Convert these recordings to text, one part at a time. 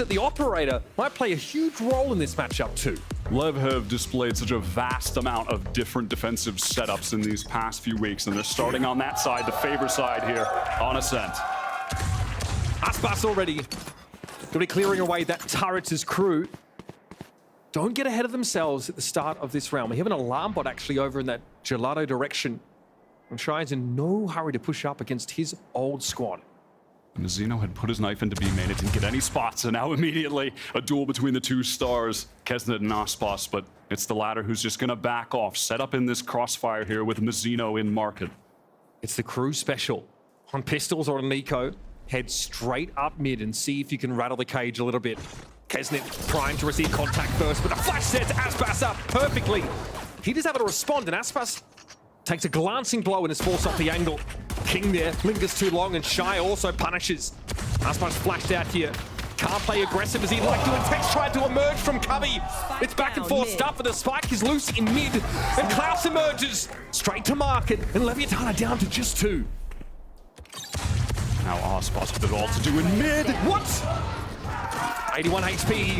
that the operator might play a huge role in this matchup too. LEV have displayed such a vast amount of different defensive setups in these past few weeks, and they're starting on that side, the favor side here on Ascent. Aspas already going to be clearing away that turret's crew. Don't get ahead of themselves at the start of this round. We have an alarm bot actually over in that gelato direction. And Shy's in no hurry to push up against his old squad. Mazino had put his knife into B main. It didn't get any spots, and now immediately a duel between the two stars, Kesnet and Aspas, but it's the latter who's just gonna back off, set up in this crossfire here with Mazino in market. It's the crew special. On pistols or on Nico, head straight up mid and see if you can rattle the cage a little bit. Kesnet trying to receive contact first, but the flash sets Aspas up perfectly. He is able to respond, and Aspas takes a glancing blow and is forced off the angle. King there lingers too long, and Shy also punishes. Aspas flashed out here. Can't play aggressive as he'd like to, and Tex tried to emerge from Cubby. It's back and forth stuff, but the spike is loose in mid, and Klaus emerges straight to market, and Leviathan down to just 2. Now Aspas with it all to do in mid. What? 81 HP.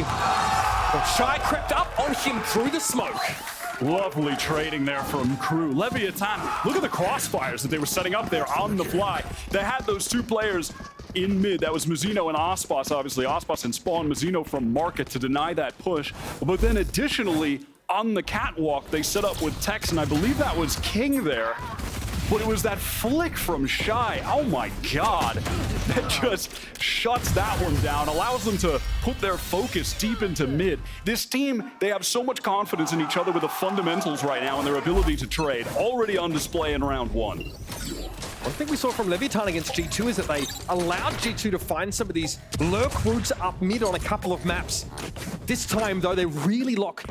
Well, Shy crept up on him through the smoke. Lovely trading there from Crew. Leviathan, look at the crossfires that they were setting up there on the fly. They had those two players in mid. That was Mazino and Aspas, obviously. Aspas and Spawn, Mazino from market to deny that push. But then additionally, on the catwalk, they set up with Tex, and I believe that was King there. But it was that flick from Shy. Oh my God. That just shuts that one down, allows them to put their focus deep into mid. This team, they have so much confidence in each other with the fundamentals right now and their ability to trade, already on display in round 1. One thing we saw from Leviathan against G2 is that they allowed G2 to find some of these lurk routes up mid on a couple of maps. This time, though, they really lock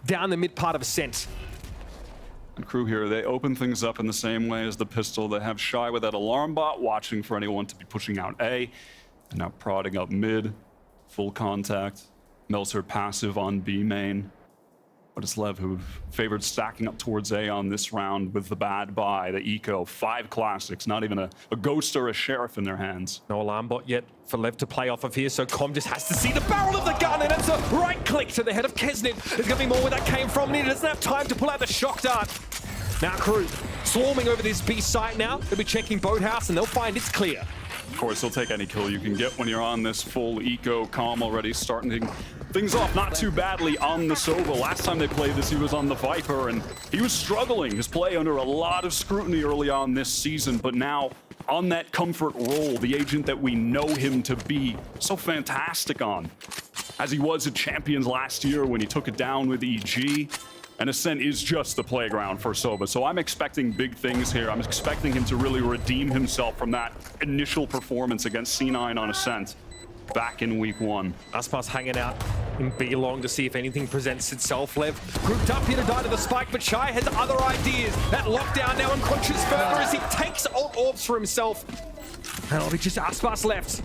down the mid part of Ascent. And Crew here, they open things up in the same way as the pistol. They have Shy with that alarm bot, watching for anyone to be pushing out A, and now prodding up mid, full contact. Meltzer passive on B main. But it's LEV who favored stacking up towards A on this round with the bad buy, the eco, 5 classics, not even a ghost or a sheriff in their hands. No alarm bot yet for LEV to play off of here, so Com just has to see the barrel of the gun, and it's a right click to the head of Kesnet. There's gonna be more where that came from, and he doesn't have time to pull out the shock dart. Now Crew swarming over this B site now. They'll be checking Boathouse, and they'll find it's clear. Of course, they'll take any kill you can get when you're on this full eco. Com already starting things off not too badly on the Sova. Last time they played this, he was on the Viper, and he was struggling. His play under a lot of scrutiny early on this season, but now on that comfort role, the agent that we know him to be so fantastic on, as he was at Champions last year when he took it down with EG. And Ascent is just the playground for Sova. So I'm expecting big things here. I'm expecting him to really redeem himself from that initial performance against C9 on Ascent back in week 1. Aspas hanging out in B long to see if anything presents itself. LEV grouped up here to die to the spike, but Shy has other ideas. That lockdown now unconscious further as he takes alt orbs for himself. And it'll be just Aspas left.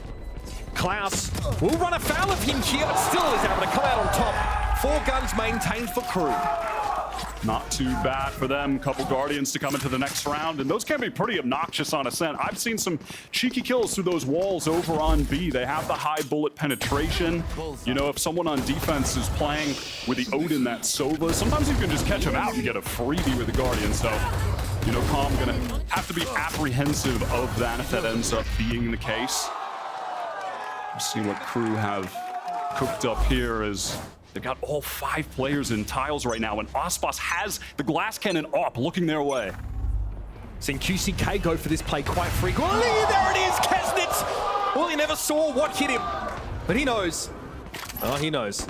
Klaus will run afoul of him here, but still is able to come out on top. 4 guns maintained for Crew. Not too bad for them. Couple Guardians to come into the next round, and those can be pretty obnoxious on Ascent. I've seen some cheeky kills through those walls over on B. They have the high bullet penetration. You know, if someone on defense is playing with the Odin, that Sova, sometimes you can just catch them out and get a freebie with the Guardian. So, you know, Com gonna have to be apprehensive of that if that ends up being the case. Let's see what Crew have cooked up here as they've got all 5 players in tiles right now, and Aspas has the glass cannon up, looking their way. Seen QCK go for this play quite frequently. There it is, Kesnet! Well, he never saw what hit him, but he knows. Oh, he knows.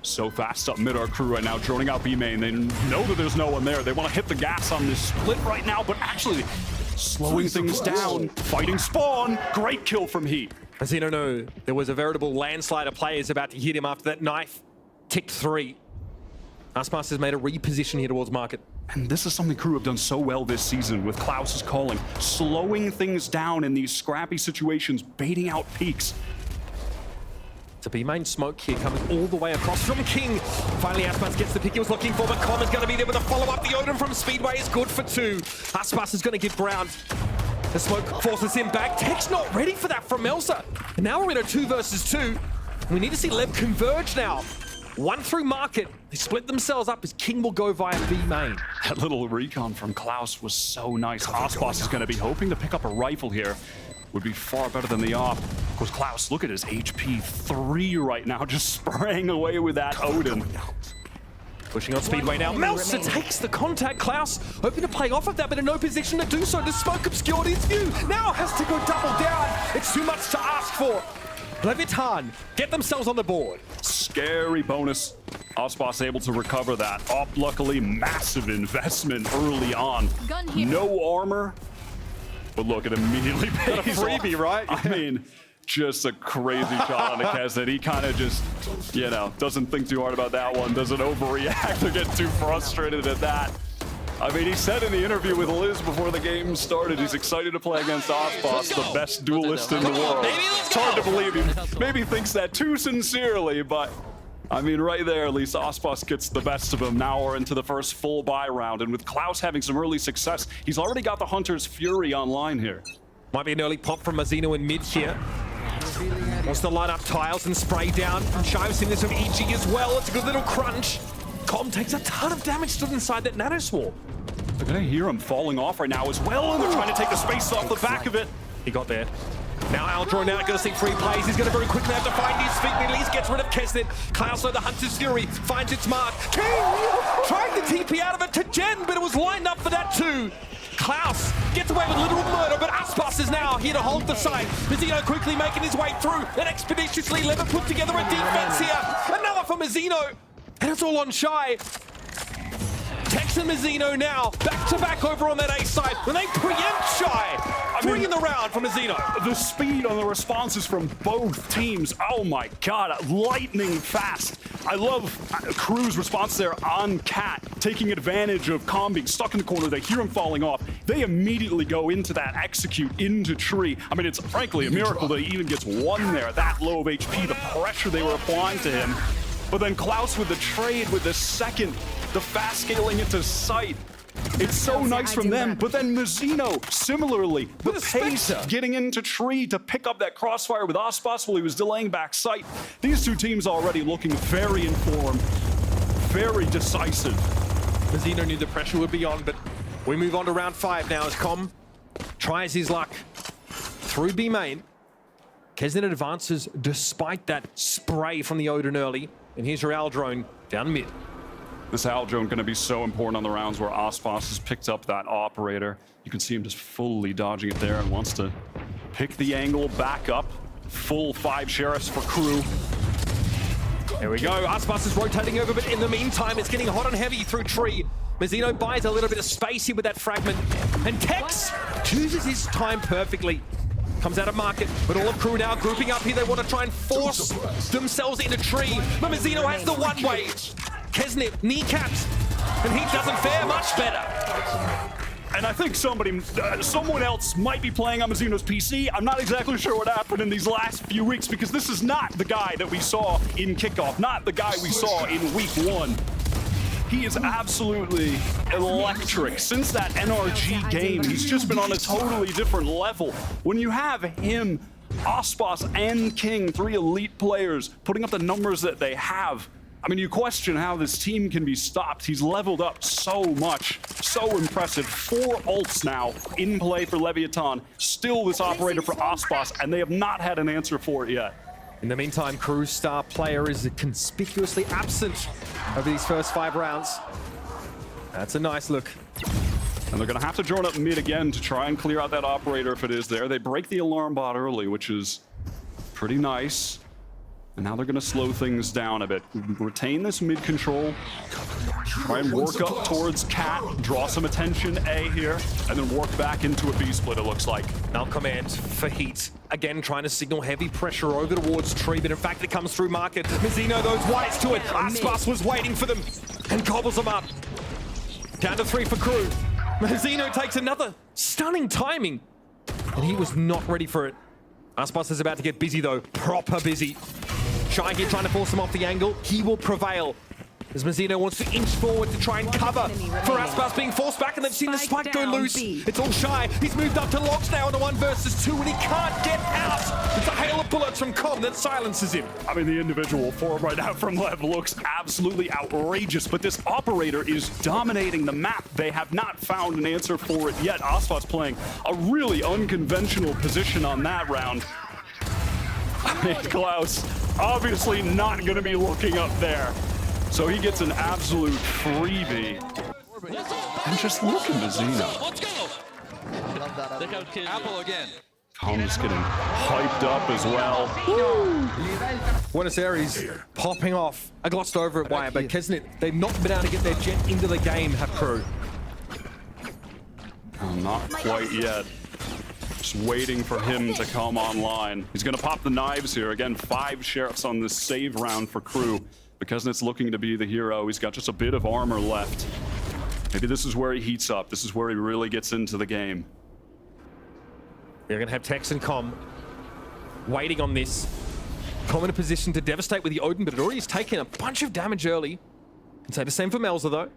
So fast up mid, our Crew right now, droning out B main. They know that there's no one there. They want to hit the gas on this split right now, but actually slowing things down. Fighting Spawn, great kill from Heat. As you don't know, there was a veritable landslide of players about to hit him after that knife ticked 3. Aspas has made a reposition here towards market. And this is something Crew have done so well this season with Klaus's calling, slowing things down in these scrappy situations, baiting out peaks. To B main smoke here coming all the way across from King. Finally Aspas gets the pick he was looking for, but Com is going to be there with a follow-up. The Odin from Speedway is good for 2. Aspas is going to get ground. The smoke forces him back. Tech's not ready for that from Melsa. And now we're in a 2 versus 2. We need to see LEV converge now. One through market. They split themselves up as King will go via B main. That little recon from Klaus was so nice. Ospas is going to be hoping to pick up a rifle here. Would be far better than the op. Of course, Klaus, look at his HP 3 right now, just spraying away with that Odin. Pushing on Speedway now. Meltzer takes the contact. Klaus hoping to play off of that, but in no position to do so. The smoke obscured his view. Now has to go double down. It's too much to ask for. Leviathan get themselves on the board. Scary bonus. Ospas able to recover that. Op, luckily, massive investment early on. No armor, but look, it immediately pays a freebie, off. right? I mean, just a crazy shot on the Kesnet. He kind of just, you know, doesn't think too hard about that one, doesn't overreact or get too frustrated at that. I mean, he said in the interview with Liz before the game started, he's excited to play against Ospas, the best duelist in the world. It's hard to believe he maybe thinks that too sincerely, but I mean, right there, at least Ospas gets the best of him. Now we're into the first full buy round, and with Klaus having some early success, he's already got the Hunter's Fury online here. Might be an early pop from Mazzino in mid here. Wants to line up tiles and spray down. From Shy, we've seen this from EG as well. It's a good little crunch. Com takes a ton of damage stood inside that nano swarm. They're gonna hear him falling off right now as well, and they're trying to take the space off the back of it. He got there. Now Aldro now gonna see free plays. He's gonna very quickly have to find his feet, but at least gets rid of Kesnet. Klaus, the Hunter's Fury, finds its mark. King tried to TP out of it to Jen, but it was lined up for that too. Klaus gets away with literal murder, but Aspas is now here to hold the side. Mazzino quickly making his way through, and expeditiously Lever put together a defense here. Another for Mazzino, and it's all on Shy. Tex and Mazzino now, back-to-back over on that A side, when they preempt Shy. Three in the round for Mazzino. The speed on the responses from both teams, oh my god, lightning fast. I love KRU's response there on Cat, taking advantage of Com being stuck in the corner. They hear him falling off. They immediately go into that execute into Tree. I mean, it's frankly a miracle that he even gets one there, that low of HP, the pressure they were applying to him. But then Klaus with the trade, with the second, the fast scaling into sight. It's so nice from them, but then Mazzino, similarly, the pace getting into Tree to pick up that crossfire with Ospas while he was delaying back sight. These two teams already looking very informed, very decisive. Mazzino knew the pressure would be on, but we move on to round 5 now as Com tries his luck through B main. Kesnet advances despite that spray from the Odin early, and here's your Aldrone down mid. This Aldrone going to be so important on the rounds where Ospas has picked up that operator. You can see him just fully dodging it there and wants to pick the angle back up. Full 5 sheriffs for KRU. There we go. Ospas is rotating over, but in the meantime, it's getting hot and heavy through Tree. Mazzino buys a little bit of space here with that fragment, and Tex chooses his time perfectly. Comes out of market, but all of KRU now grouping up here. They want to try and force themselves into Tree, but Mazzino has the one-way. Kesnet kneecaps, and he doesn't fare much better. And I think someone else might be playing on Mazzino's PC. I'm not exactly sure what happened in these last few weeks, because this is not the guy that we saw in kickoff, not the guy we saw in week 1. He is absolutely electric. Since that NRG game, he's just been on a totally different level. When you have him, Ospas, and King, 3 elite players, putting up the numbers that they have, I mean, you question how this team can be stopped. He's leveled up so much. So impressive. 4 ults now in play for Leviathan. Still this operator for Ospas, and they have not had an answer for it yet. In the meantime, KRU's star player is conspicuously absent over these first 5 rounds. That's a nice look. And they're going to have to join up mid again to try and clear out that operator if it is there. They break the alarm bot early, which is pretty nice. And now they're going to slow things down a bit. Retain this mid control. Try and work up towards Cat. Draw some attention A here. And then work back into a B split, it looks like. Now command for Heat. Again, trying to signal heavy pressure over towards Tree, but in fact it comes through market. Mazzino, those whites to it. Aspas was waiting for them and gobbles them up. Down to 3 for KRU. Mazzino takes another stunning timing. And he was not ready for it. Aspas is about to get busy though. Proper busy. Shy here trying to force him off the angle. He will prevail. As Mazzino wants to inch forward to try and cover for Aspas being forced back, and they've seen the spike go loose. It's all shy. He's moved up to Locks now on a 1 versus 2, and he can't get out. It's a hail of bullets from Com that silences him. I mean, the individual form right now from LEV looks absolutely outrageous, but this operator is dominating the map. They have not found an answer for it yet. Aspas playing a really unconventional position on that round. And Klaus obviously not going to be looking up there. So he gets an absolute freebie. And just look at Mazzino. Let's go. Look out, kid. Apple again. I'm just getting hyped up as well. Buenos Aires popping off. I glossed over it, Wyatt, but Kesnet, they've not been able to get their jet into the game, have Crew. Oh, not quite yet. Just waiting for him to come online. He's going to pop the knives here. Again, 5 sheriffs on this save round for Crew. Because it's looking to be the hero. He's got just a bit of armor left. Maybe this is where he heats up. This is where he really gets into the game. They're going to have Tex and Com waiting on this. Com in a position to devastate with the Odin, but it already has taken a bunch of damage early. And say the same for Melza, though.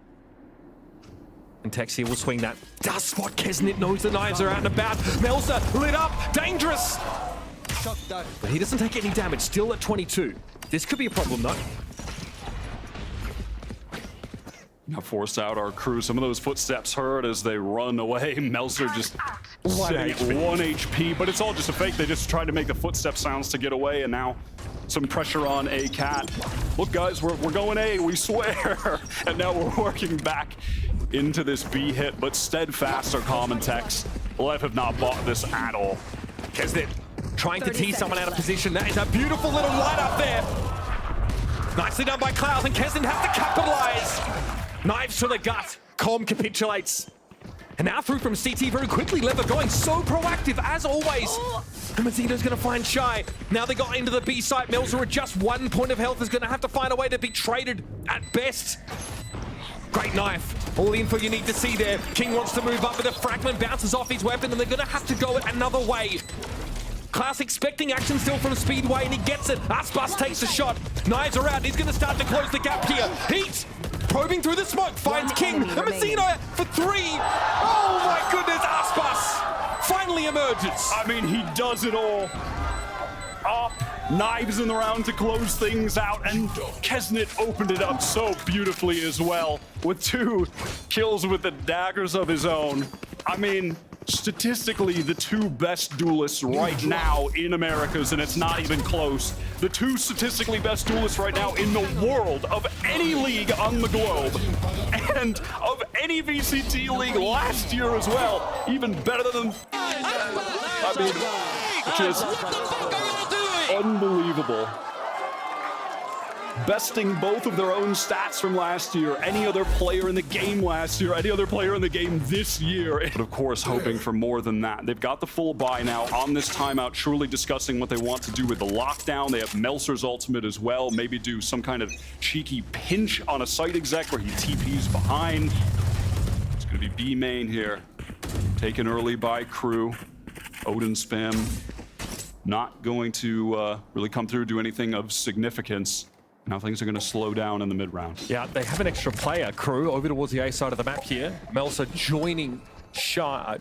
And Tex here will swing that. Does spot Kesnet, knows the knives are out and about. Melza lit up, dangerous! But he doesn't take any damage, still at 22. This could be a problem, though. Now forced out our Crew. Some of those footsteps heard as they run away. Melzer just sitting 1 HP, but it's all just a fake. They just tried to make the footstep sounds to get away, and now some pressure on A Cat. Look, guys, we're going A, we swear. And now we're working back into this B hit, but Steadfast are common Tex. LEV have not bought this at all. Kesnet trying to tee someone out of position. That is a beautiful little light up there. Nicely done by Klaus, and Kesnet has to capitalize. Knives to the gut. Com capitulates. And now through from CT very quickly. LEV are going so proactive as always. And Mazzino's going to find Shy. Now they got into the B site. Melzer at just 1 point of health is going to have to find a way to be traded at best. Great knife. All the info you need to see there. King wants to move up, but the fragment bounces off his weapon, and they're going to have to go it another way. Klaus expecting action still from Speedway, and he gets it. Aspas takes a shot. Knives are out. He's going to start to close the gap here. Heat probing through the smoke, finds King. And Mazzino for 3. Oh my goodness, Aspas finally emerges. I mean, he does it all. Up, knives in the round to close things out, and Kesnet opened it up so beautifully as well with 2 kills with the daggers of his own. I mean, statistically, the 2 best duelists right now in Americas, and it's not even close. The 2 statistically best duelists right now in the world of any league on the globe, and of any VCT league last year as well. Even better than, I mean, just unbelievable. Besting both of their own stats from last year, any other player in the game last year, any other player in the game this year. But of course, hoping for more than that. They've got the full buy now on this timeout, truly discussing what they want to do with the lockdown. They have Melzer's ultimate as well. Maybe do some kind of cheeky pinch on a site exec where he TPs behind. It's going to be B main here. Taken early by Crew. Odin spam. Not going to really come through, do anything of significance. Now things are going to slow down in the mid-round. Yeah, they have an extra player, Crew, over towards the A side of the map here. Melzer joining Shy,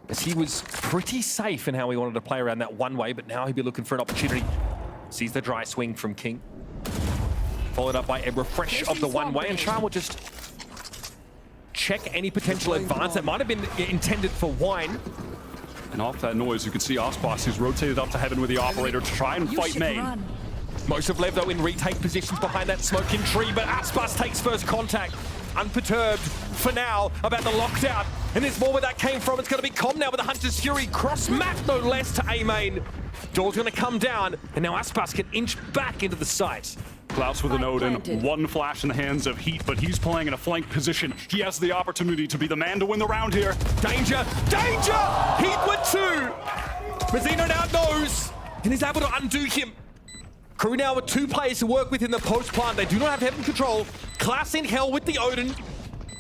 as he was pretty safe in how he wanted to play around that one way, but now he'll be looking for an opportunity. Sees the dry swing from King. Followed up by a refresh of the one way, and Shy will just check any potential advance that might have been intended for Wine. And off that noise, you can see Aspas, who's rotated up to heaven with the operator to try and fight main. Most of LEV, though, in retake positions behind that smoking tree, but Aspas takes first contact. Unperturbed for now about the lockdown. And there's more where that came from. It's going to be Com now with the Hunter's Fury. Cross map, no less, to A main. Door's going to come down, and now Aspas can inch back into the site. Klaus with an Odin, 1 flash in the hands of Heat, but he's playing in a flank position. He has the opportunity to be the man to win the round here. Danger! Danger! Heat with 2! Mazzino now knows, and he's able to undo him. Crew now with 2 players to work with in the post plant. They do not have heaven control. Klaus in hell with the Odin.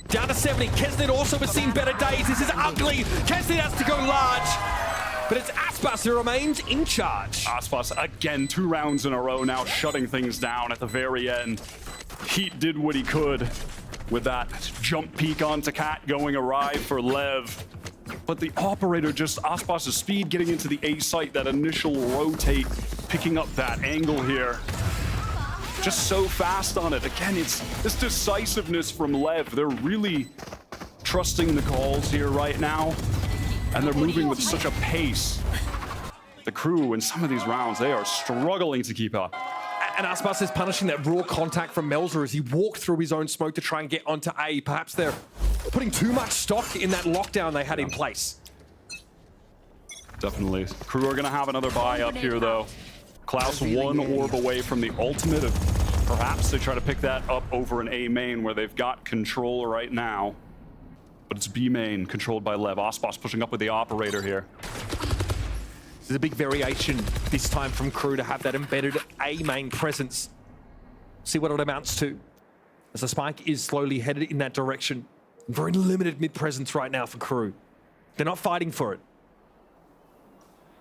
Down to 70. Kesnet also has seen better days. This is ugly. Kesnet has to go large. But it's Aspas who remains in charge. Aspas again, 2 rounds in a row now, shutting things down at the very end. Heat did what he could with that jump peek onto Cat going awry for LEV. But the operator just, Aspas's speed getting into the A site, that initial rotate, picking up that angle here. Just so fast on it. Again, it's this decisiveness from LEV. They're really trusting the calls here right now. And they're moving with such a pace. The crew in some of these rounds, they are struggling to keep up. And Aspas is punishing that raw contact from Melzer as he walked through his own smoke to try and get onto A. Perhaps they're putting too much stock in that lockdown they had in place. Definitely. Crew are going to have another buy up here, though. Klaus one orb away from the ultimate. Perhaps they try to pick that up over an A main where they've got control right now. But it's B main controlled by LEV. Aspas pushing up with the operator here. There's a big variation this time from Crew to have that embedded A main presence. See what it amounts to. As the spike is slowly headed in that direction. Very limited mid presence right now for Crew. They're not fighting for it.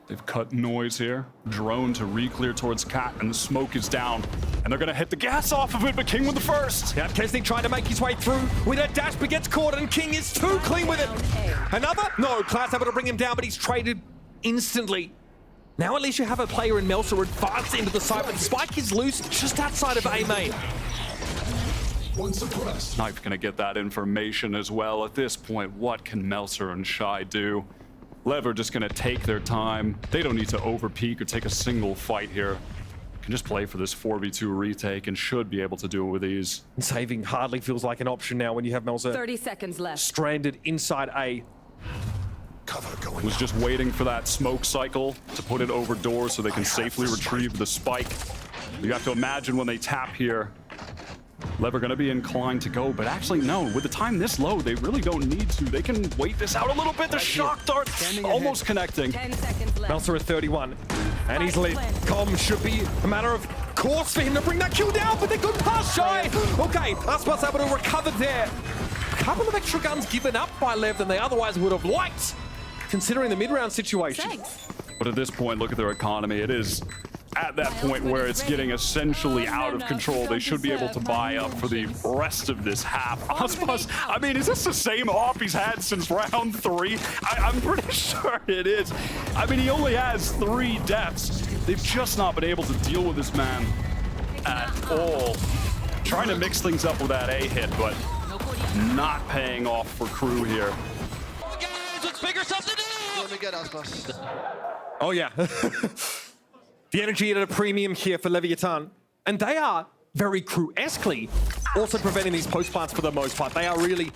They've cut noise here. Drone to re-clear towards Cat, and the smoke is down. And they're gonna hit the gas off of it, but King with the first. Yeah, Kesnick trying to make his way through with a dash, but gets caught, and King is too clean with it. Another? No, Klaus able to bring him down, but he's traded instantly. Now at least you have a player in Melzer advanced into the site, but Spike is loose just outside of A main. Knife gonna get that information as well. At this point, what can Melzer and Shy do? LEV are just gonna take their time. They don't need to over-peak or take a single fight here. Can just play for this 4v2 retake and should be able to do it with ease. Saving hardly feels like an option now when you have Melzer 30 seconds left. Stranded inside A. Was just waiting for that smoke cycle to put it over doors so they can safely retrieve the spike. You have to imagine when they tap here, LEV are going to be inclined to go, but actually no, with the time this low, they really don't need to. They can wait this out a little bit. The shock dart almost connecting. 10 seconds left. Melzer at 31, and he's lit. Com should be a matter of course for him to bring that kill down, but they're good pass Shy. Okay, Aspas able to recover there. A couple of extra guns given up by LEV than they otherwise would have liked, considering the mid-round situation. Thanks. But at this point, look at their economy. It is at that point where it's getting essentially out of control. They should be able to buy up for the rest of this half. Aspas, I mean, is this the same off he's had since round 3? I'm pretty sure it is. I mean, he only has 3 deaths. They've just not been able to deal with this man at all. Trying to mix things up with that A hit, but not paying off for Crew here. Bigger stuff to do! Let me get Aspas. Oh yeah. The energy at a premium here for Leviathan. And they are very Crew-esquely also preventing these post plants for the most part. They are really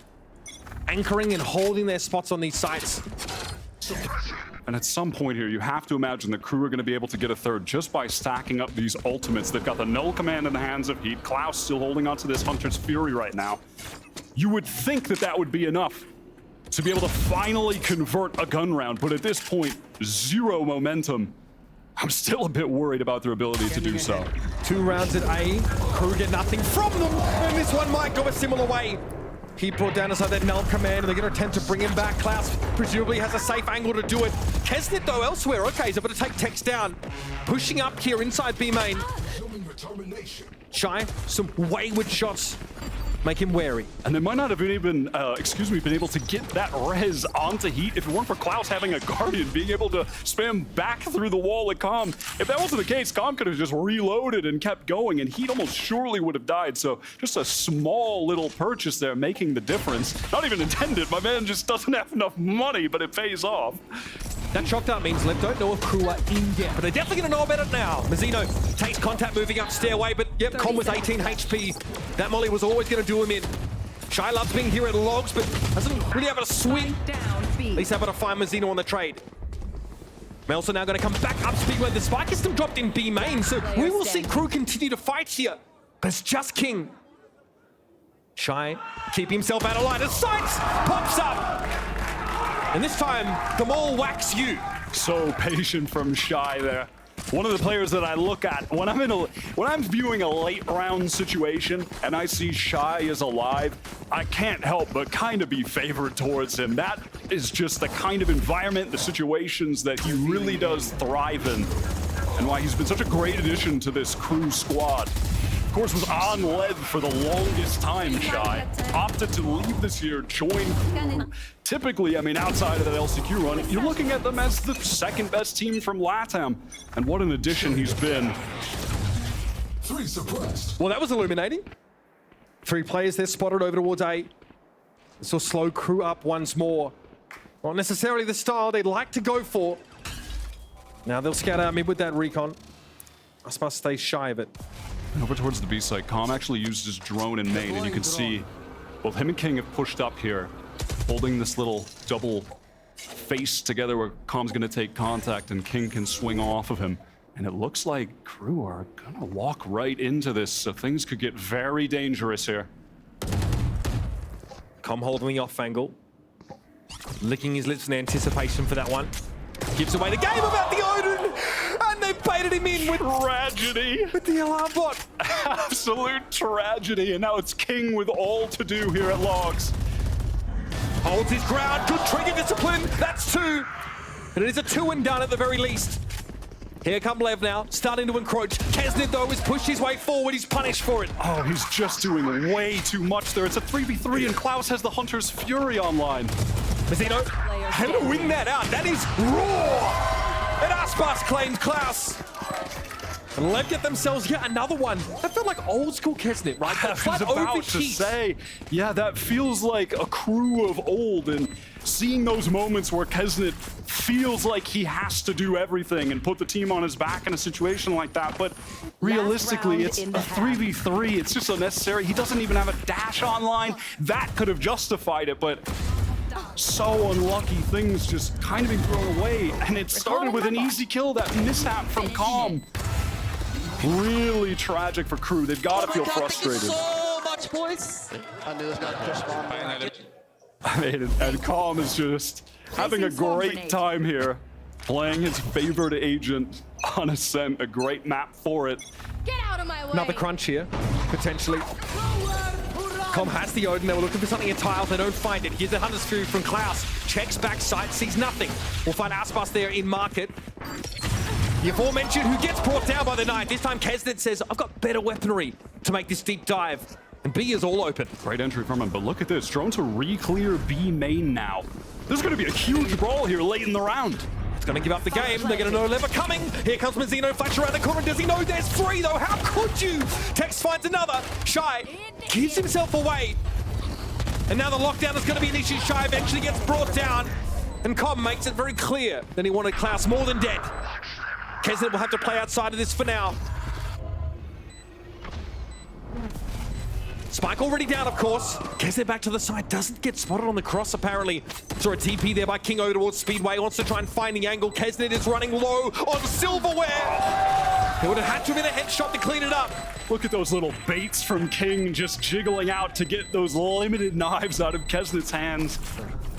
anchoring and holding their spots on these sites. And at some point here, you have to imagine the Crew are going to be able to get a third just by stacking up these ultimates. They've got the null command in the hands of Heat. Klaus still holding onto this Hunter's Fury right now. You would think that that would be enough to be able to finally convert a gun round, but at this point, 0 momentum. I'm still a bit worried about their ability to do so. 2 rounds at A, Crew get nothing from them, and this one might go a similar way. He brought down aside that null command, and they're going to attempt to bring him back. Klaus presumably has a safe angle to do it. Kesnet, though, elsewhere. Okay, he's able to take Tex down. Pushing up here inside B main. Shy, some wayward shots make him wary. And they might not have even, been able to get that res onto Heat if it weren't for Klaus having a Guardian, being able to spam back through the wall at Com. If that wasn't the case, Com could have just reloaded and kept going, and Heat almost surely would have died. So just a small little purchase there making the difference. Not even intended. My man just doesn't have enough money, but it pays off. That shock dart means LEV don't know if Crew are in yet, but they're definitely going to know about it now. Mazzino takes contact moving up stairway, but yep, Com with 18 HP. That molly was always going to do him in. Shy loves being here at Logs, but doesn't really have a swing. At least able to find Mazzino on the trade. Melzer now going to come back up speed where the spike is still dropped in B main, so we will see Crew continue to fight here. But it's just King. Shy keep himself out of line as Sights pops up. And this time, Gamal whacks you. So patient from Shy there. One of the players that I look at when I'm viewing a late round situation and I see Shy is alive, I can't help but kind of be favored towards him. That is just the kind of environment, the situations that he really does thrive in, and why he's been such a great addition to this Crew squad. course, was on LEV for the longest time, Shy. Opted to leave this year, join. Typically, I mean, outside of that LCQ run, you're looking at them as the second best team from LATAM. And what an addition he's been. 3 suppressed. Well, that was illuminating. 3 players there spotted over towards A. This will slow KRU up once more. Not necessarily the style they'd like to go for. Now they'll scout out mid with that recon. Aspas stays shy of it. And over towards the B site, Calm actually used his drone in main, and you can see both him and King have pushed up here, holding this little double face together where Calm's gonna take contact and King can swing off of him. And it looks like KRU are gonna walk right into this, so things could get very dangerous here. Calm holding the off angle. Licking his lips in anticipation for that one. Gives away the game about the Odin! And they baited him in with Tragedy! with the alarm bot. Absolute tragedy, and now it's King with all to do here at Logs. Holds his ground, good trigger discipline. That's 2. And it is a 2 and done at the very least. Here come Lev now, starting to encroach. Kesnit, though, has pushed his way forward. He's punished for it. Oh, he's just doing way too much there. It's a 3v3, and Klaus has the Hunter's Fury online. Mazino, how to win that out? That is raw! And Aspas claims Klaus. And Lev get themselves yet another one. That felt like old school Kesnit, right? I was about to say, yeah, that feels like a KRU of old, and seeing those moments where Kesnit feels like he has to do everything and put the team on his back in a situation like that, but realistically, it's a 3v3. It's just unnecessary. He doesn't even have a dash online. That could have justified it, but so unlucky, things just kind of being thrown away. And it started with an easy kill, that mishap from Calm. Really tragic for KRU. They've got to feel frustrated. So much, boys. I knew this guy pushed spawn. I mean, and Calm is just having a great time here, playing his favorite agent on Ascent. A great map for it. Get out of my way. Another crunch here, potentially. Calm has the Odin. They were looking for something in tiles. They don't find it. Here's the Hunter's Fury from Klaus. Checks back sight, sees nothing. We'll find Aspas there in market. The aforementioned who gets brought down by the knife. This time Kesnit says, I've got better weaponry to make this deep dive. And B is all open. Great entry from him, but look at this. Drone to re-clear B main now. This is going to be a huge brawl here late in the round. It's going to give up the game. They're going to know Lever coming. Here comes Mazino, flash around the corner. Does he know there's 3 though? How could you? Tex finds another. Shy gives himself away. And now the lockdown is going to be an issue. Shy eventually gets brought down. And Com makes it very clear that he wanted Klaus more than dead. Kesnit will have to play outside of this for now. Spike already down, of course. Kesnit back to the side, doesn't get spotted on the cross, apparently. Saw a TP there by King over towards Speedway, wants to try and find the angle. Kesnit is running low on Silverware. He would have had to have been a headshot to clean it up. Look at those little baits from King just jiggling out to get those limited knives out of Kesnit's hands.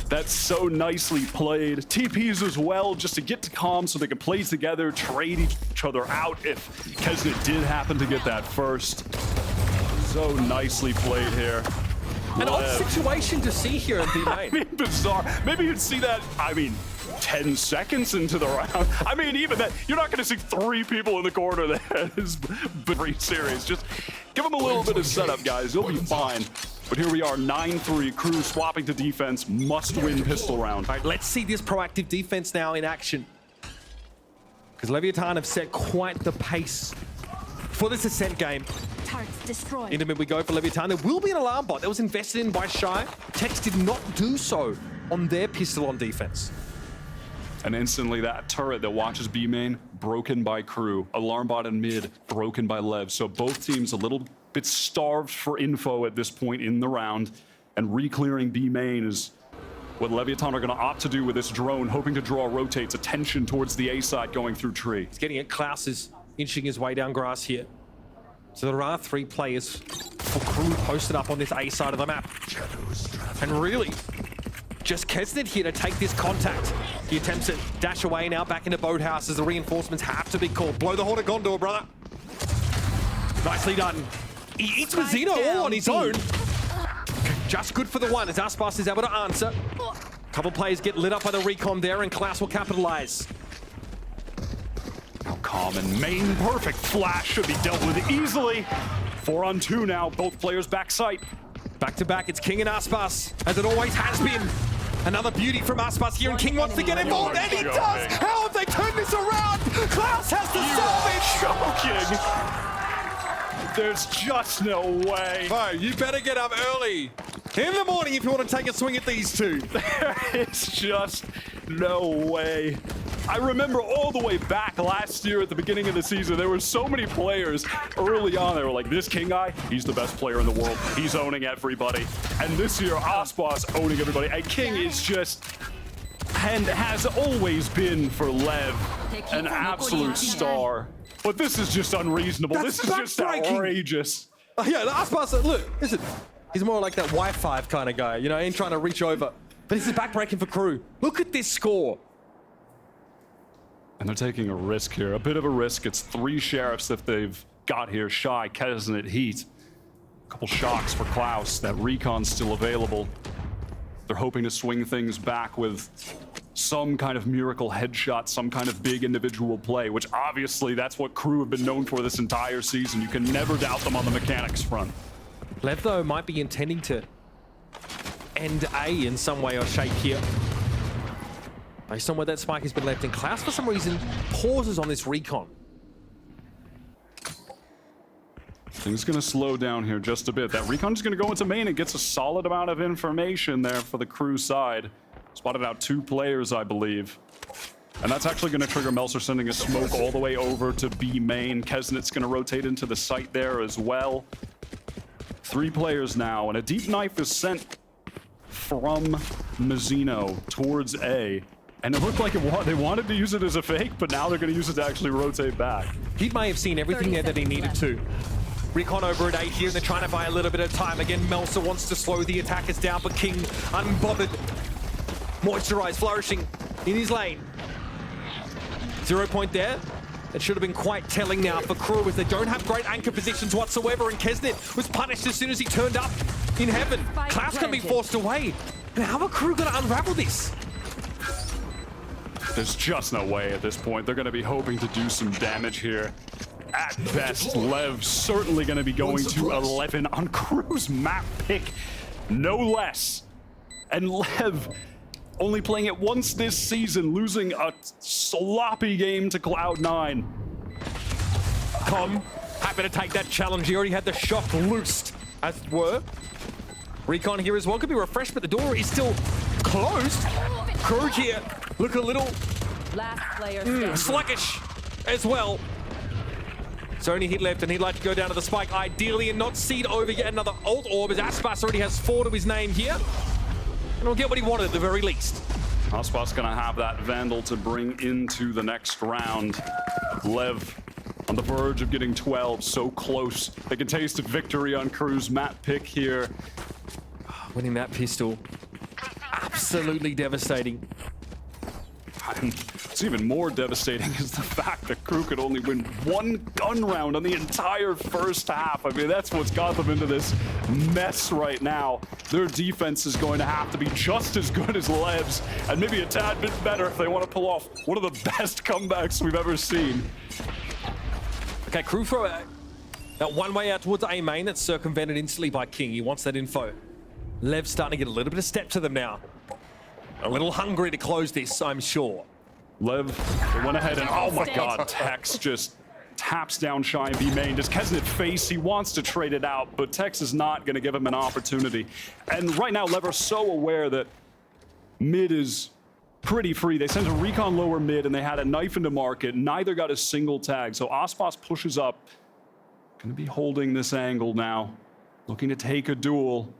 That's so nicely played. TPs as well, just to get to Calm so they can play together, trade each other out if Kesnit did happen to get that first. So nicely played here. An odd situation to see here in B main. I mean, bizarre. Maybe you'd see that, 10 seconds into the round. I mean, even that, you're not going to see 3 people in the corner. That is very serious. Just give them a little bit of setup, guys. You'll be fine. But here we are, 9-3, KRU swapping to defense, must-win pistol round. All right, let's see this proactive defense now in action. Because Leviathan have set quite the pace for this Ascent game. Targets destroyed. Into mid we go for Leviathan. There will be an alarm bot that was invested in by Shy. Tex did not do so on their pistol on defense. And instantly that turret that watches B main, broken by KRU. Alarm bot in mid, broken by Lev. So both teams a little bit starved for info at this point in the round. And re-clearing B main is what Leviathan are going to opt to do with this drone, hoping to draw rotates attention towards the A side going through tree. He's getting it. Klaus is inching his way down grass here. So there are 3 players for KRU posted up on this A side of the map. And really, just Kesnit here to take this contact. He attempts it, dash away now back into Boathouse as the reinforcements have to be called. Blow the horn of Gondor, brother. Nicely done. He eats Mazino all on his own. Just good for the one as Aspas is able to answer. Couple players get lit up by the recon there and Klaus will capitalize. Now Calm bomb, and main perfect flash should be dealt with easily. 4-on-2 now, both players back sight. Back to back, it's King and Aspas, as it always has been. Another beauty from Aspas here, and King wants to get involved, and he does! How have they turned this around? Klaus has to solve it! Joking! There's just no way. Bro, you better get up early in the morning if you want to take a swing at these two. There is just no way. I remember all the way back last year at the beginning of the season, there were so many players early on. They were like, this King guy, he's the best player in the world. He's owning everybody. And this year, Aspas owning everybody. And King is just, and has always been for LEV, an absolute star. But this is just unreasonable. This is just outrageous. Yeah, Aspas, look, listen, he's more like that Wi-Fi kind of guy, you know, ain't trying to reach over. But this is backbreaking for KRU. Look at this score. And they're taking a risk here, a bit of a risk. It's 3 sheriffs that they've got here. Shy, Kesnet, Heat. A couple shocks for Klaus. That recon's still available. They're hoping to swing things back with some kind of miracle headshot, some kind of big individual play, which obviously that's what KRU have been known for this entire season. You can never doubt them on the mechanics front. LEV, though, might be intending to end A in some way or shape here. Based on where that spike has been left, and Klaus, for some reason, pauses on this recon. Things gonna slow down here just a bit. That recon's gonna go into main and gets a solid amount of information there for the KRU side. Spotted out 2 players, I believe. And that's actually gonna trigger Melser sending a smoke all the way over to B main. Kesnet's gonna rotate into the site there as well. 3 players now, and a deep knife is sent from Mizzino towards A. And it looked like they wanted to use it as a fake, but now they're going to use it to actually rotate back. He may have seen everything there that he needed to. Recon over at 8 here, and they're trying to buy a little bit of time. Again, Melser wants to slow the attackers down, but King, unbothered, moisturized, flourishing in his lane. 0 point there. That should have been quite telling now for KRU, as they don't have great anchor positions whatsoever, and Kesnet was punished as soon as he turned up in heaven. Klaus can be forced away. And how are KRU going to unravel this? There's just no way at this point. They're going to be hoping to do some damage here. At best, LEV certainly going to be going to 11 on KRU's map pick, no less. And LEV only playing it once this season, losing a sloppy game to Cloud9. Com, happy to take that challenge. He already had the shock loosed, as it were. Recon here as well could be refreshed, but the door is still closed. KRU here look a little sluggish as well. It's only hit left, and he'd like to go down to the spike ideally and not seed over yet another ult orb, as Aspas already has 4 to his name here. And he'll get what he wanted at the very least. Aspas gonna have that Vandal to bring into the next round. LEV on the verge of getting 12, so close. They can taste victory on KRU's map pick here. Winning that pistol, absolutely devastating. And what's even more devastating is the fact that KRU could only win 1 gun round on the entire first half. I mean, that's what's got them into this mess right now. Their defense is going to have to be just as good as LEV's, and maybe a tad bit better if they want to pull off one of the best comebacks we've ever seen. Okay, KRU throw that one way out towards A main that's circumvented instantly by King. He wants that info. LEV's starting to get a little bit of step to them now. A little hungry to close this, I'm sure. LEV, they went ahead and, oh my god, Tex just taps down Shy and B main. Does Kesnet face? He wants to trade it out, but Tex is not going to give him an opportunity. And right now, LEV are so aware that mid is pretty free. They sent a recon lower mid, and they had a knife into market. Neither got a single tag, so Aspas pushes up. Going to be holding this angle now, looking to take a duel.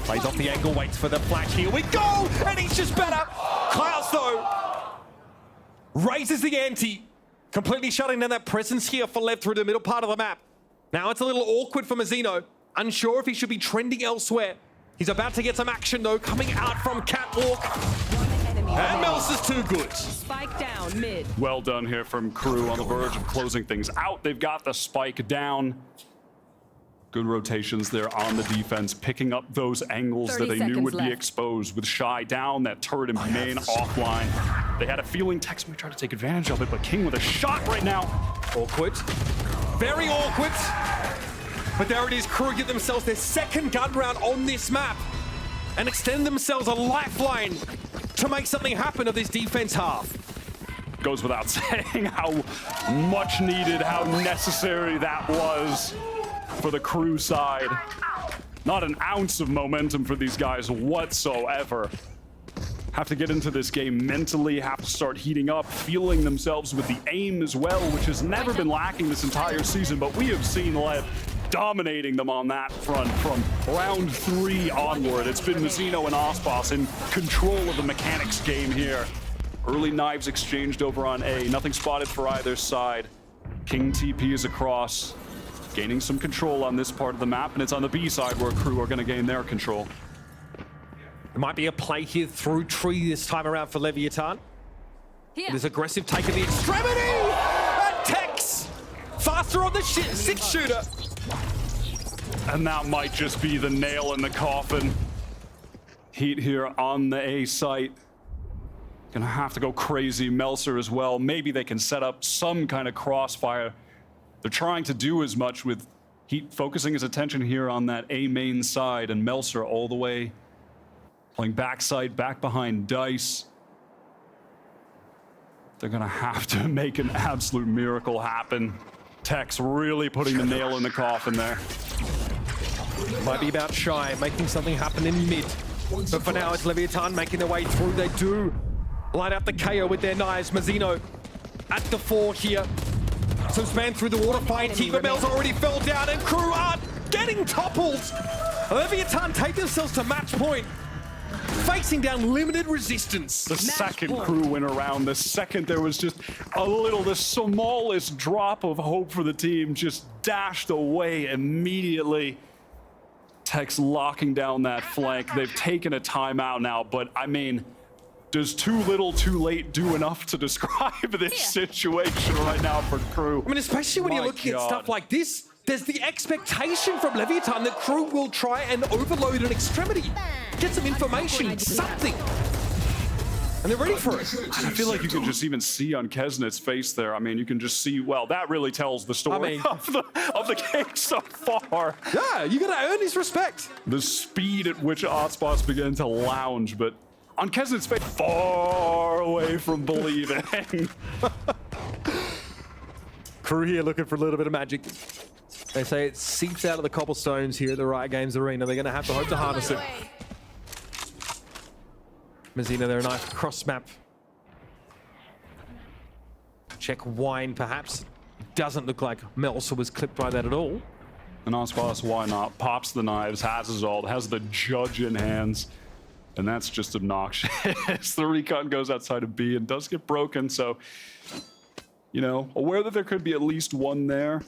Plays off the angle, waits for the flash. Here we go! And he's just better! Klaus, though, raises the ante, completely shutting down that presence here for LEV through the middle part of the map. Now it's a little awkward for Mizzino. Unsure if he should be trending elsewhere. He's about to get some action, though, coming out from Catwalk. And Melser's too good. Spike down mid. Well done here from KRU on the verge of closing things out. They've got the spike down. Good rotations there on the defense, picking up those angles that they knew would be exposed with Shy down, that turret in main offline. They had a feeling Tex might try to take advantage of it, but King with a shot right now. Awkward. Very awkward. But there it is. KRU get themselves their second gun round on this map and extend themselves a lifeline to make something happen of this defense half. Goes without saying how much needed, how necessary that was for the KRU side. Not an ounce of momentum for these guys whatsoever. Have to get into this game mentally, have to start heating up, feeling themselves with the aim as well, which has never been lacking this entire season, but we have seen LEV dominating them on that front from round 3 onward. It's been Mizzino and Ospas in control of the mechanics game here. Early knives exchanged over on A, nothing spotted for either side. King TP is across, gaining some control on this part of the map, and it's on the B side where KRU are gonna gain their control. There might be a play here through tree this time around for Leviathan. It is aggressive take of the extremity! And Tex! Faster on the 6-shooter! And that might just be the nail in the coffin. Heat here on the A site. Gonna have to go crazy. Melser as well. Maybe they can set up some kind of crossfire. They're trying to do as much with Heat focusing his attention here on that A main side, and Melser all the way playing backside, back behind Dice. They're gonna have to make an absolute miracle happen. Tex really putting the nail in the coffin there. Might be about shy, making something happen in mid. But for now, it's Leviathan making their way through. They do line up the KO with their knives. Mazzino at the 4 here. Some span through the water fight. Mel's already fell down, and KRU are getting toppled. Leviathan take themselves to match point, facing down limited resistance. The second KRU win around, the second there was just a little, the smallest drop of hope for the team, just dashed away immediately. Tex locking down that flank. They've taken a timeout now, but I mean, does too little too late do enough to describe this situation right now for KRU? I mean, especially when you're looking at stuff like this, there's the expectation from Leviathan that KRU will try and overload an extremity. Get some information, something. And they're ready for it. I feel like you can just even see on Kesnet's face there. I mean, you can just see, well, that really tells the story of the game so far. Yeah, you gotta earn his respect. The speed at which Ospas began to lounge, but on Kesnet's face, far away from believing. KRU here looking for a little bit of magic. They say it seeps out of the cobblestones here at the Riot Games Arena. They're gonna have to hope to harness it. Mazzino, they're a nice cross map. Check wine, perhaps. Doesn't look like Melser was clipped by that at all. And Ospas, why not? Pops the knives, has his ult, has the judge in hands. And that's just obnoxious. The recon goes outside of B and does get broken, so, you know, aware that there could be at least one there.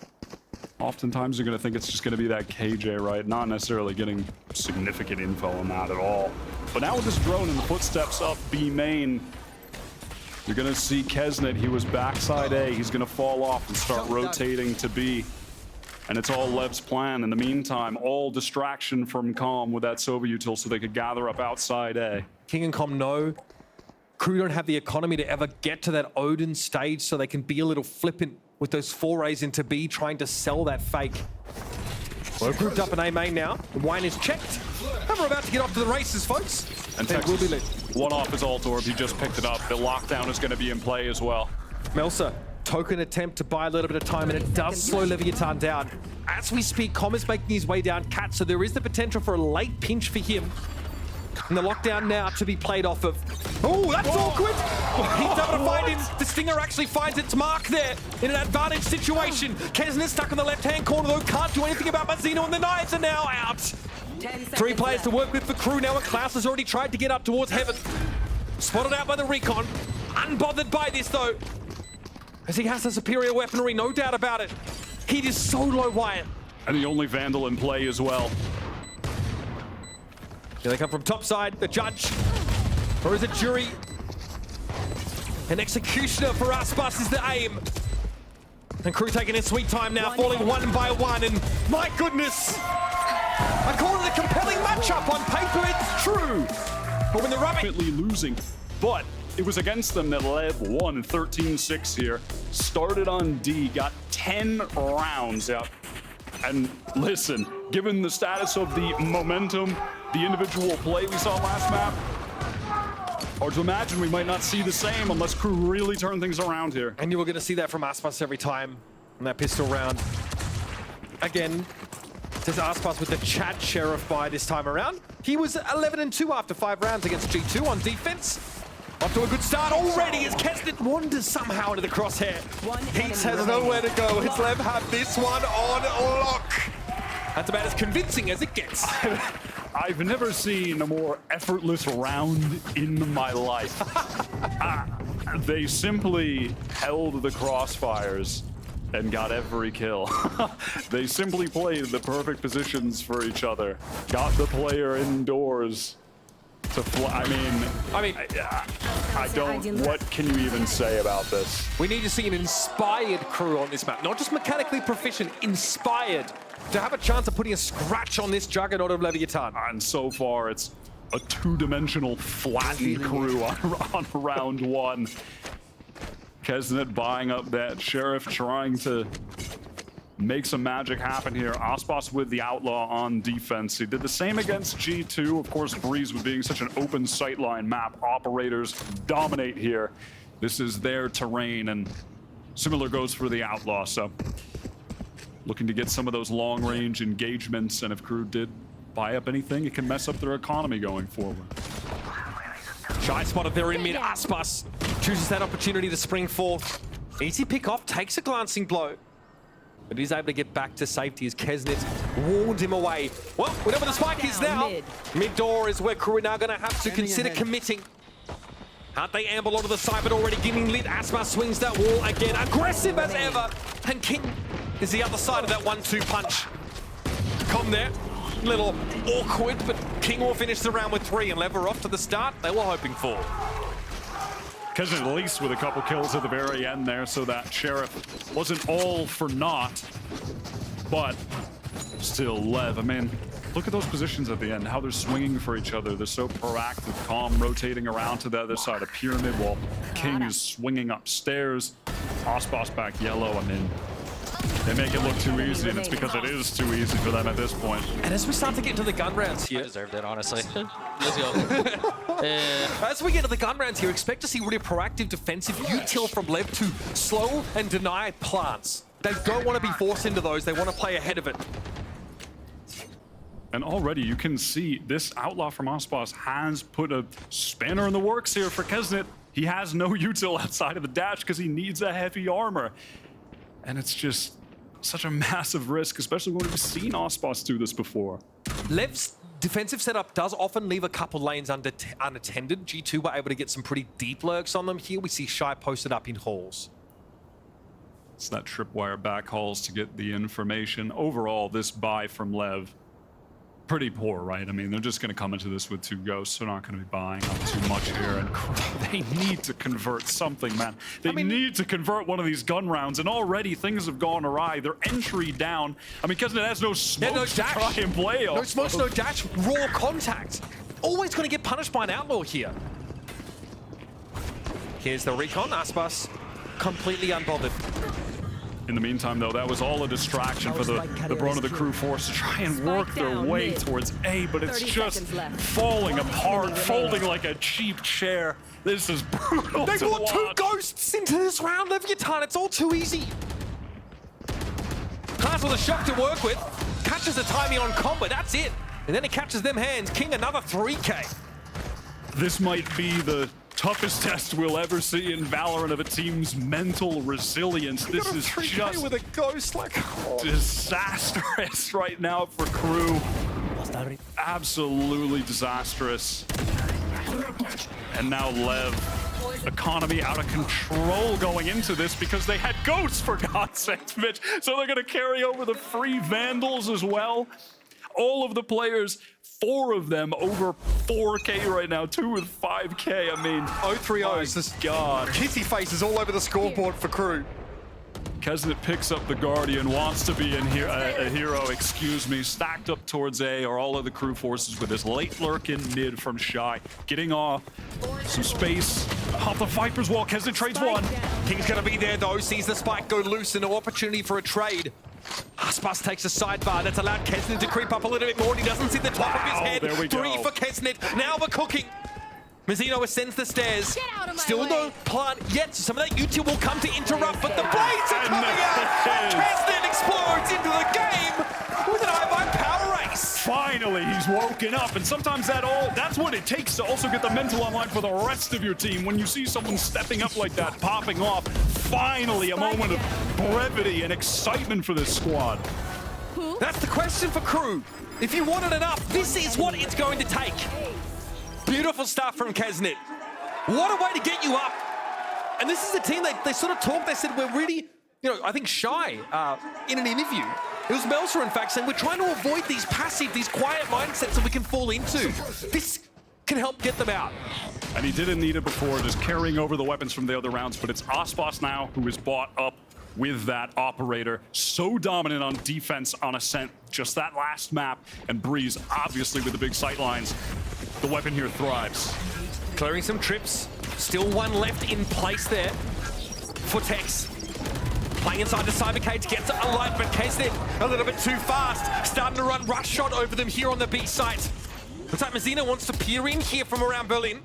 Oftentimes you're going to think it's just going to be that KJ, right? Not necessarily getting significant info on that at all. But now with this drone and the footsteps up B main, you're going to see Kesnet. He was backside A. He's going to fall off and start rotating to B. And it's all LEV's plan. In the meantime, all distraction from Calm with that Sova util so they could gather up outside A. King and Calm know KRU don't have the economy to ever get to that Odin stage, so they can be a little flippant with those forays into B, trying to sell that fake. We're grouped up in A main now. The wine is checked. And we're about to get off to the races, folks. And Tex will be lit. One off his ult orb. He just picked it up. The lockdown is going to be in play as well. Melser, token attempt to buy a little bit of time, and it does slow Leviathan down. As we speak, Com is making his way down Cat, so there is the potential for a late pinch for him. And the lockdown now to be played off of. Oh, that's awkward! He's able to find him. The Stinger actually finds its mark there in an advantage situation. Kesnet stuck in the left-hand corner, though. Can't do anything about Mazzino, and the knives are now out. 3 players to work with for KRU now, and Klaus has already tried to get up towards Heaven. Spotted out by the recon. Unbothered by this, though, as he has the superior weaponry, no doubt about it. Heat is so low, Wyatt. And the only Vandal in play as well. Here they come from top side, the judge. Or is it jury? An executioner for Aspas is the aim. And KRU taking its sweet time now, falling one by one, and my goodness! I call it a compelling matchup. On paper, it's true. But when the rubber... Losing, but it was against them that LEV won 13-6 here. Started on D, got 10 rounds up. And listen, given the status of the momentum, the individual play we saw last map, hard to imagine we might not see the same unless KRU really turn things around here. And you were going to see that from Aspas every time in that pistol round. Again, there's Aspas with the Chad Sheriff buy this time around. He was 11-2 after 5 rounds against G2 on defense. Off to a good start already as Kesnet wanders somehow into the crosshair. Heats has nowhere to go. His LEV have this one on lock. That's about as convincing as it gets. I've never seen a more effortless round in my life. They simply held the crossfires and got every kill. They simply played the perfect positions for each other. Got the player indoors to fly. I mean, I don't, what can you even say about this? We need to see an inspired KRU on this map. Not just mechanically proficient, inspired to have a chance of putting a scratch on this juggernaut of Leviathan. And so far, it's a two-dimensional flattened KRU on round one. Kesnet buying up that Sheriff, trying to make some magic happen here. Aspas with the Outlaw on defense. He did the same against G2. Of course, Breeze with being such an open sightline map. Operators dominate here. This is their terrain, and similar goes for the Outlaw. So looking to get some of those long-range engagements, and if KRU did buy up anything, it can mess up their economy going forward. Shy spotted there in mid. Aspas chooses that opportunity to spring forth. Easy pick off, takes a glancing blow, but he's able to get back to safety as Kesnet warned him away. Well, we know where the spike is now. Mid door is where KRU are now going to have to consider committing. Can't they amble onto the side, but already getting lit. Aspas swings that wall again, aggressive as ever. And King is the other side of that 1-2 punch. Come there. Little awkward, but King will finish the round with 3 and LEV are off to the start they were hoping for. Kesnet at least with a couple kills at the very end there, so that Sheriff wasn't all for naught. But still, LEV, I mean, look at those positions at the end, how they're swinging for each other. They're so proactive, calm, rotating around to the other side of Pyramid while King is swinging upstairs. Aspas back yellow, I mean, they make it look too easy, and it's because it is too easy for them at this point. And as we start to get into the gun rounds here... I deserved it, honestly. Let's go. As we get to the gun rounds here, expect to see really proactive defensive util from LEV to slow and deny plants. They don't want to be forced into those, they want to play ahead of it. And already you can see this Outlaw from Aspas has put a spanner in the works here for Kesnet. He has no util outside of the dash because he needs a heavy armor. And it's just such a massive risk, especially when we've seen Aspas do this before. LEV's defensive setup does often leave a couple lanes unattended. G2 were able to get some pretty deep lurks on them. Here we see Shy posted up in halls. It's that tripwire backhauls to get the information. Overall, this buy from LEV, pretty poor, right? I mean, they're just going to come into this with 2 ghosts. They're not going to be buying up too much here. And they need to convert something, man. They need to convert one of these gun rounds. And already things have gone awry. Their entry down. I mean, Kesnet has no smoke to try and play off. No smokes, no dash, raw contact. Always going to get punished by an Outlaw here. Here's the recon. Aspas completely unbothered. In the meantime, though, that was all a distraction for the brunt of the KRU force to try and work their way towards A, but it's just falling apart, folding like a cheap chair. This is brutal. They to brought watch. 2 ghosts into this round, Leviathan. It's all too easy. Class with a shock to work with. Catches the timing on combo, that's it. And then he catches them hands. King another 3K. This might be the toughest test we'll ever see in Valorant of a team's mental resilience. This is just with a ghost, like, disastrous right now for KRU. Absolutely disastrous. And now LEV, economy out of control going into this because they had ghosts, for God's sakes, Mitch. So they're going to carry over the free Vandals as well. All of the players, 4 of them over 4K right now, 2 with 5K. I mean, 0-3-0s. God. Kissy faces all over the scoreboard for KRU. Kesnet picks up the Guardian, wants to be a hero, excuse me, stacked up towards A, or all of the crew forces with this late lurk in mid from Shy. Getting off some space off the Viper's wall. Kesnet trades one. King's gonna be there though, sees the spike go loose and no opportunity for a trade. Aspas takes a sidebar that's allowed Kesnet to creep up a little bit more and he doesn't see the top of his head. There we go. 3 for Kesnet, now we're cooking. Mazzino ascends the stairs. Get out of my Still way. no plant yet, so some of that util will come to interrupt, but the blades are coming out! And Kesnet explodes into the game with an I-5 power race! Finally, he's woken up, and sometimes that's what it takes to also get the mental online for the rest of your team. When you see someone stepping up like that, popping off, finally a moment of brevity and excitement for this squad. That's the question for Crew. If you want it enough, this is what it's going to take. Beautiful stuff from Kesnet. What a way to get you up. And this is a team, they sort of talked, they said, we're really, I think Shy, in an interview, it was Melser, in fact, saying we're trying to avoid these passive, these quiet mindsets that we can fall into. This can help get them out. And he didn't need it before, just carrying over the weapons from the other rounds, but it's Aspas now who is bought up with that operator. So dominant on defense on Ascent, just that last map, and Breeze obviously with the big sight lines. The weapon here thrives. Clearing some trips, still one left in place there for Tex. Playing inside the Cyber Cage, gets a light, but Kesnet a little bit too fast. Starting to run rush shot over them here on the B site. Looks like Mazzino wants to peer in here from around Berlin.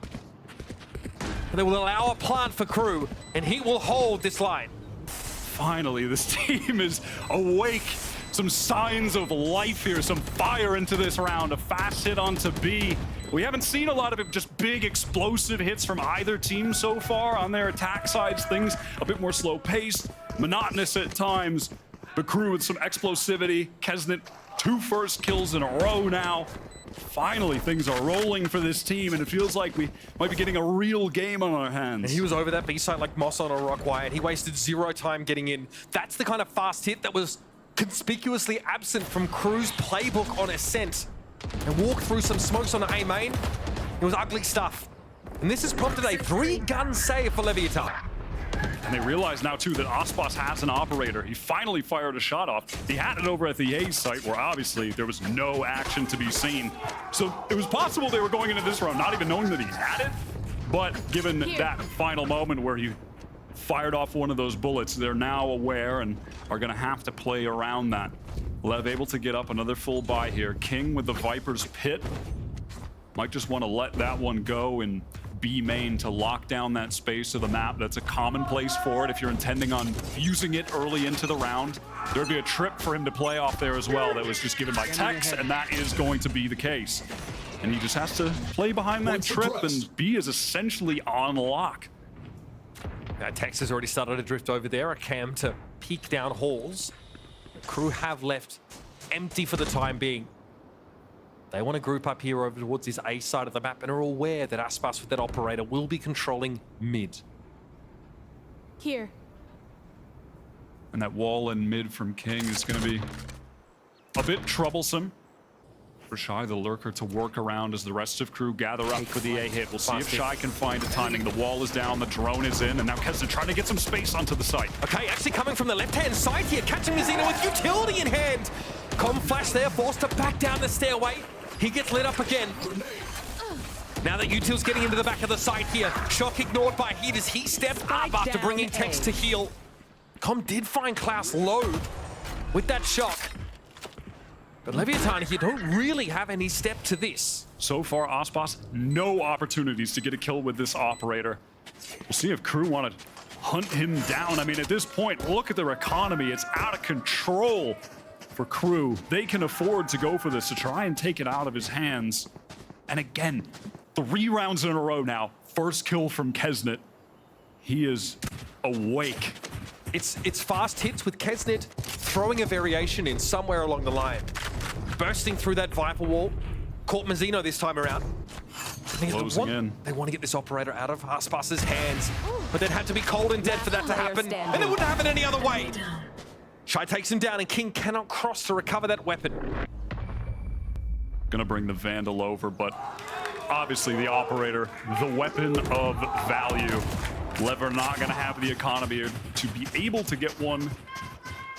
And they will allow a plant for Crew, and he will hold this line. Finally, this team is awake. Some signs of life here, some fire into this round. A fast hit onto B. We haven't seen a lot of it, just big explosive hits from either team so far on their attack sides. Things a bit more slow-paced, monotonous at times. The Crew with some explosivity. Kesnet, 2 first kills in a row now. Finally, things are rolling for this team, and it feels like we might be getting a real game on our hands. And he was over that B site like moss on a rock wire. He wasted 0 time getting in. That's the kind of fast hit that was conspicuously absent from Crew's playbook on Ascent. And walked through some smokes on the A main. It was ugly stuff. And this has prompted a 3-gun save for Leviathan. And they realize now, too, that Aspas has an operator. He finally fired a shot off. He had it over at the A site, where obviously there was no action to be seen. So it was possible they were going into this round not even knowing that he had it. But given that final moment where he fired off one of those bullets, they're now aware and are going to have to play around that. Lev able to get up another full buy here. King with the Viper's Pit. Might just want to let that one go and B main to lock down that space of the map. That's a common place for it if you're intending on using it early into the round. There'd be a trip for him to play off there as well that was just given by Tex, and that is going to be the case. And he just has to play behind that trip, and B is essentially on lock. Now, Tex has already started to drift over there. A cam to peek down halls. The Crew have left empty for the time being. They want to group up here over towards this A side of the map and are aware that Aspas with that operator will be controlling mid. Here. And that wall in mid from King is going to be a bit troublesome for Shy, the lurker, to work around as the rest of Crew gather up for the A hit. We'll see if Shy can find a timing. The wall is down, the drone is in, and now Kesnet trying to get some space onto the site. Okay, actually coming from the left-hand side here, catching Mazzino with utility in hand. Com flash there, forced to back down the stairway. He gets lit up again. Now that Util's getting into the back of the site here. Shock ignored by Heat as he stepped up after bringing Tex to heal. Com did find Klaus low with that shock. But Leviathan here don't really have any step to this. So far, Aspas, no opportunities to get a kill with this operator. We'll see if Crew want to hunt him down. I mean, at this point, look at their economy. It's out of control for Crew. They can afford to go for this, to try and take it out of his hands. And again, 3 rounds in a row now. First kill from Kesnet. He is awake. It's fast hits with Kesnet throwing a variation in somewhere along the line. Bursting through that Viper wall. Caught Mazzino this time around. Closing in. They want to get this operator out of Aspas's hands. But they'd have to be cold and dead for that to happen. And it wouldn't happen any other way. Shy takes him down and King cannot cross to recover that weapon. Gonna bring the Vandal over, but obviously the operator, the weapon of value. LEV are not going to have the economy to be able to get one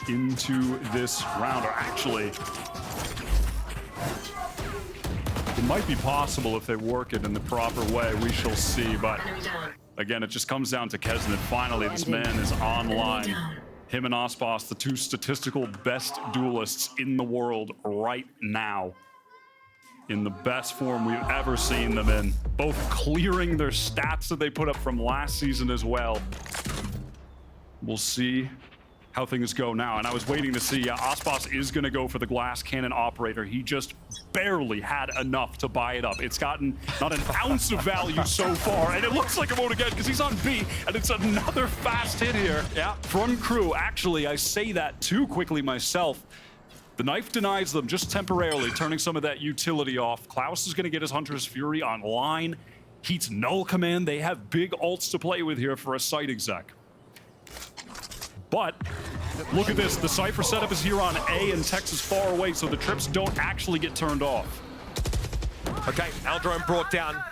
into this round. Or actually, it might be possible if they work it in the proper way. We shall see. But again, it just comes down to Kesnet. Finally, this man is online. Him and Ospas, the two statistical best duelists in the world right now. In the best form we've ever seen them in. Both clearing their stats that they put up from last season as well. We'll see how things go now. And I was waiting to see, Ospas is going to go for the glass cannon operator. He just barely had enough to buy it up. It's gotten not an ounce of value so far. And it looks like it won't again because he's on B. And it's another fast hit here. Yeah, from KRU. Actually, I say that too quickly myself. The knife denies them just temporarily, turning some of that utility off. Klaus is going to get his Hunter's Fury online. Heats null command. They have big ults to play with here for a site exec. But look at this. The Cypher setup is here on A and Tex is far away, so the trips don't actually get turned off. Okay, Aldrome brought down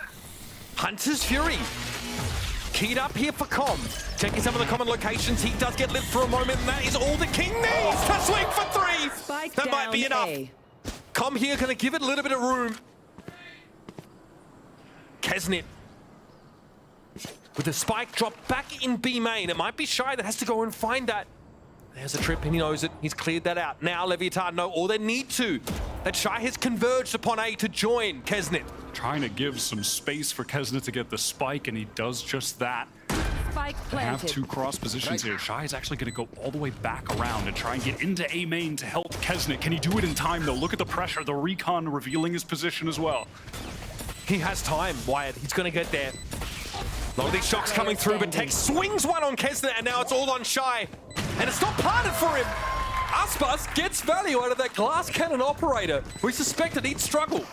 Hunter's Fury. Keyed up here for Com. Checking some of the common locations. He does get lit for a moment, and that is all the King needs to swing for 3. Spike that might be enough. A. Com here going to give it a little bit of room. Kesnet with the spike drop back in B main. It might be Shy that has to go and find that. There's a trip and he knows it. He's cleared that out. Now Leviathan know all they need to. That Shy has converged upon A to join Kesnet. Trying to give some space for Kesnet to get the spike, and he does just that. Spike They have planted. two cross positions here. Shy is actually going to go all the way back around and try and get into A main to help Kesnet. Can he do it in time, though? Look at the pressure. The recon revealing his position as well. He has time, Wyatt. He's going to get there. A lot of these shocks coming through, but Tex swings one on Kesnet, and now it's all on Shy. And it's not parted for him. Aspas gets value out of that glass cannon operator. We suspected he'd struggle.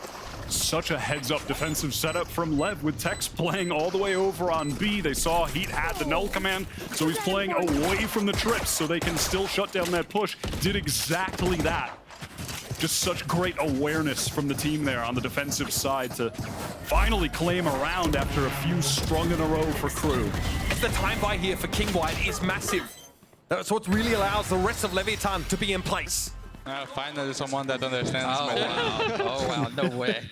Such a heads-up defensive setup from LEV with Tex playing all the way over on B. They saw Heat had the null command, so he's playing away from the trips so they can still shut down that push. Did exactly that. Just such great awareness from the team there on the defensive side to finally claim a round after a few strung in a row for KRU. The time buy here for King Wyatt is massive. That's what really allows the rest of Leviathan to be in place. Finally, someone that understands. Oh, wow. Oh, wow. No way.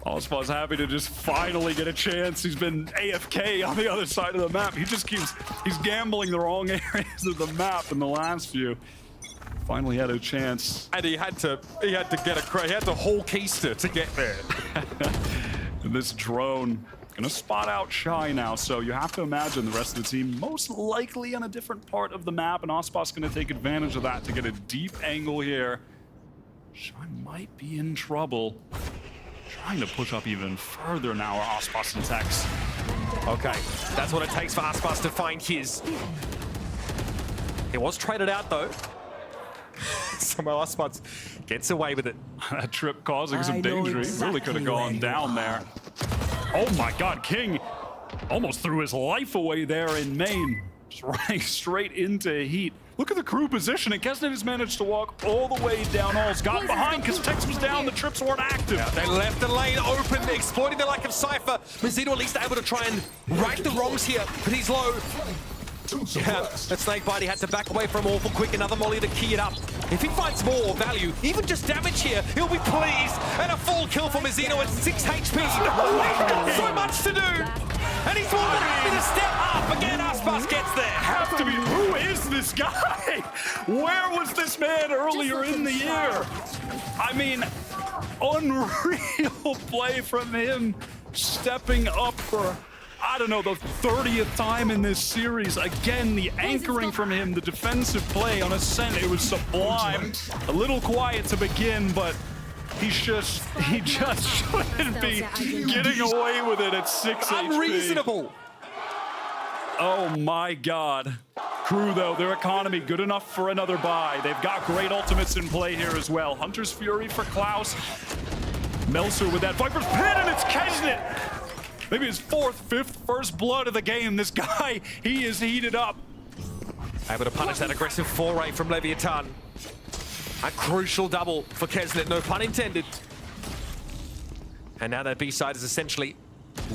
Ospa's happy to just finally get a chance. He's been AFK on the other side of the map. He's gambling the wrong areas of the map in the last few. Finally had a chance. And he had to get he had to haul keister to get there. And this drone gonna spot out Shy now, so you have to imagine the rest of the team most likely on a different part of the map, and Ospas gonna take advantage of that to get a deep angle here. Shy might be in trouble. Trying to push up even further now are Ospas and Tex. Okay, that's what it takes for Aspas to find his. It was traded out though. Somehow Aspas gets away with it. That trip causing some danger. He really could have gone down there. Oh my god, King almost threw his life away there in main. Just running straight into Heat. Look at the KRU position, and Kesnet has managed to walk all the way down Alls. Got behind because Tex was down, the trips weren't active. They left the lane open, exploiting the lack of Cypher. Mizzito at least able to try and right the wrongs here, but he's low. Yeah, that Snakebite, he had to back away from awful quick. Another molly to key it up. If he finds more value, even just damage here, he'll be pleased. And a full kill for Mizzito at 6 HP. So much to do. And he's more than happy to step up. Again, Aspas gets there. Have to be. Who is this guy? Where was this man earlier in the year? I mean, unreal play from him, stepping up for, I don't know, the 30th time in this series. Again, the anchoring from him, the defensive play on Ascent, it was sublime. A little quiet to begin, but he just shouldn't be getting away with it at 6 HP. Unreasonable. Oh my god. KRU, though, their economy good enough for another buy. They've got great ultimates in play here as well. Hunter's Fury for Klaus. Melser with that Viper's Pit, and it's Kesnet. Maybe his 4th, 5th first blood of the game. This guy, he is heated up. Able to punish that aggressive foray from Leviathan. A crucial double for Kesnet, no pun intended. And now that B side is essentially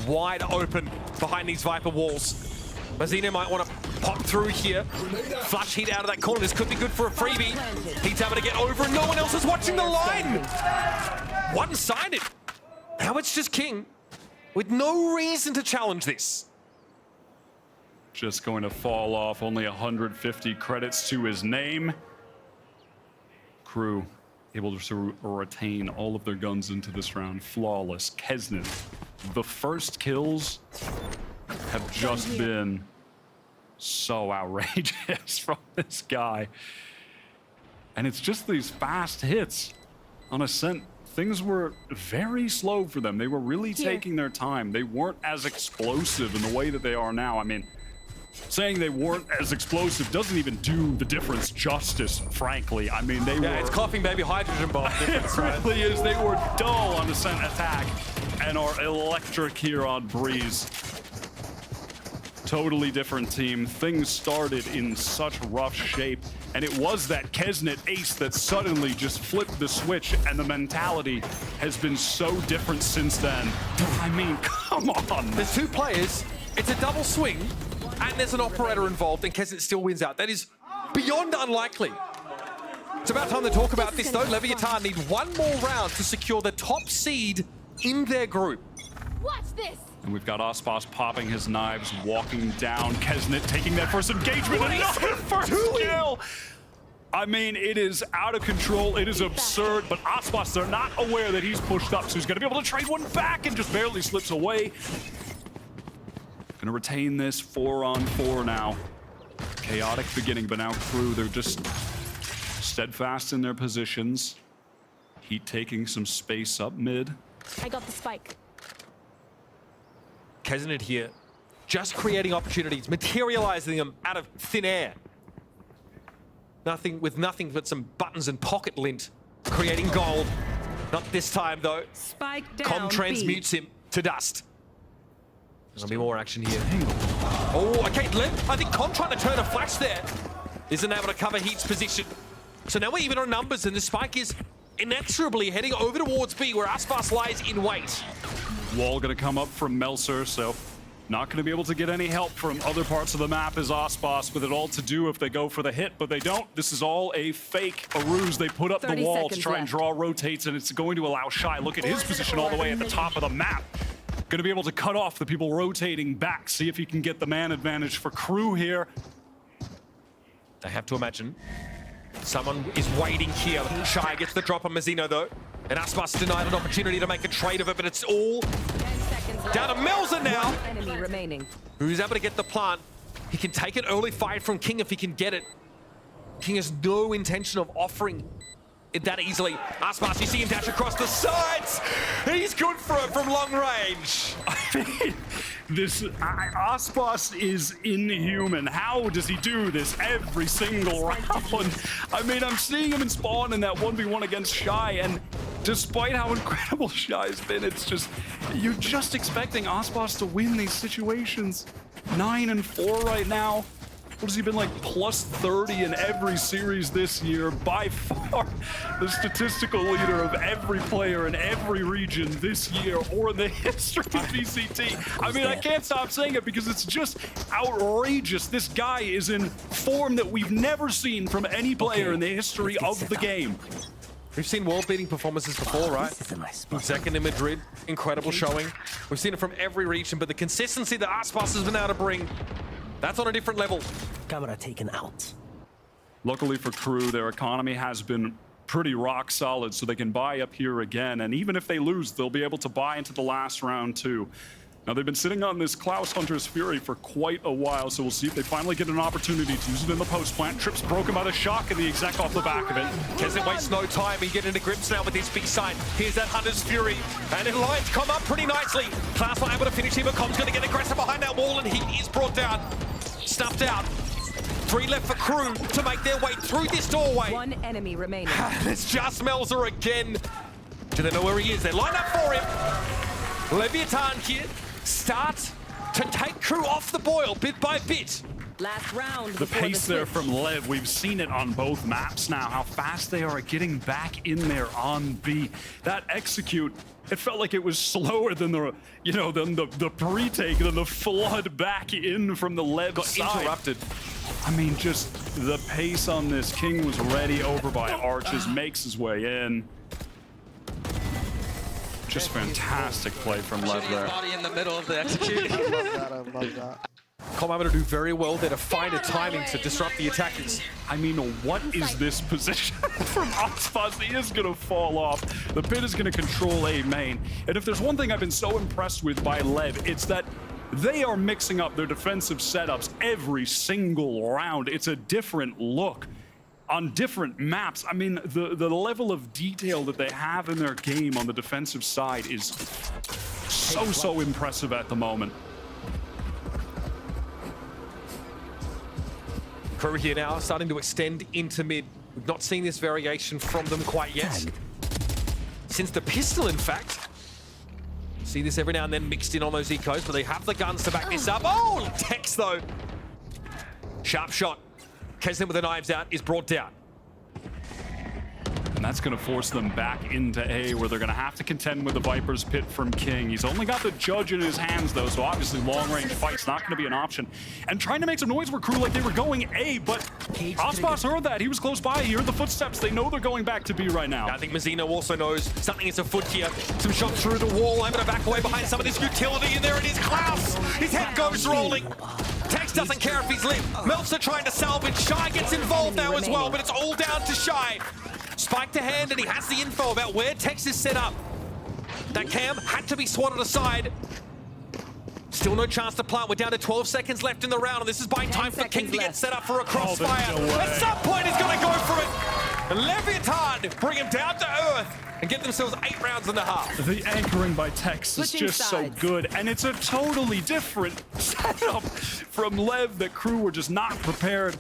wide open behind these Viper walls. Mazzino might want to pop through here. Flush heat out of that corner. This could be good for a freebie. He's able to get over and no one else is watching the line. One-sided. Now it's just King with no reason to challenge this. Just going to fall off. Only 150 credits to his name. Crew able to retain all of their guns into this round. Flawless. Kesnet. The first kills have just been so outrageous from this guy. And it's just these fast hits on Ascent. Things were very slow for them. They were really taking their time. They weren't as explosive in the way that they are now. I mean, saying they weren't as explosive doesn't even do the difference justice, frankly. I mean, they were... it's coughing baby hydrogen bomb difference, It really is. They were dull on Ascent attack and are electric here on Breeze. Totally different team. Things started in such rough shape, and it was that Kesnet ace that suddenly just flipped the switch, and the mentality has been so different since then. I mean, come on. There's two players, it's a double swing, and there's an operator involved, and Kesnet still wins out. That is beyond unlikely. It's about time to talk about this, though. Leviathan need one more round to secure the top seed in their group. Watch this. And we've got Aspas popping his knives, walking down. Kesnet taking that first engagement. Another first kill. I mean, it is out of control. It is absurd. But Aspas, they're not aware that he's pushed up, so he's going to be able to trade one back and just barely slips away. Going to retain this 4-on-4 now. Chaotic beginning, but now Crew, they're just steadfast in their positions. Heat taking some space up mid. I got the spike. Kesnet here, just creating opportunities, materializing them out of thin air. Nothing but some buttons and pocket lint, creating gold. Not this time though. Spike down. Com transmutes him to dust. There'll be more action here. Oh, okay, LEV, I think Com trying to turn a flash there. Isn't able to cover Heat's position. So now we're even on numbers, and the spike is inexorably heading over towards B, where Aspas lies in wait. Wall gonna come up from Melser, so not gonna be able to get any help from other parts of the map as Aspas with it all to do if they go for the hit, but they don't. This is all a fake, a ruse. They put up the wall to try and draw rotates, and it's going to allow Shy. Look at his position all the way at the top of the map. Gonna be able to cut off the people rotating back, see if he can get the man advantage for Crew here. They have to imagine someone is waiting here. Shy gets the drop on Mazzino though. And Aspas denied an opportunity to make a trade of it, but it's all down to Melzer now. Enemy remaining. Who's able to get the plant. He can take an early fight from King if he can get it. King has no intention of offering it that easily. Aspas, you see him dash across the sides. He's good for it from long range. I mean, this Aspas is inhuman. How does he do this every single round? I mean, I'm seeing him in spawn in that 1v1 against Shy, and despite how incredible Shy has been, it's just, you're just expecting Aspas to win these situations. 9-4 right now. What has he been like? Plus 30 in every series this year. By far the statistical leader of every player in every region this year or in the history of VCT. I mean, I can't stop saying it because it's just outrageous. This guy is in form that we've never seen from any player in the history of the game. We've seen world-beating performances before, right? Second in Madrid, incredible showing. We've seen it from every region, but the consistency that Aspas has been able to bring, that's on a different level. Camera taken out. Luckily for Crew, their economy has been pretty rock solid, so they can buy up here again. And even if they lose, they'll be able to buy into the last round too. Now, they've been sitting on this Klaus Hunter's Fury for quite a while, so we'll see if they finally get an opportunity to use it in the post plant. Trips broken by the shock and the exec off the back of it. Kesnet wastes no time. He get into grips now with this big sign. Here's that Hunter's Fury. And it lines come up pretty nicely. Klaus not able to finish him, but Com's going to get aggressive behind that wall, and he is brought down. Snuffed out. 3 left for Crew to make their way through this doorway. One enemy remaining. It's just Melzer again. Do they know where he is? They line up for him. Leviathan here start to take Crew off the boil bit by bit. Last round. The before pace there switch. from LEV, we've seen it on both maps now, how fast they are getting back in there on B. That execute, it felt like it was slower than the, than the pre-take, than the flood back in from the LEV side. Interrupted. I mean, just the pace on this. King was ready over by Arches, makes his way in. Just fantastic play from LEV Shooting his there. body in the middle of the execution. I love that. Commander do very well there to find a timing to disrupt the attackers. I mean, what is this position from Oxfaz? He is going to fall off. The pit is going to control A main. And if there's one thing I've been so impressed with by LEV, it's that they are mixing up their defensive setups every single round. It's a different look on different maps. I mean, the level of detail that they have in their game on the defensive side is so impressive at the moment. KRU here now, starting to extend into mid. We've not seen this variation from them quite yet. Since the pistol, in fact. See this every now and then mixed in on those ecos, but they have the guns to back this up. Oh, Tex though. Sharp shot. Kesnet with the knives out is brought down. And that's going to force them back into A, where they're going to have to contend with the Viper's Pit from King. He's only got the Judge in his hands, though, so obviously long-range fight's not going to be an option. And trying to make some noise for KRU like they were going A, but Ospas heard that. He was close by. He heard the footsteps. They know they're going back to B right now. I think Mazzino also knows something is afoot here. Some shots through the wall. I'm going to back away behind some of this utility, and there it is, Klaus. His head goes rolling. Tex doesn't care if he's lit. Meltzer trying to salvage. Shy gets involved now as well, but it's all down to Shy. Spike to hand, and he has the info about where Tex is set up. That cam had to be swatted aside. Still no chance to plant. We're down to 12 seconds left in the round, and this is buying time for King to get set up for a crossfire. At some point, he's going to go for it. And Leviathan bring him down to earth and get themselves 8 rounds and a half. The anchoring by Tex is Switching just sides. so good, and it's a totally different setup from LEV that KRU were just not prepared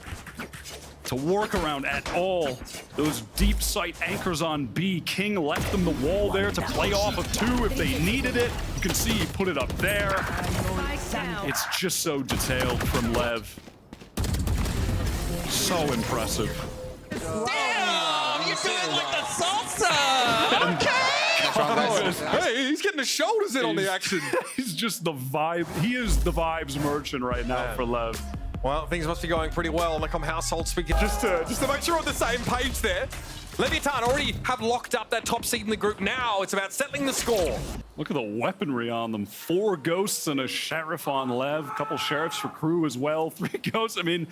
to work around at all. Those deep sight anchors on B. King left them the wall there to play off of 2 if they needed it. You can see he put it up there. It's just so detailed from LEV. So impressive. Damn! You do it like the salsa! Okay! Hey, he's getting his shoulders in on the action. He's just the vibe. He is the vibes merchant right now for LEV. Well, things must be going pretty well on the household speaker. Just to make sure we're on the same page there. Leviathan already have locked up that top seed in the group. Now it's about settling the score. Look at the weaponry on them. 4 ghosts and a sheriff on LEV. A couple sheriffs for KRU as well. 3 ghosts. I mean,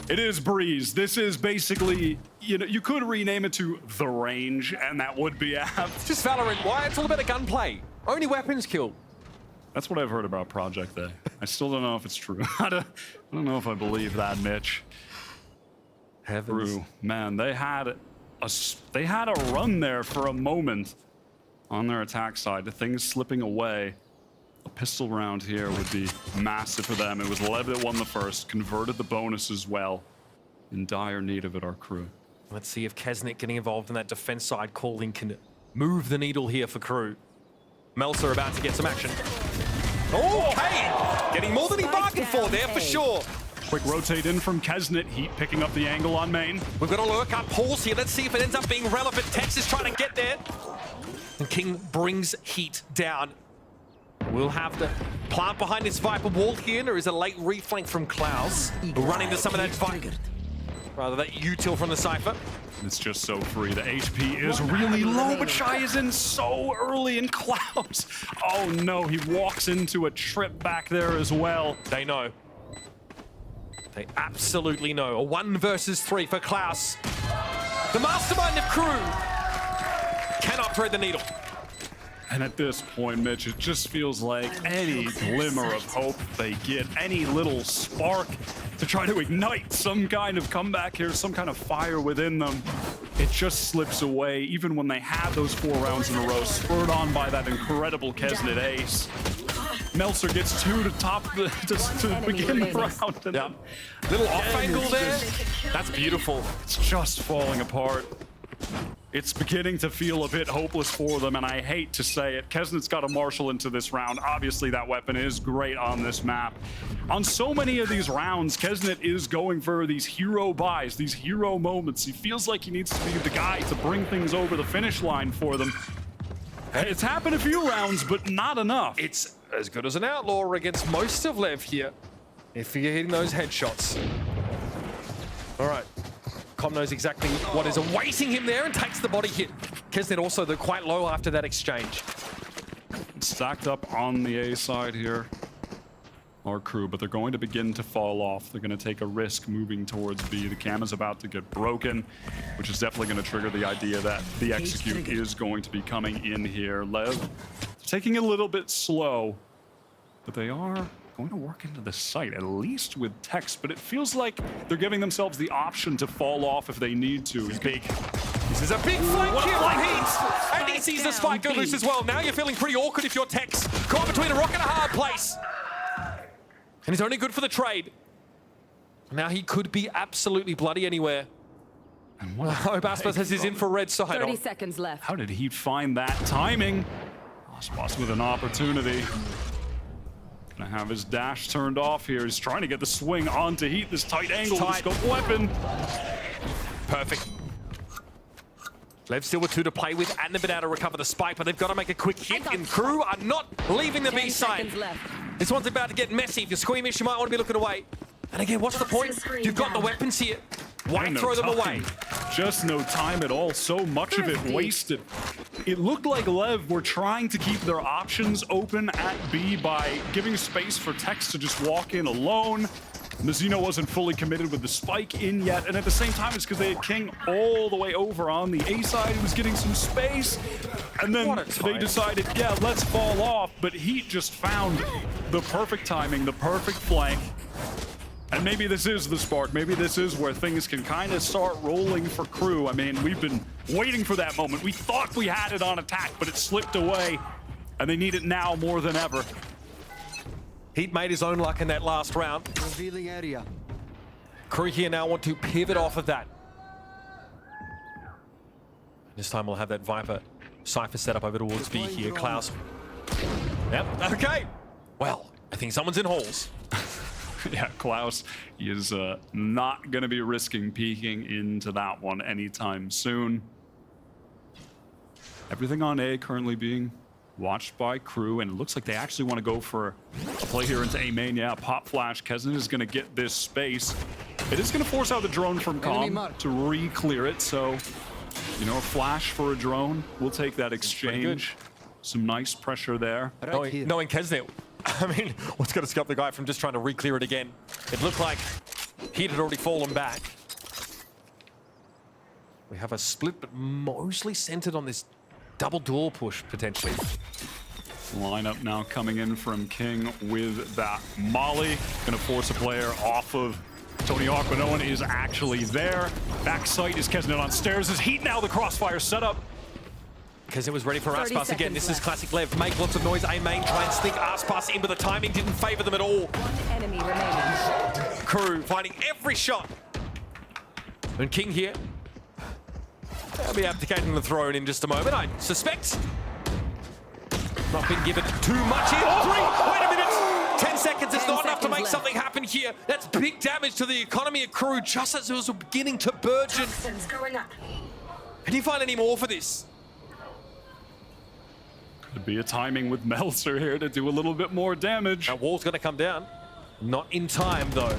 it is Breeze. This is basically, you could rename it to The Range, and that would be apt. Just Valorant. Why? It's all about a gunplay. Only weapons kill. That's what I've heard about Project A. I still don't know if it's true. I don't know if I believe that, Mitch. Heavens. KRU, man, they had a run there for a moment on their attack side. The things slipping away. A pistol round here would be massive for them. It was LEV that won the first, converted the bonus as well. In dire need of it, our KRU. Let's see if Kesnet getting involved in that defense side calling can move the needle here for KRU. Meltzer about to get some action. Okay! Getting more than he bargained for there, for sure. Quick rotate in from Kesnet. Heat picking up the angle on main. We've got a lurk up pulse here. Let's see if it ends up being relevant. Tex is trying to get there. And King brings Heat down. We'll have the plant behind this Viper wall here. There is a late reflank from Klaus. Running to some of that Viper. Rather, that util from the Cypher. It's just so free. The HP is really low, but Shy is in so early, and Klaus. Oh no, he walks into a trip back there as well. They know. They absolutely know. A 1 versus 3 for Klaus. The mastermind of KRU cannot thread the needle. And at this point, Mitch, it just feels like any glimmer of hope they get, any little spark to try to ignite some kind of comeback here, some kind of fire within them, it just slips away, even when they have those 4 rounds in a row, spurred on by that incredible Kesnet ace. Meltzer gets 2 to top to begin the round. And Yeah. Little off angle there. That's beautiful. it's just falling apart. It's beginning to feel a bit hopeless for them, and I hate to say it. Kesnet's got to marshal into this round. Obviously, that weapon is great on this map. On so many of these rounds, Kesnet is going for these hero buys, these hero moments. He feels like he needs to be the guy to bring things over the finish line for them. It's happened a few rounds, but not enough. It's as good as an outlaw against most of LEV here, if you're hitting those headshots. All right. Com knows exactly what is awaiting him there and takes the body hit. Kesnet also though quite low after that exchange. Stacked up on the A side here. Our crew, but they're going to begin to fall off. They're going to take a risk moving towards B. The cam is about to get broken, which is definitely going to trigger the idea that the execute is going to be coming in here. LEV taking it a little bit slow, but they are going to work into the site, at least with text, but it feels like they're giving themselves the option to fall off if they need to. Big. This is a big flank here from Heat, and he sees the spike go loose as well. Now you're feeling pretty awkward if you're Tex. Caught between a rock and a hard place. And he's only good for the trade. Now he could be absolutely bloody anywhere. And what I hope Aspas has his infrared sight 30 on. seconds left. How did he find that timing? Aspas with an opportunity. Gonna have his dash turned off here. He's trying to get the swing onto Heat. This tight angle with the scope weapon. Perfect. LEV still with 2 to play with and a bit out to recover the spike, but they've got to make a quick hit, and Crew are not leaving the B 10 side. seconds left. This one's about to get messy. If you're squeamish, you might want to be looking away. And again, what's the point? You've got the weapons here. Why No throw them time. away? Just no time at all. So much of it wasted. It looked like LEV were trying to keep their options open at B by giving space for Tex to just walk in alone. Mizzino wasn't fully committed with the spike in yet, and at the same time, it's because they had King all the way over on the A side. He was getting some space, and then they decided, yeah, let's fall off. But Heat just found the perfect timing, the perfect flank. And maybe this is the spark. Maybe this is where things can kind of start rolling for Crew. I mean, we've been waiting for that moment. We thought we had it on attack, but it slipped away, and they need it now more than ever. Heat made his own luck in that last round. Revealing area. Crew here now want to pivot off of that. This time we'll have that Viper Cypher set up over towards B here. Klaus. Yep, okay. Well, I think someone's in halls. Yeah, Klaus is not going to be risking peeking into that one anytime soon. Everything on A currently being watched by Crew, and it looks like they actually want to go for a play here into A main. Yeah, pop flash. Kesnet is going to get this space. It is going to force out the drone from Com to re-clear it, so, you know, a flash for a drone. We'll take that exchange. Some nice pressure there. Knowing Kesnet, I mean, what's going to stop the guy from just trying to re-clear it again? It looked like Heat had already fallen back. We have a split, but mostly centered on this double door push, potentially. Lineup now coming in from King with that Molly. Gonna force a player off of Tony Hawk, but no one is actually there. Backside is Kesnet on stairs. Is Heat now the crossfire setup? Because it was ready for 30 Aspas again. This is seconds classic LEV. Make lots of noise. A main try and sneak Aspas in, but the timing didn't favor them at all. One enemy remaining. Crew finding every shot. And King here. They'll be abdicating the throne in just a moment, I suspect. Not been given too much here. Oh, wait a minute! 10 seconds is not enough to make something happen here. That's big damage to the economy of Crew just as it was beginning to burgeon. Can you find any more for this? Could be a timing with Meltzer here to do a little bit more damage. That wall's gonna come down. Not in time, though.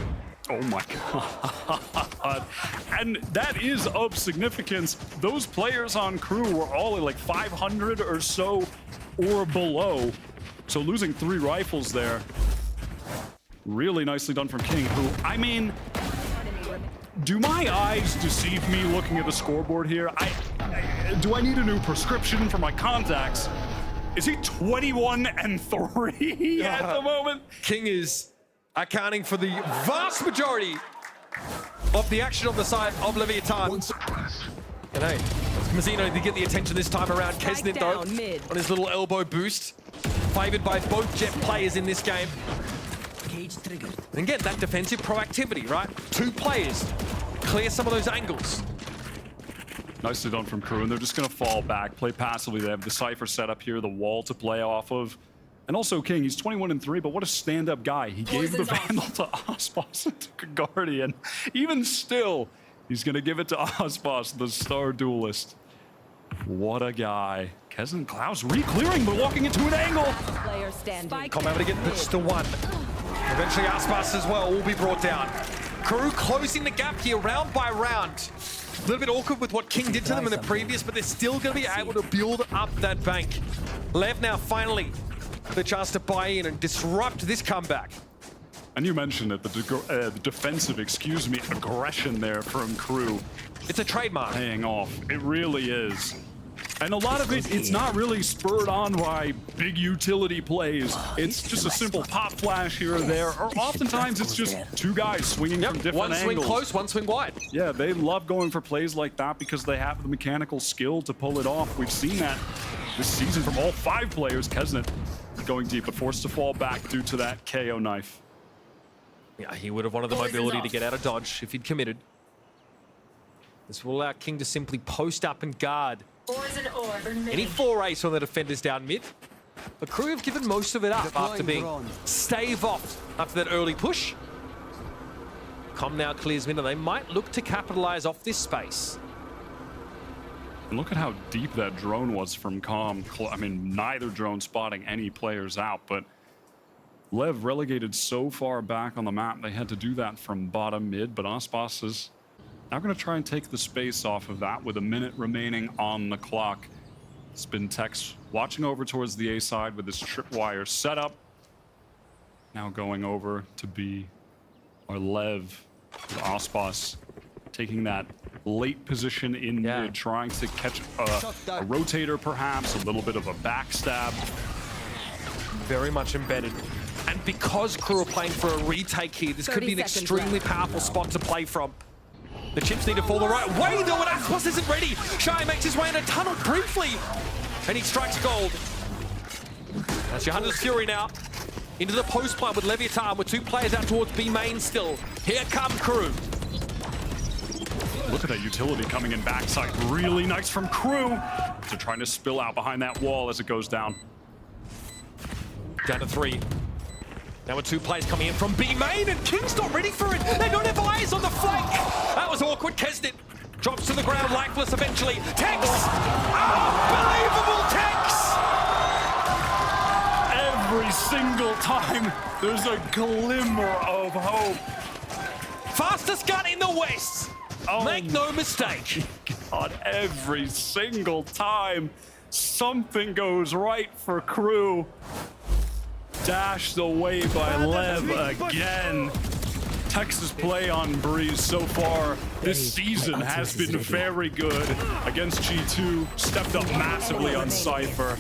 Oh my god. And that is of significance. Those players on Crew were all at like 500 or so or below. So losing 3 rifles there. Really nicely done from King, who, I mean, do my eyes deceive me looking at the scoreboard here? Do I need a new prescription for my contacts? Is he 21 and 3 at the moment? King is accounting for the vast majority of the action on the side of Leviathan. And hey, Mizzino to get the attention this time around. Kesnet, though, on his little elbow boost. Favored by both Jet players in this game. Cage triggered. And again, that defensive proactivity, right? 2 players. Clear some of those angles. Nicely done from KRU, and they're just going to fall back, play passively. They have the Cypher set up here, the wall to play off of. And also King, he's 21-3, but what a stand-up guy. He gave the Vandal to Ospas and took a Guardian. Even still, he's going to give it to Ospas, the star duelist. What a guy. Kesn Klaus re-clearing, but walking into an angle. Player standing. Come able to get pitched to one. Eventually Aspas as well will be brought down. KRU closing the gap here round by round. A little bit awkward with what King did to them in the previous, but they're still going to be able to build up that bank. LEV now finally the chance to buy in and disrupt this comeback. And you mentioned it, the defensive, aggression there from KRU. It's a trademark. Paying off. It really is. And a lot of it's not really spurred on by big utility plays. It's just a simple pop flash here or there, or oftentimes it's just two guys swinging from different angles. One swing close, one swing wide. Yeah, they love going for plays like that because they have the mechanical skill to pull it off. We've seen that this season from all 5 players. Kesn going deep, but forced to fall back due to that KO knife. Yeah, he would have wanted the mobility to get out of dodge if he'd committed. This will allow King to simply post up and guard any forays from the defenders down mid. But KRU have given most of it up after being stave off after that early push. Com now clears mid, and they might look to capitalize off this space. And look at how deep that drone was from Com. I mean, neither drone spotting any players out, but LEV relegated so far back on the map, they had to do that from bottom mid, but Ospas is now going to try and take the space off of that with a minute remaining on the clock. It's been Tex watching over towards the A side with this tripwire setup. Now going over to B, or LEV, with Ospas taking that late position in mid, trying to catch a rotator perhaps, a little bit of a backstab. Very much embedded. And because KRU are playing for a retake here, this could be an extremely powerful spot to play from. The chips need to fall the right way though, and Aspas isn't ready. Shy makes his way in a tunnel briefly, and he strikes gold. That's Johannes Fury now. Into the post plant with Leviathan, with 2 players out towards B main still. Here come KRU. Look at that utility coming in backside. Really nice from KRU. They're trying to spill out behind that wall as it goes down. Down to 3. Now with 2 players coming in from B main, and King's not ready for it. They don't have eyes on the flank. That was awkward. Kesn drops to the ground, lifeless eventually. Tex! Unbelievable Tex! Every single time, there's a glimmer of hope. Fastest gun in the West. Oh, make no mistake. God, every single time, something goes right for KRU. Dashed away by LEV again. Texas play on Breeze so far this season has been very good against G2. Stepped up massively on Cypher.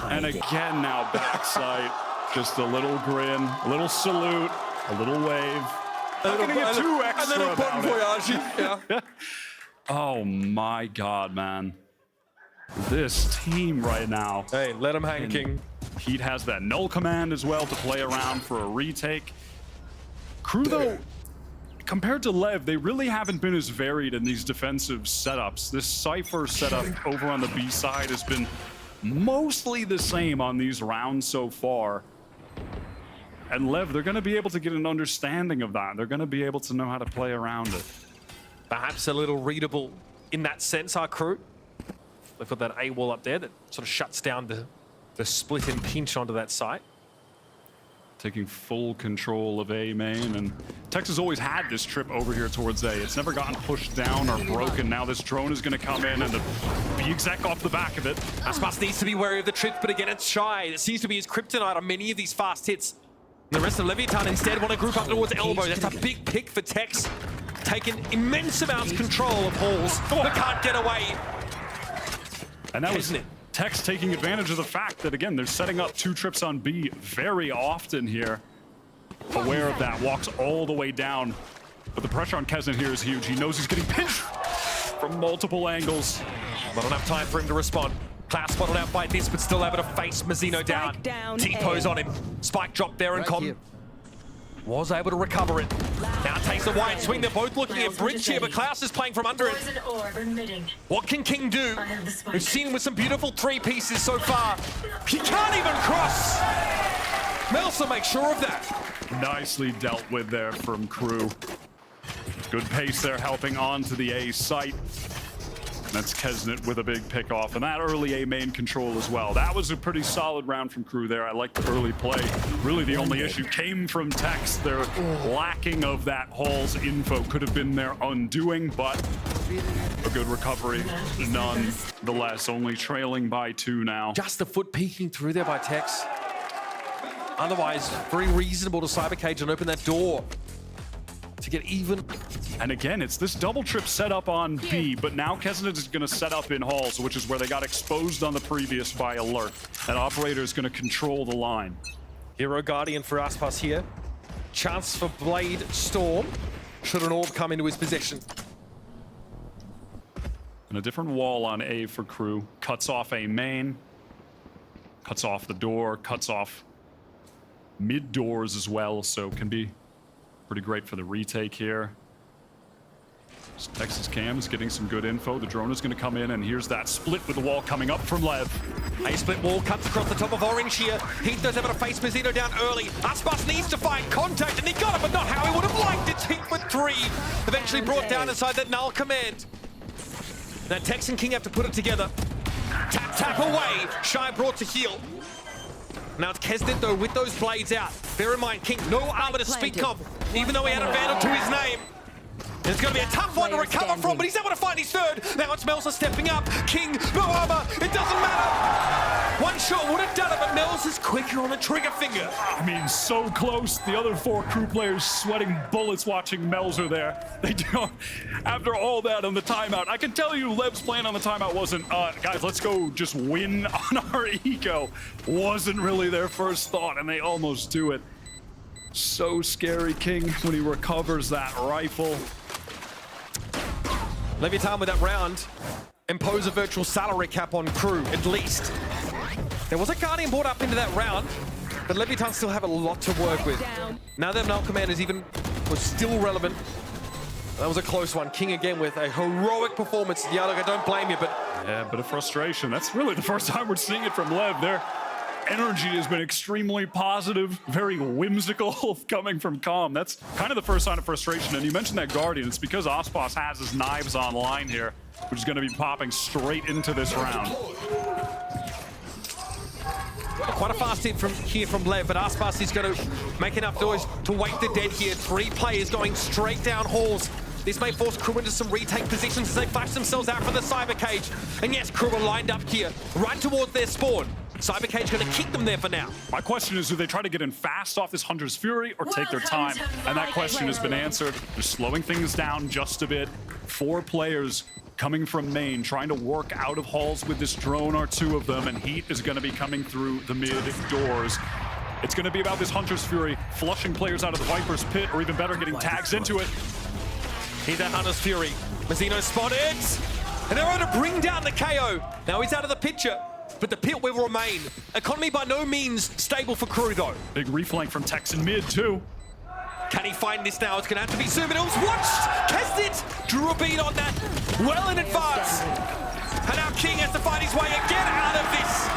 And again now backside. Just a little grin, a little salute, a little wave. I'm gonna get 2 extra. And then a bon voyage. Yeah. Oh my God, man. This team right now. Hey, let him hang, King. Heat has that null command as well to play around for a retake. KRU, though, compared to LEV, they really haven't been as varied in these defensive setups. This Cypher setup over on the B side has been mostly the same on these rounds so far. And LEV, they're going to be able to get an understanding of that. They're going to be able to know how to play around it. Perhaps a little readable in that sense, our KRU. They've got that A wall up there that sort of shuts down the split and pinch onto that site. Taking full control of A main, and Texas always had this trip over here towards A. It's never gotten pushed down or broken. Now this drone is going to come in and the B-exec off the back of it. Aspas needs to be wary of the trip, but again, it's Shy. It seems to be his kryptonite on many of these fast hits. And the rest of Leviathan instead want to group up towards Elbow. That's a big pick for Tex. Taking immense amounts of control of Halls, but can't get away. And that was Tex taking advantage of the fact that, again, they're setting up 2 trips on B very often here. Aware of that, walks all the way down. But the pressure on Kesn here is huge. He knows he's getting pinched from multiple angles. Not enough time for him to respond. Klaus spotted out by this, but still able to face Mazzino down. down T-pose on him. Spike drop there and Com Was able to recover it. Now takes the wide swing. They're both looking at bridge here, but Klaus is playing from under it. What can King do? We've seen him with some beautiful three pieces so far. He can't even cross. Melsa makes sure of that. Nicely dealt with there from KRU. Good pace there, helping on to the A site. That's Kesnet with a big pick off, and that early A main control as well. That was a pretty solid round from KRU there. I like the early play. Really the only issue came from Tex. Their lacking of that Hall's info could have been their undoing, but a good recovery nonetheless. Only trailing by 2 now. Just the foot peeking through there by Tex. Otherwise, very reasonable to Cybercage and open that door to get even. And again, it's this double trip set up on B, but now Kesnet is going to set up in Halls, which is where they got exposed on the previous by Alert. That operator is going to control the line. Hero Guardian for Aspas here. Chance for Blade Storm, should an orb come into his possession. And a different wall on A for KRU. Cuts off A main. Cuts off the door. Cuts off mid doors as well, so can be pretty great for the retake here. Texas Cam is getting some good info. The drone is going to come in, and here's that split with the wall coming up from Lev. A split wall cuts across the top of Orange here. Heath does able to face Mazzino down early. Aspas needs to find contact, and he got it, but not how he would have liked it. Heath with 3. Eventually brought down inside that null command. Now Tex and King have to put it together. Tap, tap away. Shy brought to heal. Now it's Kesnet though with those blades out. Bear in mind, King, no armor to speak of, even though he had a vandal to his name. It's going to be a tough one to recover from, but he's able to find his 3rd. Now it's Melsa stepping up. King, no armor. It doesn't matter. One shot would have done it, but Melsa's quicker on the trigger finger. I mean, so close. The other 4 KRU players sweating bullets watching Melzer there. They don't. After all that on the timeout, I can tell you Lev's plan on the timeout wasn't, guys, let's go just win on our eco. Wasn't really their first thought, and they almost do it. So scary, King, when he recovers that rifle. Leviathan with that round, impose a virtual salary cap on KRU, at least. There was a Guardian brought up into that round, but Leviathan still have a lot to work with. Now that null command was still relevant. That was a close one. King again with a heroic performance. Yeah, look, I don't blame you, but... Yeah, a bit of frustration. That's really the first time we're seeing it from Lev. Their energy has been extremely positive, very whimsical coming from Calm. That's kind of the first sign of frustration. And you mentioned that Guardian. It's because Aspas has his knives online here, which is going to be popping straight into this round. Quite a fast hit from here from Lev, but Aspas is going to make enough noise to wake the dead here. 3 players going straight down halls. This may force KRU into some retake positions as they flash themselves out from the cyber cage. And yes, KRU are lined up here, right towards their spawn. Cybercage going to keep them there for now. My question is, do they try to get in fast off this Hunter's Fury or take their time? And that question has been answered. They're slowing things down just a bit. 4 players coming from main, trying to work out of halls with this drone, or 2 of them, and Heat is going to be coming through the mid doors. It's going to be about this Hunter's Fury, flushing players out of the Viper's pit, or even better, getting tags into it. Here's that Hunter's Fury. Mazzino spotted, and they're able to bring down the KO. Now he's out of the picture, but the pit will remain. Economy by no means stable for KRU though. Big reflank from Tex in mid too. Can he find this now? It's going to have to be Zoom. It was watched. Kesnet drew a beat on that well in advance. And now King has to find his way again out of this.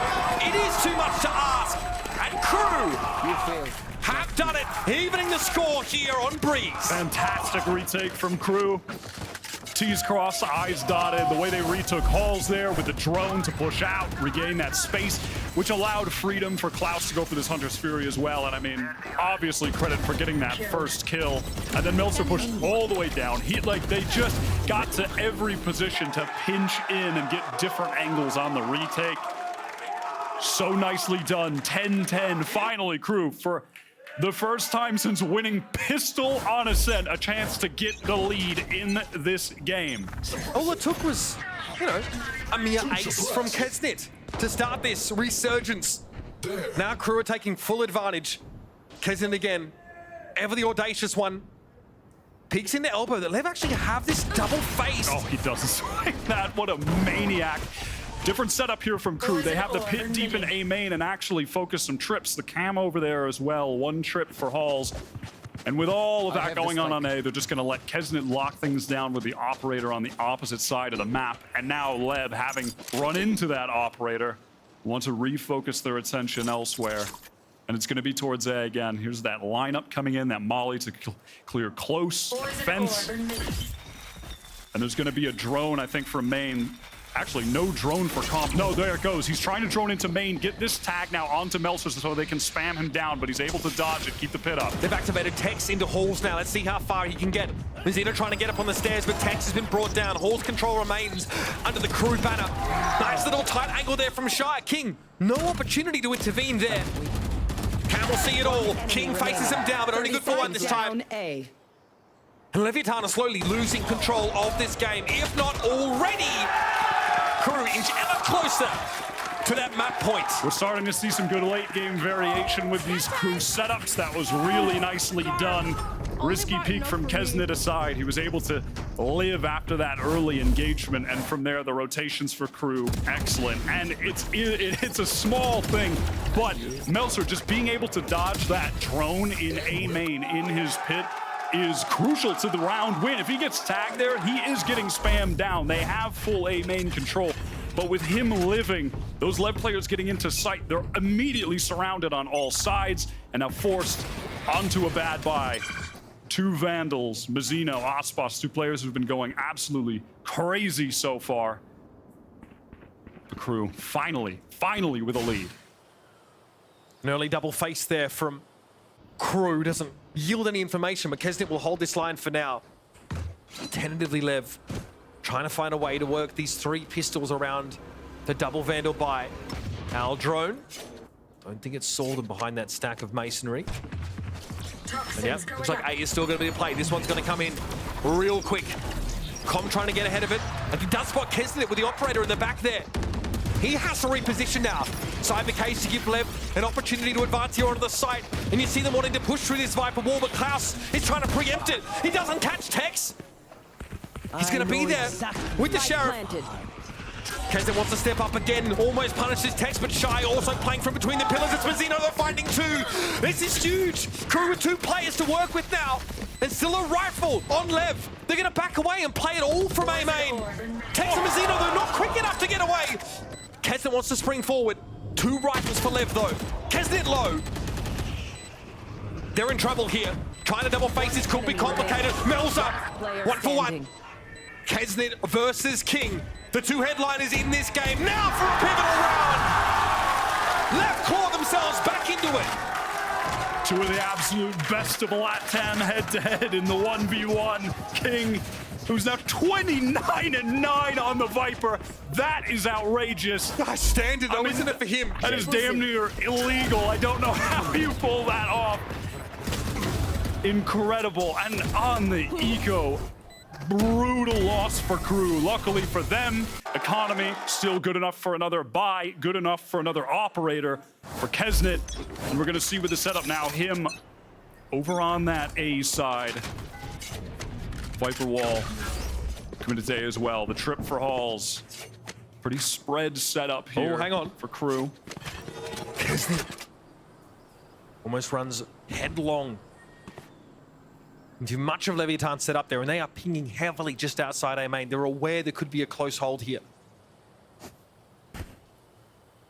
It is too much to ask. And KRU have done it, evening the score here on Breeze. Fantastic retake from KRU. T's crossed, I's dotted. The way they retook halls there with the drone to push out, regain that space, which allowed freedom for Klaus to go for this Hunter's Fury as well. And I mean, obviously credit for getting that first kill. And then Meltzer pushed all the way down. They just got to every position to pinch in and get different angles on the retake. So nicely done. 10-10. Finally, KRU, for the first time since winning Pistol on Ascent, a chance to get the lead in this game. All it took was, a mere ace from Kesnet to start this resurgence. Now KRU are taking full advantage. Kesnet again, ever the audacious one. Peeks in the elbow. The Lev actually have this double face. Oh, he doesn't swing that. What a maniac. Different setup here from KRU. They have the pit deep in A main and actually focus some trips. The cam over there as well. 1 trip for halls. And with all of I that have going the on spike. A, they're just going to let Kesnet lock things down with the operator on the opposite side of the map. And now LEV, having run into that operator, want to refocus their attention elsewhere. And it's going to be towards A again. Here's that lineup coming in, that molly to clear close fence. And there's going to be a drone, I think, from main. Actually, no drone for comp. No, there it goes. He's trying to drone into main, get this tag now onto Melser so they can spam him down, but he's able to dodge it, keep the pit up. They've activated Tex into Halls now. Let's see how far he can get. Mazino trying to get up on the stairs, but Tex has been brought down. Hall's control remains under the crew banner. Nice little tight angle there from Shy. King, no opportunity to intervene there. Cam will see it all. King faces him down, but only good for one this time. Down A. And Leviathan are slowly losing control of this game, if not already. Crew inch ever closer to that map point. We're starting to see some good late game variation with these crew setups. That was really nicely done. Risky peek from Kesnet aside. He was able to live after that early engagement, and from there the rotations for crew, excellent. And it's a small thing, but Melser just being able to dodge that drone in A main in his pit is crucial to the round win. If he gets tagged there, he is getting spammed down. They have full A main control. But with him living, those LEV players getting into sight, they're immediately surrounded on all sides and now forced onto a bad buy. Two Vandals, Mazino, Aspas, two players who've been going absolutely crazy so far. The crew finally with a lead. An early double face there from Crew. Doesn't yield any information, but Kesnet will hold this line for now. Tentatively, LEV trying to find a way to work these three pistols around the double Vandal buy. Al drone. Don't think it's Salden behind that stack of masonry. And yeah, looks like A is still going to be a play. This one's going to come in real quick. Com trying to get ahead of it. And he does spot Kesnet with the operator in the back there. He has to reposition now. Cyber Cage to give LEV an opportunity to advance here onto the site. And you see them wanting to push through this Viper wall, but Klaus is trying to preempt it. He doesn't catch Tex. He's going to be there with the Sheriff. Kesnet wants to step up again, almost punishes Tex, but Shy also playing from between the pillars. It's Mazino, they're finding two. This is huge. Crew with two players to work with now. And still a rifle on LEV. They're going to back away and play it all from A main. Tex and Mazino, they're not quick enough to get away. Kesnet wants to spring forward. Two rifles for LEV though. Kesnet low. They're in trouble here. Trying to double faces could be complicated. Melzer, one for one. Kesnet versus King. The two headliners in this game now for a pivotal round. LEV claw themselves back into it. Two of the absolute best of LATAM head-to-head in the 1v1. King, who's now 29-9 on the Viper. That is outrageous. Standard though, isn't it, for him? That is damn near illegal. I don't know how you pull that off. Incredible. And on the eco, brutal loss for Crew. Luckily for them, economy still good enough for another buy, good enough for another operator for Kesnet. And we're going to see with the setup now, him over on that A side. Viper wall coming to A as well. The trip for Halls. Pretty spread setup here. Oh, hang on. For Crew. Kesnet almost runs headlong into much of Leviathan's set up there, and they are pinging heavily just outside A main. They're aware there could be a close hold here.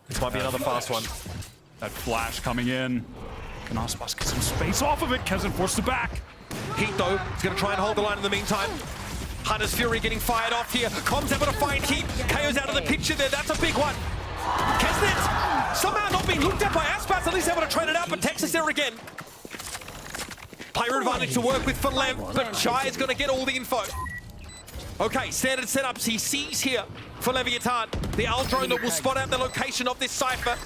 This might be another fast one. That flash coming in. Can Aspas get some space off of it? Kesnet forced it back. Heat though, he's going to try and hold the line in the meantime. Hunter's Fury getting fired off here. Com's able to find Heat. KO's out of the picture there. That's a big one. Kesnet somehow not being looked at by Aspas. At least able to trade it out, but Texas there again. Player advantage to work with for LEV, but Shy is going to get all the info. Okay, standard setups he sees here for Leviathan. The Al drone that will spot out the location of this Cypher.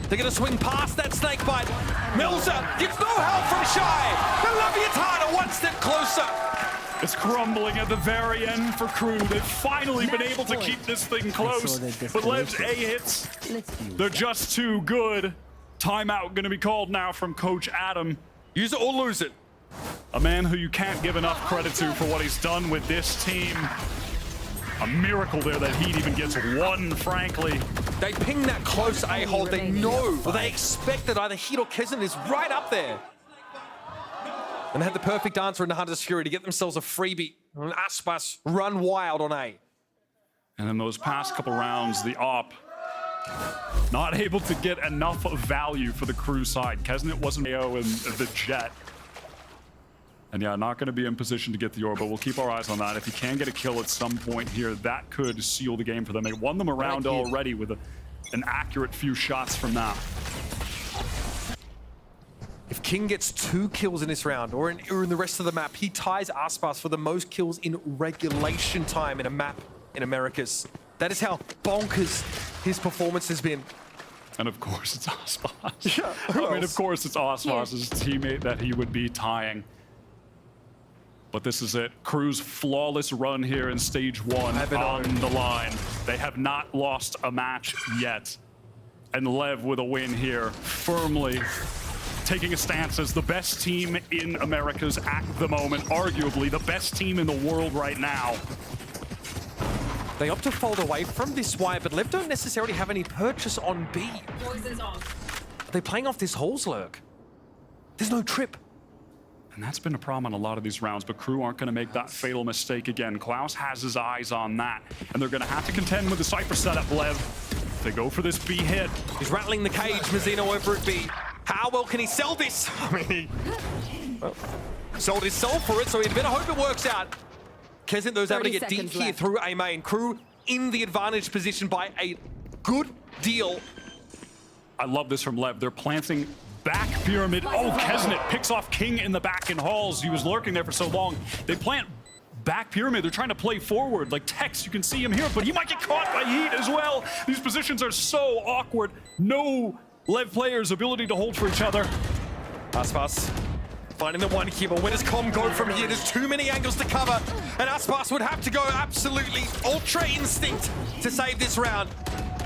They're going to swing past that snake bite. Melzer gives no help from Shy. The Leviathan are one step closer. It's crumbling at the very end for Crew. They've finally been able to keep this thing close, but LEV's A hits, they're just too good. Timeout going to be called now from Coach Adam. Use it or lose it. A man who you can't give enough credit to for what he's done with this team. A miracle there that Heat even gets one, frankly. They ping that close A hold. They know, or they expect that either Heat or Kesnet is right up there. And they had the perfect answer in the Hunter's Fury to get themselves a freebie. And Aspas run wild on A. And in those past couple rounds, the op not able to get enough value for the crew side. Kesnet wasn't AO in the Jet. And yeah, not going to be in position to get the orb, but we'll keep our eyes on that. If he can get a kill at some point here, that could seal the game for them. They won them around already with an accurate few shots from that. If King gets 2 kills in this round or in the rest of the map, he ties Aspas for the most kills in regulation time in a map in Americas. That is how bonkers his performance has been. And of course, it's Aspas. Yeah, I mean, of course, it's Aspas' teammate that he would be tying. But this is it. Crew's flawless run here in stage 1 on the line. They have not lost a match yet. And LEV with a win here, firmly taking a stance as the best team in Americas at the moment, arguably the best team in the world right now. They opt to fold away from this wire, but LEV don't necessarily have any purchase on B. Are they playing off this Halls lurk? There's no trip. And that's been a problem on a lot of these rounds, but Crew aren't going to make that fatal mistake again. Klaus has his eyes on that, and they're going to have to contend with the Cypher setup, LEV. They go for this B hit. He's rattling the cage, Mazzino over at B. How well can he sell this? I mean, sold his soul for it, so he'd better hope it works out. Kesnet, though, is able to get deep here through A main. Crew in the advantage position by a good deal. I love this from LEV. They're planting back pyramid. Oh, Kesnet picks off King in the back in Halls. He was lurking there for so long. They plant back pyramid. They're trying to play forward. Like Tex, you can see him here, but he might get caught by Heat as well. These positions are so awkward. No LEV players' ability to hold for each other. Aspas finding the one here, but where does Com go from here? There's too many angles to cover, and Aspas would have to go absolutely ultra instinct to save this round.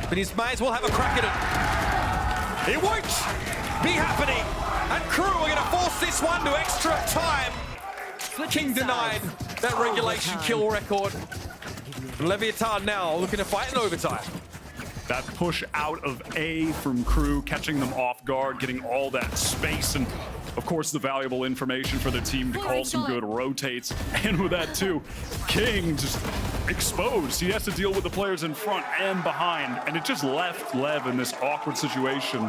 But he may as well have a crack at it. It won't be happening, and Crew are going to force this one to extra time. King denied that regulation kill record. Leviathan now looking to fight in overtime. That push out of A from Crew, catching them off guard, getting all that space, and of course the valuable information for the team to call some good rotates. And with that too, King just exposed. He has to deal with the players in front and behind, and it just left LEV in this awkward situation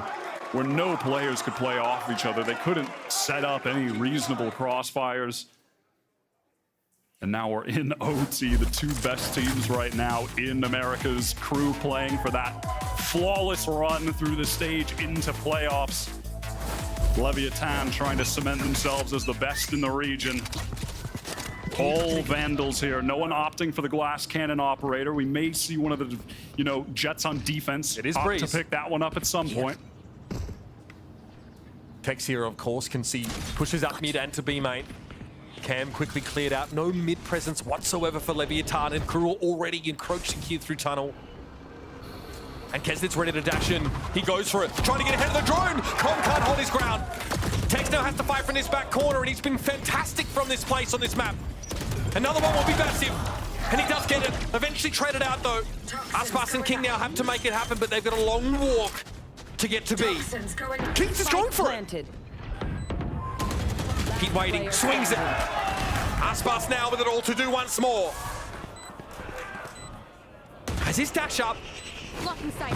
where no players could play off each other. They couldn't set up any reasonable crossfires. And now we're in OT, the 2 best teams right now in Americas. Crew playing for that flawless run through the stage into playoffs. Leviathan trying to cement themselves as the best in the region. All Vandals here. No one opting for the glass cannon operator. We may see one of the, Jets on defense. It is opt Breeze to pick that one up at some point. Tex here, of course, can see pushes up mid and to B main. Cam quickly cleared out. No mid presence whatsoever for Leviathan, and Crew already encroaching here through tunnel. And Kesnet's ready to dash in. He goes for it, trying to get ahead of the drone. Com can't hold his ground. Tex now has to fight from this back corner, and he's been fantastic from this place on this map. Another one will be massive, and he does get it. Eventually traded out though. Aspas and King now have to make it happen, but they've got a long walk to get to B. King's just going for it. Keep waiting, swings it. Aspas now with it all to do once more. Has his dash up. Blocking sight.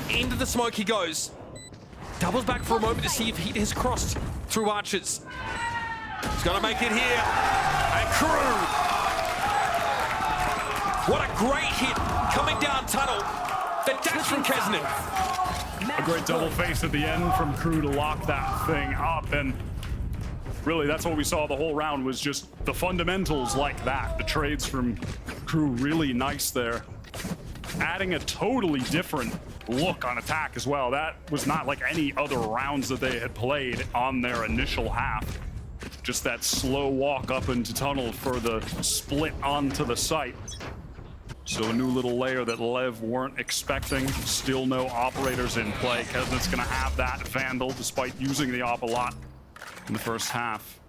Into the smoke he goes. Doubles back for a moment to see if Heat has crossed through archers. He's gonna make it here. And Crew. What a great hit coming down tunnel. The dash from Kesnet. A great double face at the end from Crew to lock that thing up, and really that's what we saw the whole round, was just the fundamentals like that. The trades from Crew really nice there. Adding a totally different look on attack as well. That was not like any other rounds that they had played on their initial half. Just that slow walk up into tunnel for the split onto the site. So a new little layer that LEV weren't expecting. Still no operators in play. Kesnet's gonna have that Vandal despite using the op a lot in the first half.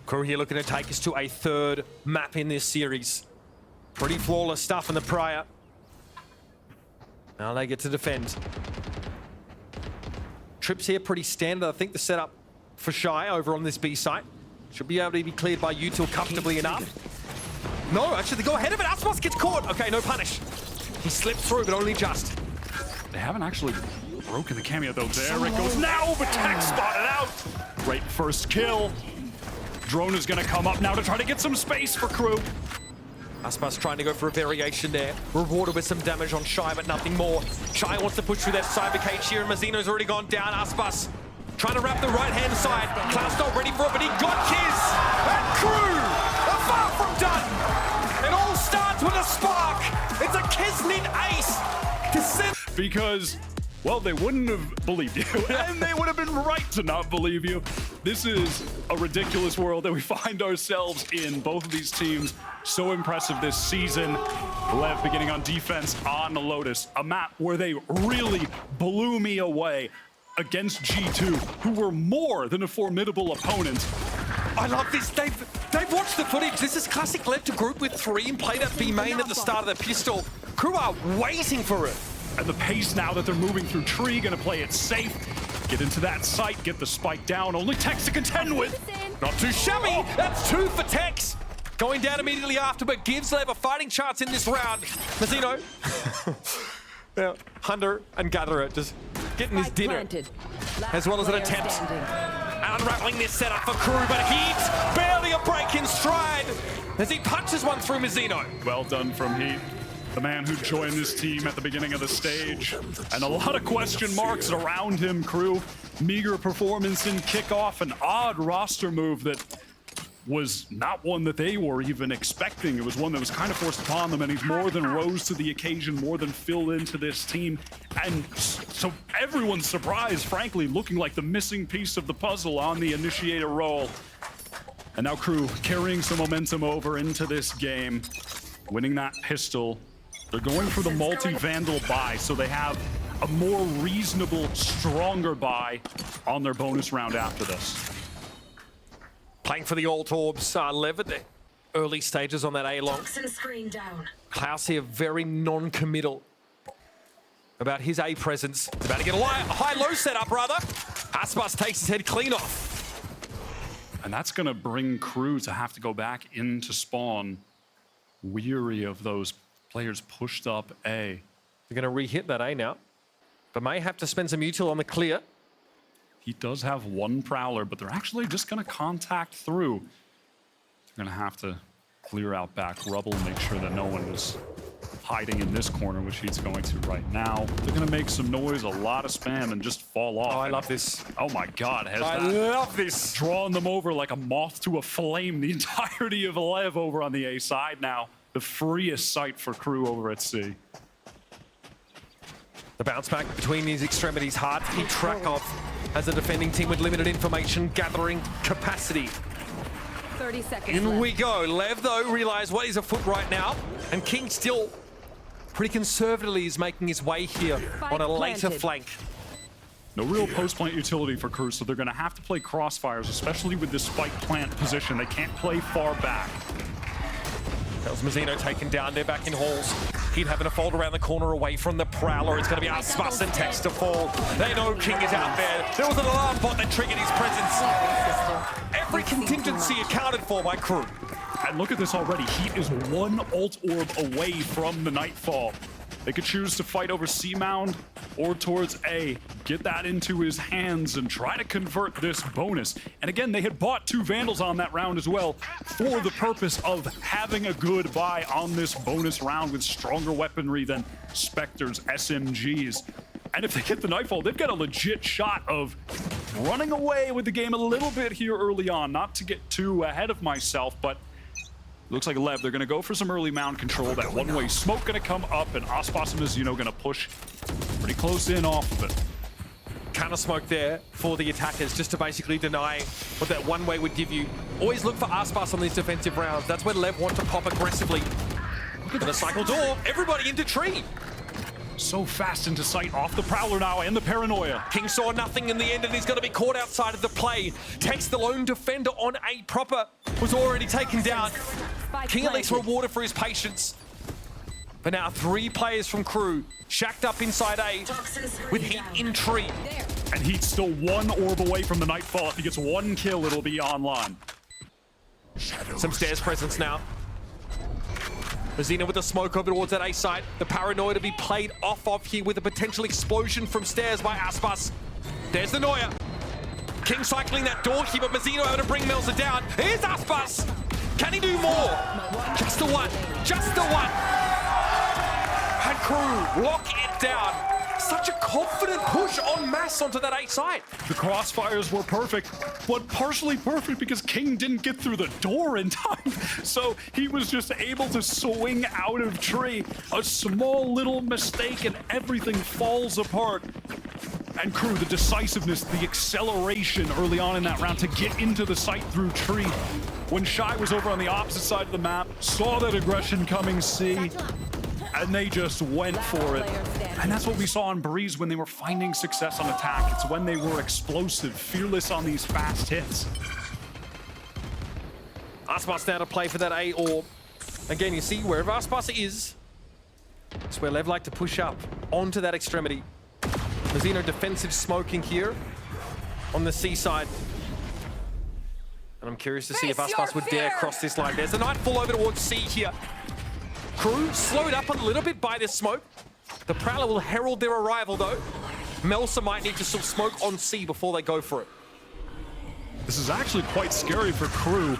Crew here looking to take us to a 3rd map in this series. Pretty flawless stuff in the prior. Now they get to defend. Trips here pretty standard. I think the setup for Shy over on this B site. Should be able to be cleared by Util comfortably enough. No, actually they go ahead of it. Aspas gets caught. Okay, no punish. He slipped through, but only just. They haven't actually broken the cameo though. There it goes. Now Tech spotted out. Great first kill. Drone is gonna come up now to try to get some space for Crew. Aspas trying to go for a variation there. Rewarded with some damage on Shy, but nothing more. Shy wants to push through that cyber cage here, and Mazzino's already gone down. Aspas trying to wrap the right-hand side. Cloud's not ready for it, but he got Kiz. And Crew are far from done. It all starts with a spark. It's a Kiznit ace to send. Because, well, they wouldn't have believed you, and they would have been right to not believe you. This is a ridiculous world that we find ourselves in. Both of these teams so impressive this season. LEV beginning on defense on the Lotus, a map where they really blew me away against G2, who were more than a formidable opponent. I love this. They've watched the footage. This is classic LEV to group with 3 and play that B main at the start of the pistol. Crew are waiting for it. And the pace now that they're moving through tree, gonna play it safe. Get into that site, get the spike down. Only Tex to contend with. Not too shabby. That's 2 for Tex. Going down immediately after, but gives LEV a fighting chance in this round. Mazzino. Yeah, Hunter and Gatherer just getting his dinner. As well as an attempt. Unraveling this setup for Crew, but Heat barely a break in stride as he punches one through Mazzino. Well done from Heat, the man who joined this team at the beginning of the stage. And a lot of question marks around him, Crew. Meager performance in kickoff, an odd roster move that was not one that they were even expecting. It was one that was kind of forced upon them, and he's more than rose to the occasion, more than filled into this team. And so everyone's surprised, frankly, looking like the missing piece of the puzzle on the initiator role. And now Crew carrying some momentum over into this game, winning that pistol. They're going for the multi-Vandal buy, so they have a more reasonable, stronger buy on their bonus round after this. Playing for the Alt Orbs, LEV at the early stages on that A-long. Screen down. Klaus here very non-committal about his A presence. He's about to get a high-low setup, rather. Aspas takes his head clean off. And that's gonna bring Crew to have to go back into spawn, weary of those players pushed up A. They're gonna re-hit that A now, but may have to spend some util on the clear. He does have 1 Prowler, but they're actually just gonna contact through. They're gonna have to clear out back rubble, make sure that no one is hiding in this corner, which he's going to right now. They're gonna make some noise, a lot of spam, and just fall off. Oh, I love this. Oh my God, I love this. Drawn them over like a moth to a flame, the entirety of LEV over on the A side now. The freest site for Crew over at C. The bounce back between these extremities, hard to keep track of as a defending team with limited information gathering capacity. 30 seconds In left. we go. LEV, though, realize what is afoot right now. And King still pretty conservatively is making his way here on a later flank. No real post-plant utility for Crew, so they're going to have to play crossfires, especially with this spike plant position. They can't play far back. That was Mazzino taken down there back in halls. He'd having to fold around the corner away from the Prowler. It's going to be Aspas and Tex to fall. They know King is out there. There was an alarm bot that triggered his presence. Every contingency accounted for by Crew. And look at this already. Heat is 1 ult orb away from the Nightfall. They could choose to fight over C-Mound or towards A. Get that into his hands and try to convert this bonus. And again, they had bought 2 Vandals on that round as well for the purpose of having a good buy on this bonus round with stronger weaponry than Spectres, SMGs. And if they get the Nightfall, they've got a legit shot of running away with the game a little bit here early on. Not to get too ahead of myself, but looks like LEV, they're going to go for some early mound control. That one-way smoke going to come up, and Aspas and Mazzino going to push pretty close in off of it. Counter smoke there for the attackers, just to basically deny what that one-way would give you. Always look for Aspas on these defensive rounds. That's where LEV want to pop aggressively. Look at the cycle door. Everybody into tree. So fast into sight off the Prowler now and the Paranoia. King saw nothing in the end, and he's going to be caught outside of the play. Tex, the lone defender on A proper, was already taken down. King at least rewarded for his patience. But now 3 players from Crew shacked up inside A with Heat in tree. And he's still one orb away from the Nightfall. If he gets one kill, it'll be online. Some stairs presence now. Mazino with the smoke over towards that A site. The paranoia to be played off of here with a potential explosion from stairs by Aspas. There's the Noia. King cycling that door here, but Mazino able to bring Melza down. Here's Aspas. Can he do more? Just the one. Just the one. And KRU lock it down. Such a confident push en masse onto that A site. The crossfires were perfect, but partially perfect because King didn't get through the door in time. So he was just able to swing out of tree. A small little mistake and everything falls apart. And KRU, the decisiveness, the acceleration early on in that round to get into the site through tree. When Shy was over on the opposite side of the map, saw that aggression coming, and they just went for it. And that's what we saw on Breeze when they were finding success on attack. It's when they were explosive, fearless on these fast hits. Aspas now to play for that A orb. Again, you see, wherever Aspas is, it's where LEV like to push up onto that extremity. Mazino defensive smoking here on the C side. And I'm curious to see if Aspas would dare cross this line. There's the Nightfall over towards C here. KRU slowed up a little bit by this smoke. The Prowler will herald their arrival though. Melsa might need to still smoke on C before they go for it. This is actually quite scary for KRU.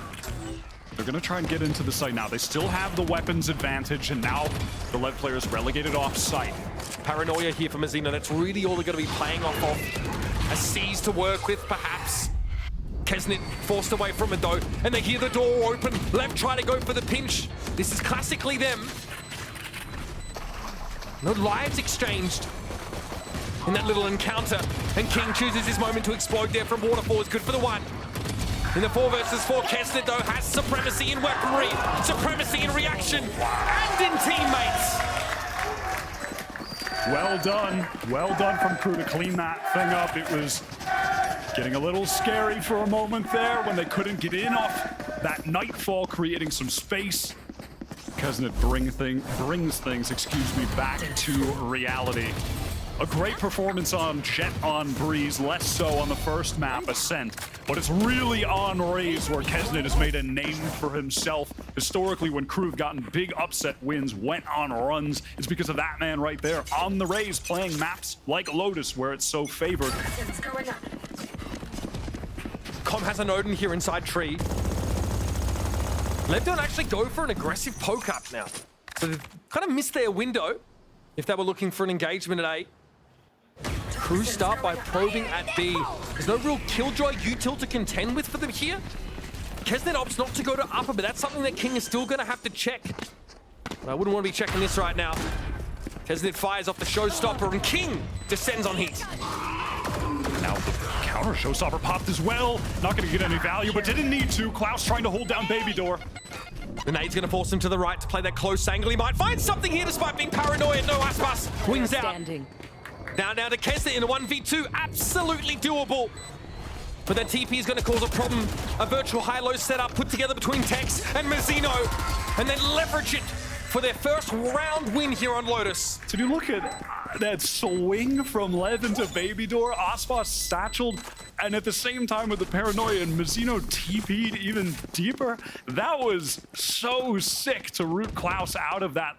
They're gonna try and get into the site now. They still have the weapons advantage, and now the LEV players relegated off site. Paranoia here for Mazino. That's really all they're gonna be playing off of. A C's to work with, perhaps. Kesnit forced away from it though, and they hear the door open. LEV try to go for the pinch. This is classically them. No lives exchanged in that little encounter, and King chooses his moment to explode there from Waterfall. Is good for the one. In the 4 versus 4, Kesnit though has supremacy in weaponry, supremacy in reaction, and in teammates. Well done from KRU to clean that thing up. It was getting a little scary for a moment there when they couldn't get in off that Nightfall, creating some space. Kesnit brings things, back to reality. A great performance on Jet on Breeze, less so on the first map, Ascent. But it's really on Raze where Kesnit has made a name for himself. Historically, when KRU have gotten big upset wins, went on runs, it's because of that man right there on the Raze, playing maps like Lotus where it's so favored. Com has an Odin here inside tree. LEV don't actually go for an aggressive poke up now. So they've kind of missed their window if they were looking for an engagement at A. KRU start by probing at B. There's no real Killjoy util to contend with for them here. Kesnit opts not to go to upper, but that's something that King is still going to have to check. But I wouldn't want to be checking this right now. Kesnit fires off the showstopper, and King descends on heat. Now the counter showstopper popped as well. Not going to get any value, but didn't need to. Klaus trying to hold down Baby Door. The nade's going to force him to the right to play that close angle. He might find something here despite being paranoid. No, Aspas wings out. Now to Kesnit in a 1v2. Absolutely doable. But that TP is going to cause a problem. A virtual high-low setup put together between Tex and Mazino. And then leverage it for their first round win here on Lotus. So if you look at that swing from LEV into Baby Door, Aspas satcheled, and at the same time with the paranoia and Mazino TP'd even deeper, that was so sick to root Klaus out of that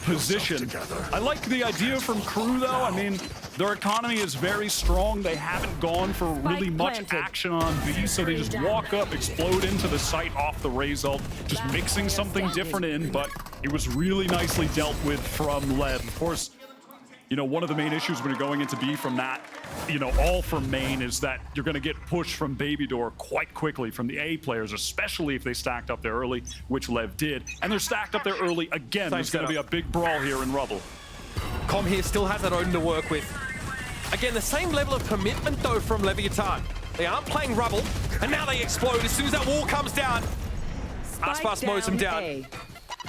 position. I like the idea from KRU though. I mean, their economy is very strong. They haven't gone for really much action on B, so they just walk up, explode into the site off the Raze ult, just mixing something different in, but it was really nicely dealt with from LEV. Of course, you know, one of the main issues when you're going into B from that, you know, all from main is that you're going to get pushed from Baby Door quite quickly from the A players, especially if they stacked up there early, which LEV did. And they're stacked up there early again. There's going to be a big brawl here in Rubble. Com here still has that Odin to work with. Again, the same level of commitment though from Leviathan. They aren't playing Rubble, and now they explode as soon as that wall comes down. Aspas mows him down.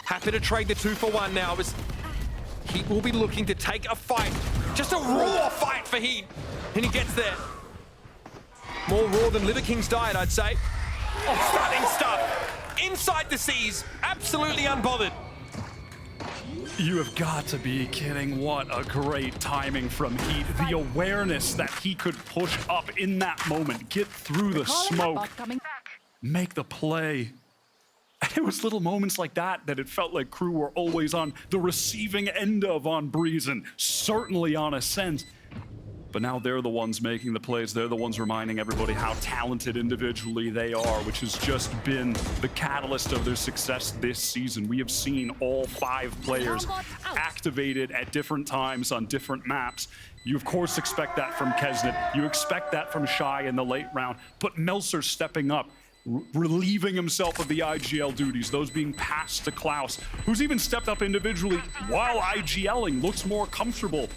Happy to trade the 2-for-1 now as Heat will be looking to take a fight. Just a raw fight for Heat. And he gets there. More raw than Liver King's diet, I'd say. Oh, stunning stuff. Inside the seas. Absolutely unbothered. You have got to be kidding. What a great timing from Heat. The awareness that he could push up in that moment, get through the smoke, make the play. And it was little moments like that that it felt like Crew were always on the receiving end of on Breeze and certainly on Ascent. But now they're the ones making the plays. They're the ones reminding everybody how talented individually they are, which has just been the catalyst of their success this season. We have seen all 5 players activated at different times on different maps. You, of course, expect that from Kesnet. You expect that from Shy in the late round. But Melser stepping up, relieving himself of the IGL duties, those being passed to Klaus, who's even stepped up individually while IGLing, looks more comfortable.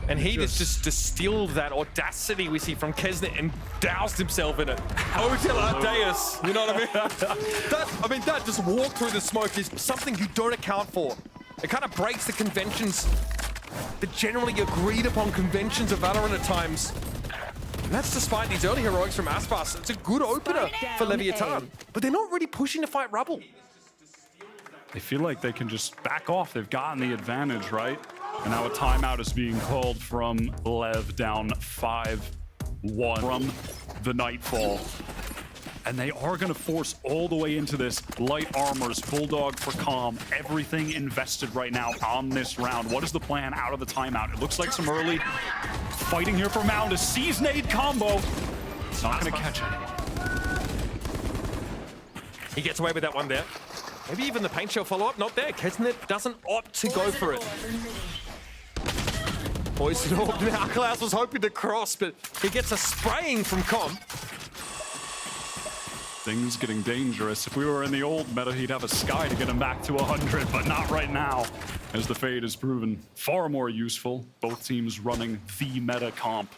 And he just distilled that audacity we see from Kesnet and doused himself in it. Hotel Ardeus, you know what I mean? That just walk through the smoke is something you don't account for. It kind of breaks the conventions, the generally agreed upon conventions of Valorant at times. And that's despite these early heroics from Aspas. It's a good opener for Leviathan, but they're not really pushing to fight Rubble. They feel like they can just back off. They've gotten the advantage, right? And now a timeout is being called from LEV, down 5-1 from the Nightfall. And they are going to force all the way into this. Light armors, Bulldog for Calm, everything invested right now on this round. What is the plan out of the timeout? It looks like some early fighting here for Mound. A Seize Nade combo. It's not going to catch it. He gets away with that one there. Maybe even the paint shell follow-up, not there. Kesnet doesn't opt to go for it. Poison Orb now. Klaus was hoping to cross, but he gets a spraying from Com. Things getting dangerous. If we were in the old meta, he'd have a Sky to get him back to 100, but not right now, as the Fade has proven far more useful. Both teams running the meta comp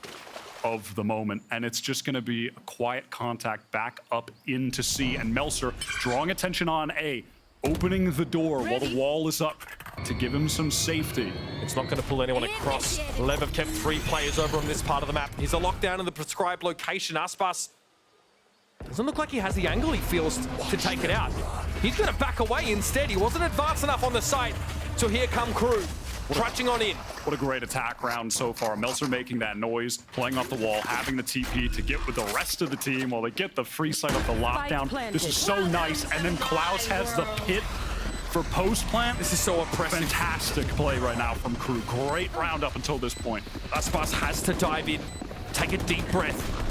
of the moment, and it's just going to be a quiet contact back up into C, and Melser drawing attention on A, opening the door while the wall is up to give him some safety. It's not going to pull anyone across. Lev have kept 3 players over on this part of the map. He's a lockdown in the prescribed location. Aspas doesn't look like he has the angle he feels to take it out. He's going to back away instead. He wasn't advanced enough on the site. So here come Crew, trudging on in. What a great attack round so far. Melser making that noise, playing off the wall, having the TP to get with the rest of the team while they get the free sight of the lockdown. This is so nice. And then Klaus has the pit for post-plant. This is so oppressive. Fantastic play right now from Crew. Great round up until this point. Aspas has to dive in, take a deep breath.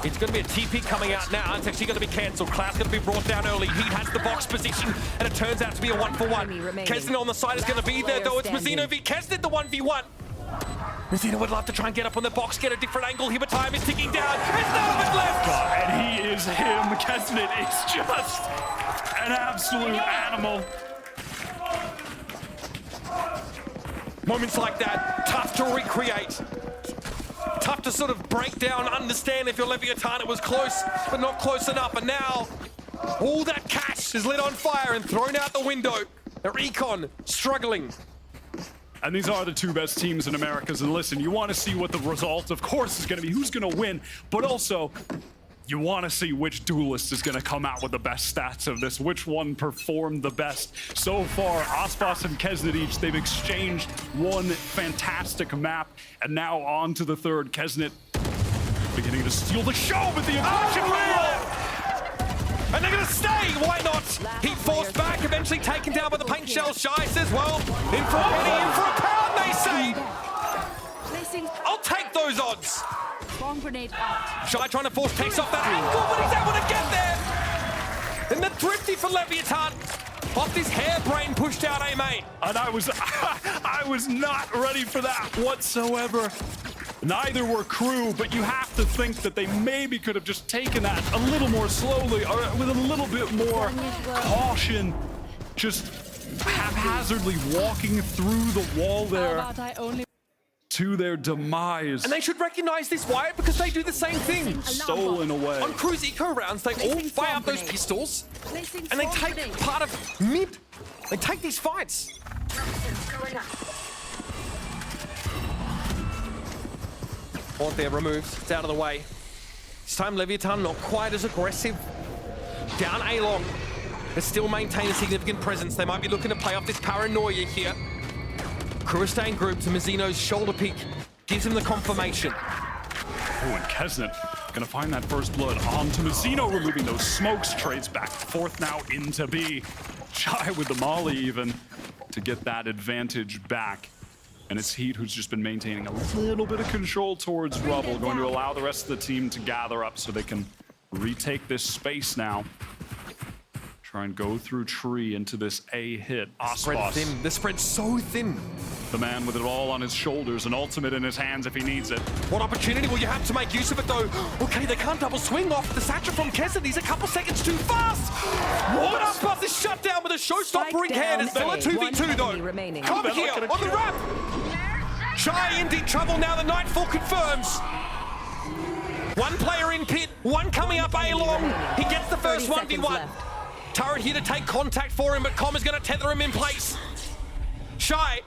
It's going to be a TP coming out now. It's actually going to be cancelled. Klaus going to be brought down early. He has the box position, and it turns out to be a 1-for-1. Kesnet on the side is going to be there, though. It's Mazzino v Kesnet, the 1v1. Mazzino would love to try and get up on the box, get a different angle here, but time is ticking down. It's none of it left! And he is him. Kesnet is just an absolute animal. Moments like that, tough to recreate. Tough to sort of break down, understand if you're Leviathan, it was close, but not close enough. And now, all that cash is lit on fire and thrown out the window. Their Econ struggling. And these are the 2 best teams in Americas. And listen, you want to see what the result, of course, is going to be. Who's going to win? But also, you want to see which duelist is going to come out with the best stats of this, which one performed the best. So far, Aspas and Kesnet each, they've exchanged one fantastic map, and now on to the third. Kesnet beginning to steal the show with the aggression wheel! And they're going to stay, why not? He forced back, eventually taken down by the paint shell. Shy says, well, in for a penny, in for a pound, they say. I'll take those odds. Bomb grenade out. Shy trying to force takes off that angle, but he's able to get there. And the thrifty for Leviathan. Off this harebrained pushed out A main. And I was not ready for that whatsoever. Neither were Crew, but you have to think that they maybe could have just taken that a little more slowly, or with a little bit more caution, just haphazardly walking through the wall there to their demise. And they should recognize this, Wyatt, because they do the same thing. Stolen away. On Crew's eco rounds, they all fire up those pistols, and they take part of mid. They take these fights. Haunt there removed. It's out of the way. This time Leviathan not quite as aggressive. Down A long. but still maintain a significant presence. They might be looking to play off this paranoia here. KRU are staying grouped, and Mazzino's shoulder peek gives him the confirmation. Oh, and Kesnet gonna find that first blood onto Mazzino, removing those smokes. Trades back and forth now into B. Shy with the molly even to get that advantage back. And it's Heat who's just been maintaining a little bit of control towards Rubble, going to allow the rest of the team to gather up so they can retake this space now. Try and go through tree into this A hit. Spread thin. The spread's so thin. The man with it all on his shoulders, an ultimate in his hands if he needs it. What opportunity will you have to make use of it, though? Okay, they can't double swing off the satchel from Kesnet. He's a couple seconds too fast. What? Aspas is shut down with a showstopper in hand. It's still a 2v2, though. Come here on the wrap. Shy in deep trouble now. The Nightfall confirms. One player in pit, one coming up A-long. He gets the first 1v1. Turret here to take contact for him, but Com is going to tether him in place. Shy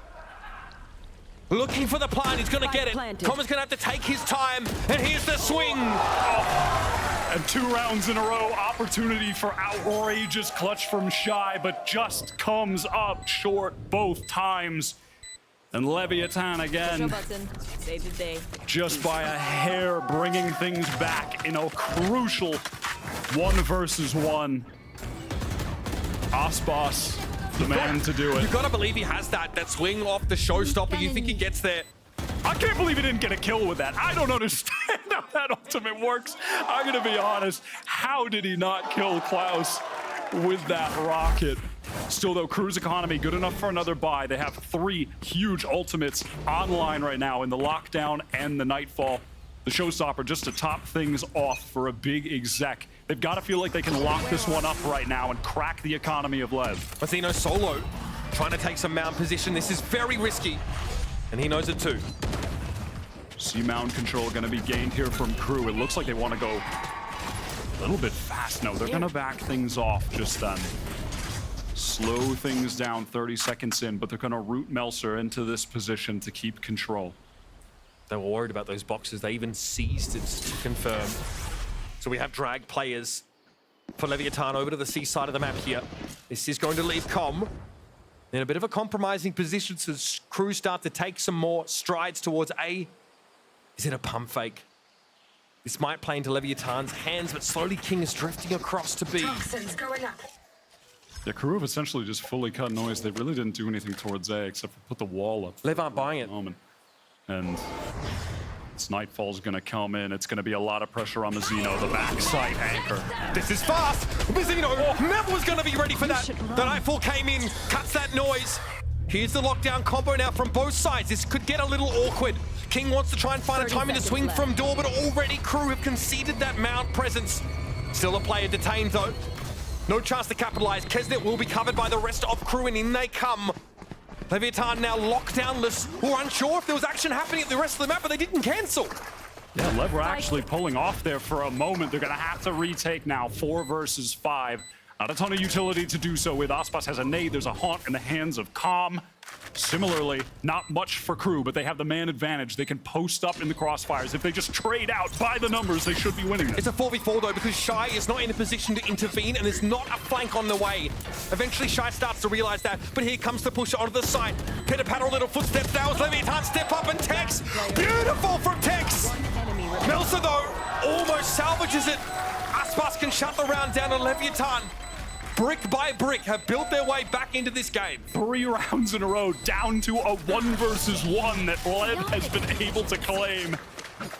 looking for the plant. He's going to get it. Com is going to have to take his time, and here's the swing. Oh. And 2 rounds in a row, opportunity for outrageous clutch from Shy, but just comes up short both times. And Leviathan again, just by a hair, bringing things back in a crucial 1 versus 1. Aspas, the man to do it. You've got to believe he has that swing off the showstopper. You think he gets there? I can't believe he didn't get a kill with that. I don't understand how that ultimate works. I'm going to be honest. How did he not kill Klaus with that rocket? Still, though, KRU's economy good enough for another buy. They have 3 huge ultimates online right now in the lockdown and the Nightfall. The showstopper just to top things off for a big exec. They've got to feel like they can lock this one up right now and crack the economy of LEV. Mazzino solo, trying to take some mound position. This is very risky, and he knows it too. C-mound control going to be gained here from KRU. It looks like they want to go a little bit fast. No, they're going to back things off just then. Slow things down 30 seconds in, but they're going to root Melser into this position to keep control. They were worried about those boxes. They even seized it to confirm. So we have drag players for Leviathan over to the C side of the map here. This is going to leave Com in a bit of a compromising position as KRU start to take some more strides towards A. Is it a pump fake? This might play into Leviathan's hands, but slowly King is drifting across to B. Going up. The KRU have essentially just fully cut noise. They really didn't do anything towards A except for put the wall up. LEV aren't buying it. And this Nightfall's gonna come in. It's gonna be a lot of pressure on Mazzino, the backside anchor. This is fast! Mazzino never was gonna be ready for that. The Nightfall came in, cuts that noise. Here's the lockdown combo now from both sides. This could get a little awkward. King wants to try and find a timing to swing from door, but already KRU have conceded that mount presence. Still a player detained though. No chance to capitalize. Kesnet will be covered by the rest of KRU, and in they come. Leviathan now lockdownless. We're unsure if there was action happening at the rest of the map, but they didn't cancel. Yeah, LEV were actually pulling off there for a moment. They're gonna have to retake now, 4 versus 5. Not a ton of utility to do so with. Aspas has a nade, there's a haunt in the hands of Com. Similarly, not much for KRU, but they have the man advantage. They can post up in the crossfires. If they just trade out by the numbers, they should be winning this. It's a 4v4 though, because Shy is not in a position to intervene, and there's not a flank on the way. Eventually Shy starts to realize that, but here comes the push onto the side. Pitter-patter, little footsteps now as Leviathan step up, and Tex, beautiful from Tex! Melser though, almost salvages it. Aspas can shut the round down on Leviathan. Brick by brick have built their way back into this game. 3 rounds in a row, down to a 1 versus 1 that LEV has been able to claim.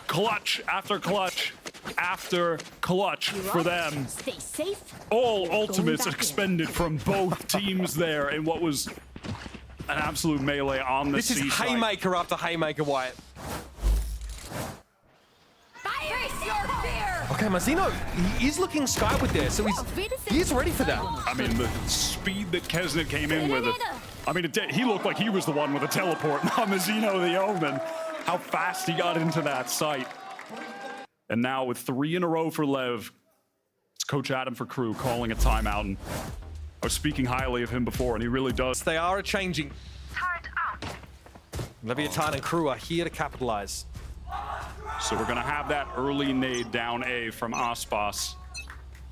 Clutch after clutch after clutch for them. Stay safe. All ultimates expended from both teams there in what was an absolute melee on the C side. This is haymaker after haymaker, Wyatt. Okay, Mazzino, he is looking skyward there, so he's ready for that. I mean, the speed that Kesnet came in with it. I mean, he looked like he was the one with a teleport, not Mazzino the Omen. How fast he got into that site. And now with 3 in a row for LEV, it's Coach Adam for KRU calling a timeout. And I was speaking highly of him before, and he really does. They are changing. Leviathan and KRU are here to capitalize. So we're gonna have that early nade down A from Aspas.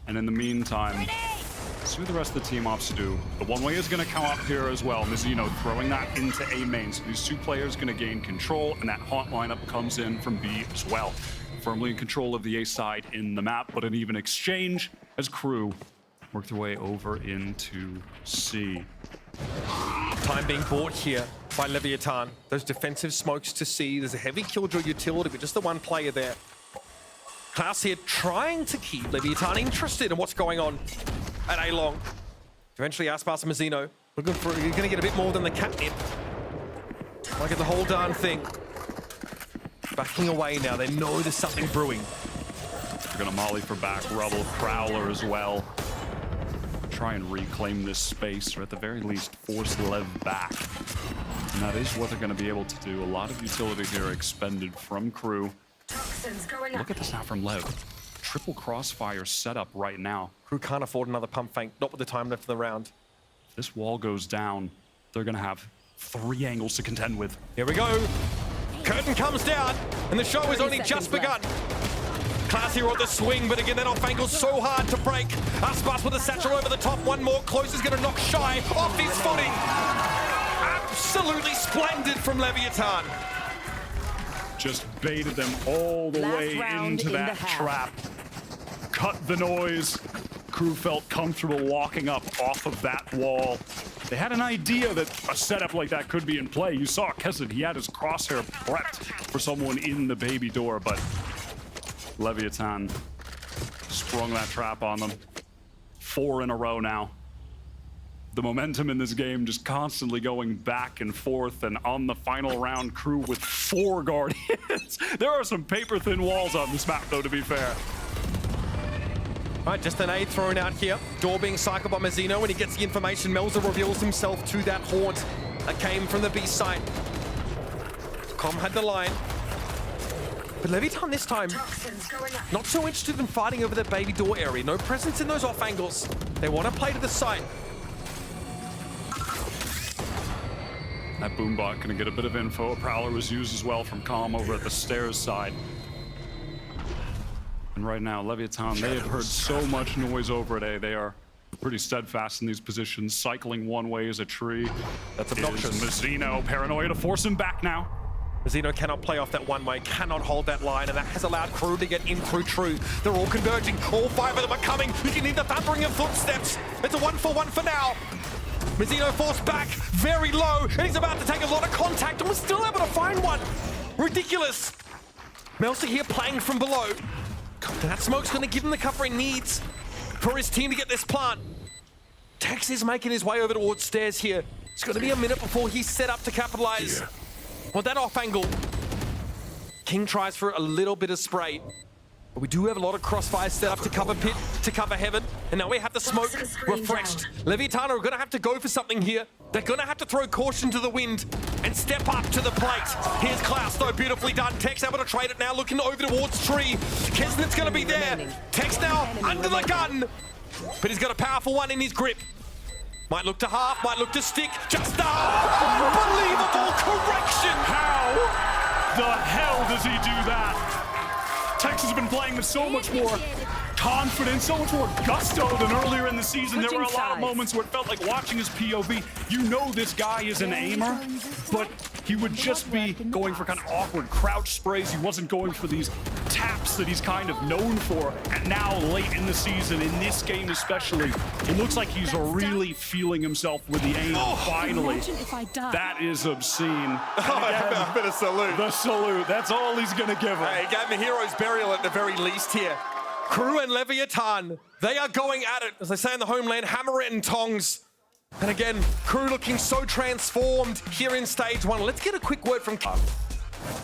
And in the meantime, see what the rest of the team opts to do. The one way is going to come up here as well. Mizzino throwing that into A main. So these two players going to gain control, and that haunt lineup comes in from B as well. Firmly in control of the A side in the map, but an even exchange as KRU work their way over into C. Time being bought here by Leviathan. Those defensive smokes to C. There's a heavy killjoy utility, but just the one player there. Klaus here trying to keep Leviathan interested in what's going on at A-Long. Eventually, Aspas and Mizzino looking for, you're going to get a bit more than the catnip. Might get the whole darn thing. Backing away now. They know there's something brewing. They're going to molly for back, Rubble, Prowler as well. Try and reclaim this space, or at the very least, force LEV back. And that is what they're going to be able to do. A lot of utility here expended from KRU. Look at this now from LEV. Triple crossfire setup right now. KRU can't afford another pump fake, not with the time left in the round. If this wall goes down, they're going to have 3 angles to contend with. Here we go. Curtain comes down, and the show has only just begun. Klaus here on the swing, but again, that off angle's so hard to break. Aspas with a satchel over the top. One more close is going to knock Shy off his footing. Absolutely splendid from Leviathan. Just baited them all the way into that trap. Cut the noise. KRU felt comfortable walking up off of that wall. They had an idea that a setup like that could be in play. You saw Kessid, he had his crosshair prepped for someone in the baby door, but Leviathan sprung that trap on them. 4 in a row now. The momentum in this game just constantly going back and forth, and on the final round, KRU with 4 Guardians. There are some paper-thin walls on this map, though, to be fair. All right, just an A thrown out here. Door being cycled by Mizzino. When he gets the information, Melza reveals himself to that haunt that came from the B site. Com had the line. But Leviathan this time, not so interested in fighting over the baby door area. No presence in those off angles. They want to play to the site. That boombot gonna get a bit of info. A Prowler was used as well from Com over at the stairs side. And right now, Leviathan, they have heard so much noise over at A. They are pretty steadfast in these positions. Cycling one way is a tree. That's obnoxious. Mizzino, paranoia to force him back now. Mizzino cannot play off that one way, cannot hold that line, and that has allowed KRU to get in through True. They're all converging. All 5 of them are coming. You can hear the thundering of footsteps. It's a 1-for-1 for now. Mizzino forced back, very low, and he's about to take a lot of contact, and was still able to find one. Ridiculous. Melsa here playing from below. That smoke's going to give him the cover he needs for his team to get this plant. Tex is making his way over towards stairs here. It's going to be a minute before he's set up to capitalize. Well, that off angle. King tries for a little bit of spray. But we do have a lot of crossfire set up to cover pit, to cover heaven. And now we have the smoke refreshed. Leviathan are going to have to go for something here. They're going to have to throw caution to the wind and step up to the plate. Here's Klaus, though, beautifully done. Tex able to trade it now, looking over towards Tree. Kesnit's going to be there. Tex now under the gun. But he's got a powerful one in his grip. Might look to half, might look to stick. Just a unbelievable correction. How the hell does he do that? Tex has been playing with so much more confidence, so much more gusto than earlier in the season. There were a lot of moments where it felt like watching his POV. You know this guy is an aimer, but he would just be going for kind of awkward crouch sprays. He wasn't going for these taps that he's kind of known for. And now, late in the season, in this game especially, it looks like he's really feeling himself with the aim, finally. That is obscene. A bit of salute. The salute, that's all he's gonna give him. Hey, he gave him a hero's burial at the very least here. KRU and Leviathan, they are going at it, as they say in the homeland, hammer it and tongs. And again, KRU looking so transformed here in stage 1. Let's get a quick word from...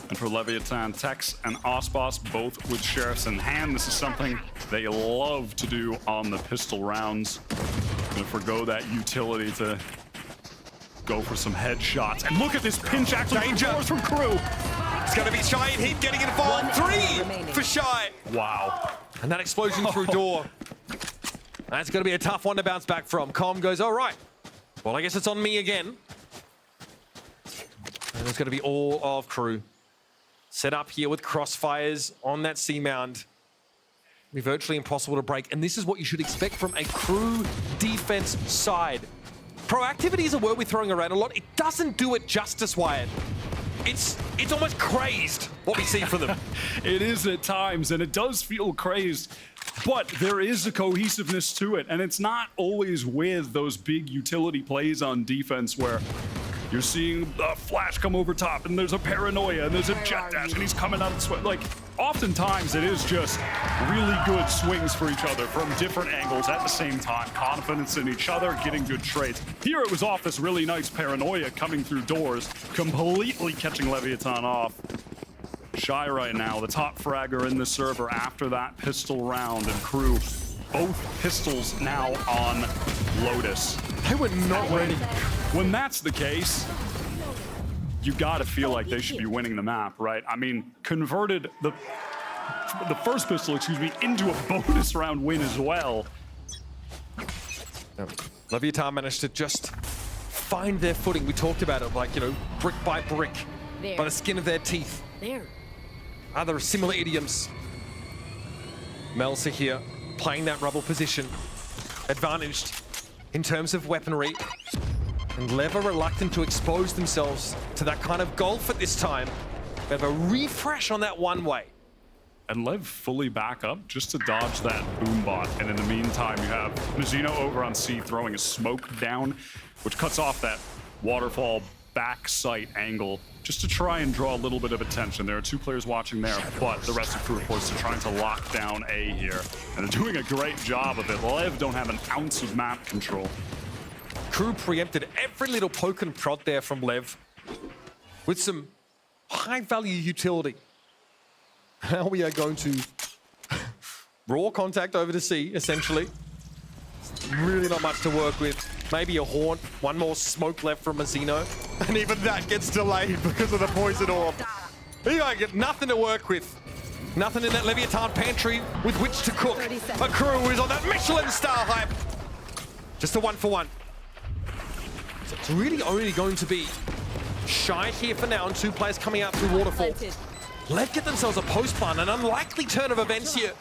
And for Leviathan, Tex and Aspas both with sheriffs in hand. This is something they love to do on the pistol rounds. Gonna forgo that utility to go for some headshots. And look at this pinch actually from KRU. It's gonna be Shy and Heat getting involved. 3 for Shy. Wow. And that explosion through door. That's gonna be a tough one to bounce back from. Com goes, all right. Well, I guess it's on me again. And it's gonna be all of KRU. Set up here with crossfires on that C mound. Be virtually impossible to break, and this is what you should expect from a KRU defense side. Proactivity is a word we're throwing around a lot. It doesn't do it justice, Wyatt. It's almost crazed what we see from them. It is at times, and it does feel crazed, but there is a cohesiveness to it, and it's not always with those big utility plays on defense where you're seeing a flash come over top, and there's a paranoia, and there's a jet dash, and he's coming out of sweat. Like, oftentimes it is just really good swings for each other from different angles at the same time. Confidence in each other, getting good trades. Here it was off this really nice paranoia coming through doors, completely catching Leviathan off. Shy right now, the top fragger in the server after that pistol round, and KRU, both pistols now on Lotus. They were not ready. When that's the case, you gotta feel like they should be winning the map, right? I mean, converted the first pistol, excuse me, into a bonus round win as well. Leviathan managed to just find their footing. We talked about it, like, you know, brick by brick, by the skin of their teeth. Other similar idioms. Melsa here, playing that rubble position, advantaged in terms of weaponry. And LEV are reluctant to expose themselves to that kind of golf at this time. They have a refresh on that one-way. And LEV fully back up just to dodge that boom bot. And in the meantime, you have Mizzino over on C throwing a smoke down, which cuts off that waterfall back sight angle just to try and draw a little bit of attention. There are two players watching there, but the rest of KRU, of course, are trying to lock down A here. And they're doing a great job of it. LEV don't have an ounce of map control. KRU preempted every little poke and prod there from LEV with some high-value utility. Now we are going to raw contact over to C, essentially. Really not much to work with. Maybe a haunt, one more smoke left from Mizzino. And even that gets delayed because of the poison orb. You get nothing to work with. Nothing in that Leviathan pantry with which to cook. A KRU is on that Michelin star hype. Just a 1-for-1. So it's really only going to be Shy here for now, and two players coming out through Waterfall. LEV get themselves a post-ban, an unlikely turn of events here.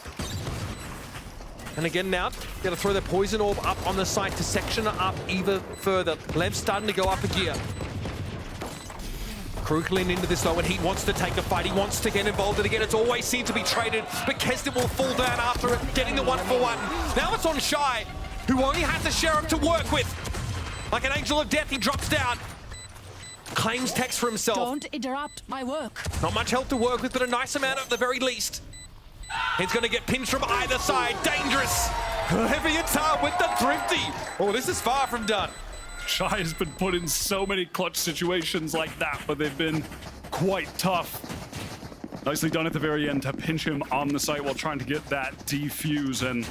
And again now, got to throw their poison orb up on the site to section it up even further. LEV starting to go up a gear. KRU lean into this though, and he wants to take the fight. He wants to get involved, and again, it's always seemed to be traded, but Keston will fall down after it, getting the 1-for-1. Now it's on Shy, who only has a sheriff to work with. Like an angel of death, he drops down. Claims text for himself. Don't interrupt my work. Not much help to work with, but a nice amount at the very least. He's going to get pinched from either side. Dangerous. Leviathan with the thrifty. Oh, this is far from done. Shy has been put in so many clutch situations like that, but they've been quite tough. Nicely done at the very end to pinch him on the site while trying to get that defuse, and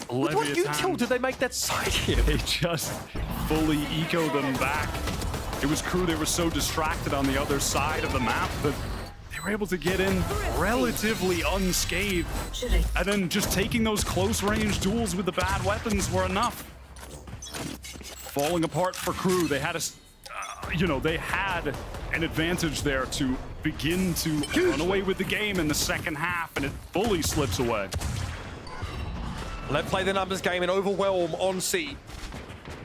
With what Leviathan, util did they make that side here? they just fully eco them back. It was KRU, they were so distracted on the other side of the map that they were able to get in relatively unscathed. And then just taking those close range duels with the bad weapons were enough. Falling apart for KRU, they had they had an advantage there to begin to run away with the game in the second half, and it fully slips away. LEV play the numbers game and overwhelm on C.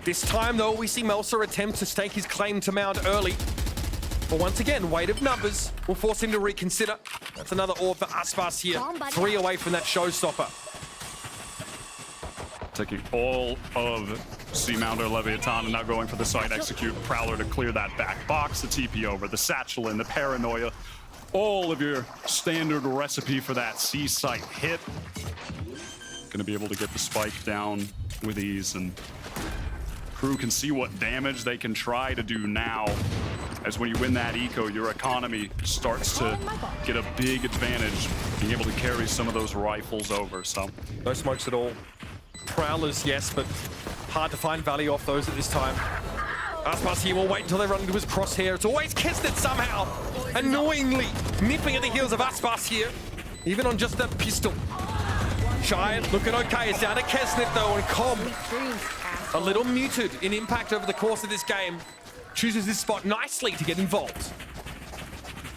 This time, though, we see Melsa attempt to stake his claim to Mount early. But once again, weight of numbers will force him to reconsider. That's another orb for Aspas here. 3 away from that showstopper. Taking all of Seamounder, Leviathan, and now going for the site execute. Prowler to clear that back box, the TP over, the satchel in, the paranoia. All of your standard recipe for that C site hit. Gonna be able to get the spike down with ease, and KRU can see what damage they can try to do now. As when you win that eco, your economy starts to get a big advantage, being able to carry some of those rifles over, so. No smokes at all. Prowlers, yes, but hard to find value off those at this time. Aspas here will wait until they run into his crosshair. It's always Kesnet somehow, annoyingly nipping at the heels of Aspas here, even on just that pistol. Shy looking okay. It's down to Kesnet though, and Com a little muted in impact over the course of this game. Chooses this spot nicely to get involved.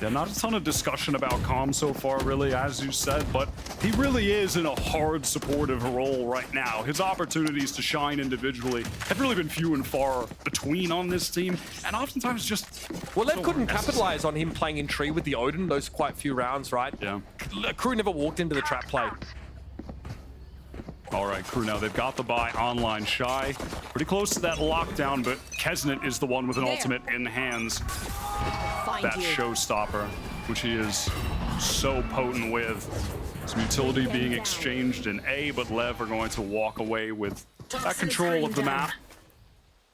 Yeah, not a ton of discussion about Com so far, really, as you said, but He really is in a hard supportive role right now. His opportunities to shine individually have really been few and far between on this team, and oftentimes just... Well, Lev couldn't capitalize on him playing in tree with the Odin those quite few rounds, right? Yeah. Crew never walked into the trap play. All right, Crew now, they've got the buy online. Shy, pretty close to that lockdown, but Kesnet is the one with an ultimate in hands. That showstopper, which he is so potent with. Some utility being exchanged in A, but Lev are going to walk away with that control of the map.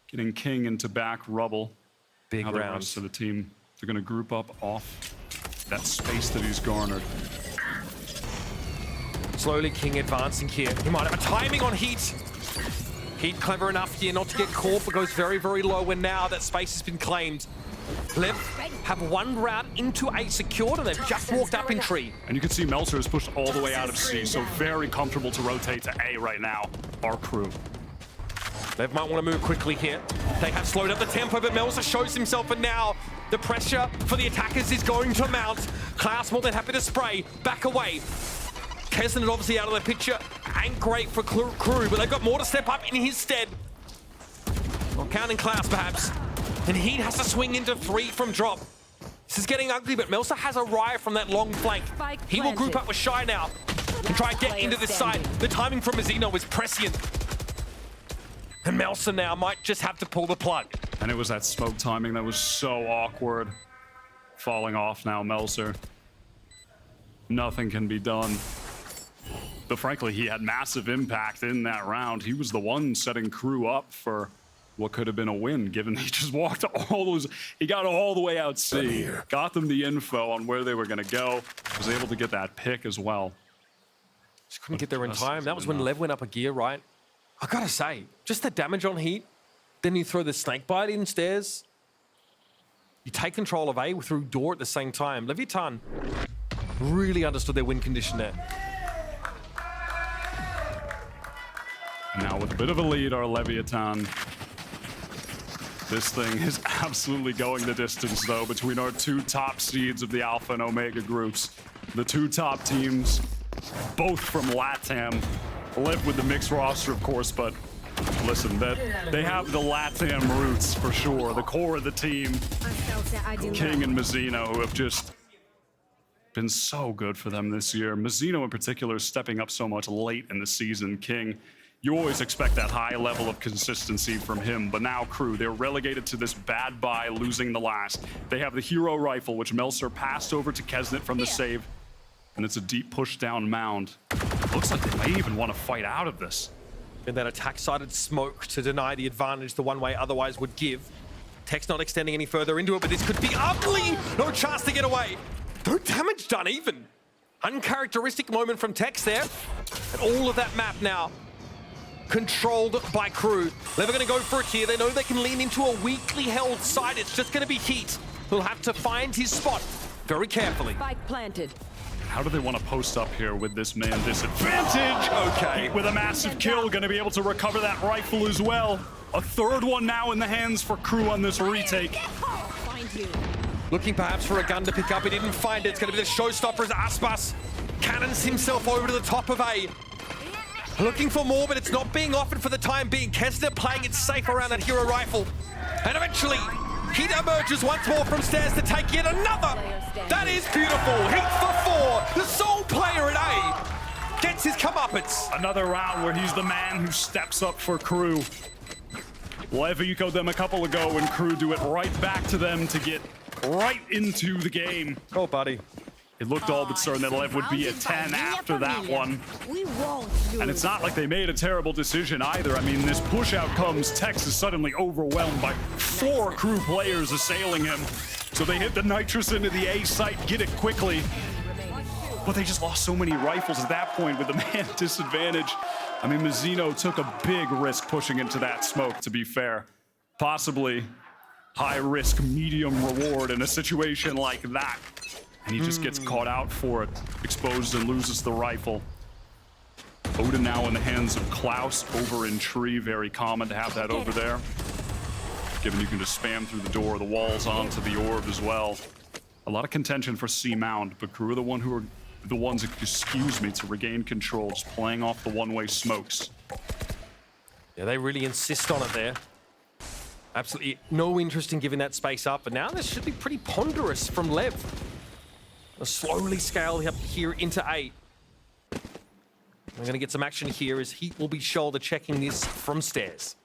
Getting King into back rubble. Big Now the rounds. rest of the team, they're going to group up off that space that he's garnered. Slowly King advancing here. He might have a timing on Heat. Heat clever enough here not to get caught, but goes very, very low, and now that space has been claimed. Lev have one round into A secured, and they've just walked up in tree. And you can see Meltzer is pushed all the way out of C, so very comfortable to rotate to A right now. Our Crew. Lev might want to move quickly here. They have slowed up the tempo, but Meltzer shows himself, and now the pressure for the attackers is going to mount. Klaus more than happy to spray. Back away. Kesnet obviously out of the picture. Ain't great for Crew, but they've got more to step up in his stead. Not counting Klaus, perhaps. And Heat has to swing into 3 from drop. This is getting ugly, but Meltzer has a riot from that long flank. He will group up with Shy now and try and get into this side. The timing from Mazzino is prescient. And Meltzer now might just have to pull the plug. And it was that smoke timing that was so awkward. Falling off now, Meltzer. Nothing can be done. But frankly, he had massive impact in that round. He was the one setting Crew up for what could have been a win, given he just walked all those, he got all the way out C, got them the info on where they were going to go, was able to get that pick as well. Just couldn't get there in time. That was when Lev went up a gear, right? I gotta say, just the damage on Heat, then you throw the snake bite in stairs. You take control of A through door at the same time. Leviathan really understood their win condition there. And now with a bit of a lead, our Leviathan. This thing is absolutely going the distance, though, between our 2 top seeds of the Alpha and Omega groups. The 2 top teams, both from LATAM. Live with the mixed roster, of course, but listen, they have the LATAM roots for sure. The core of the team, King and Mazzino, who have just been so good for them this year. Mazzino in particular stepping up so much late in the season. King, you always expect that high level of consistency from him, but now Crew, they're relegated to this bad bye, losing the last. They have the hero rifle, which Meltzer passed over to Kesnet from the save, and it's a deep push down mound. Looks like they may even want to fight out of this. And that attack-sided smoke to deny the advantage the one way otherwise would give. Tech's not extending any further into it, but this could be ugly! No chance to get away! No damage done even! Uncharacteristic moment from Tex there. And all of that map now controlled by Crew. They're going to go for it here. They know they can lean into a weakly held side. It's just going to be Heat. He'll have to find his spot very carefully. Spike planted. How do they want to post up here with this man disadvantage? Okay. With a massive kill, going to be able to recover that rifle as well. A 3rd one now in the hands for Crew on this retake. Find you. Looking perhaps for a gun to pick up. He didn't find it. It's going to be the showstopper as Aspas cannons himself over to the top of A. Looking for more, but it's not being offered for the time being. Kesnet playing it safe around that hero rifle. And eventually, Heat emerges once more from stairs to take yet another. That is beautiful. Heat for 4. The sole player at A gets his comeuppance. Another round where he's the man who steps up for Crew. Lev ecoed them a couple ago, and Crew do it right back to them to get right into the game. Oh, buddy. It looked all but certain that Lev would be at 10 after that one. We won't lose. And it's not like they made a terrible decision either. I mean, this push out comes, Tex is suddenly overwhelmed by 4 Crew players assailing him. So they hit the nitrous into the A site, get it quickly. But they just lost so many rifles at that point with the man disadvantage. I mean, Mazzino took a big risk pushing into that smoke, to be fair. Possibly high risk, medium reward in a situation like that. And he just gets caught out for it, exposed and loses the rifle. Odin now in the hands of Klaus over in tree. Very common to have that over there. Given you can just spam through the door, the walls onto the orb as well. A lot of contention for C mound, but Crew are the one who are the ones, excuse me, to regain control, just playing off the one-way smokes. Yeah, they really insist on it there. Absolutely no interest in giving that space up, but now this should be pretty ponderous from LEV. They'll slowly scale up here into A. We're going to get some action here as Heat will be shoulder checking this from stairs.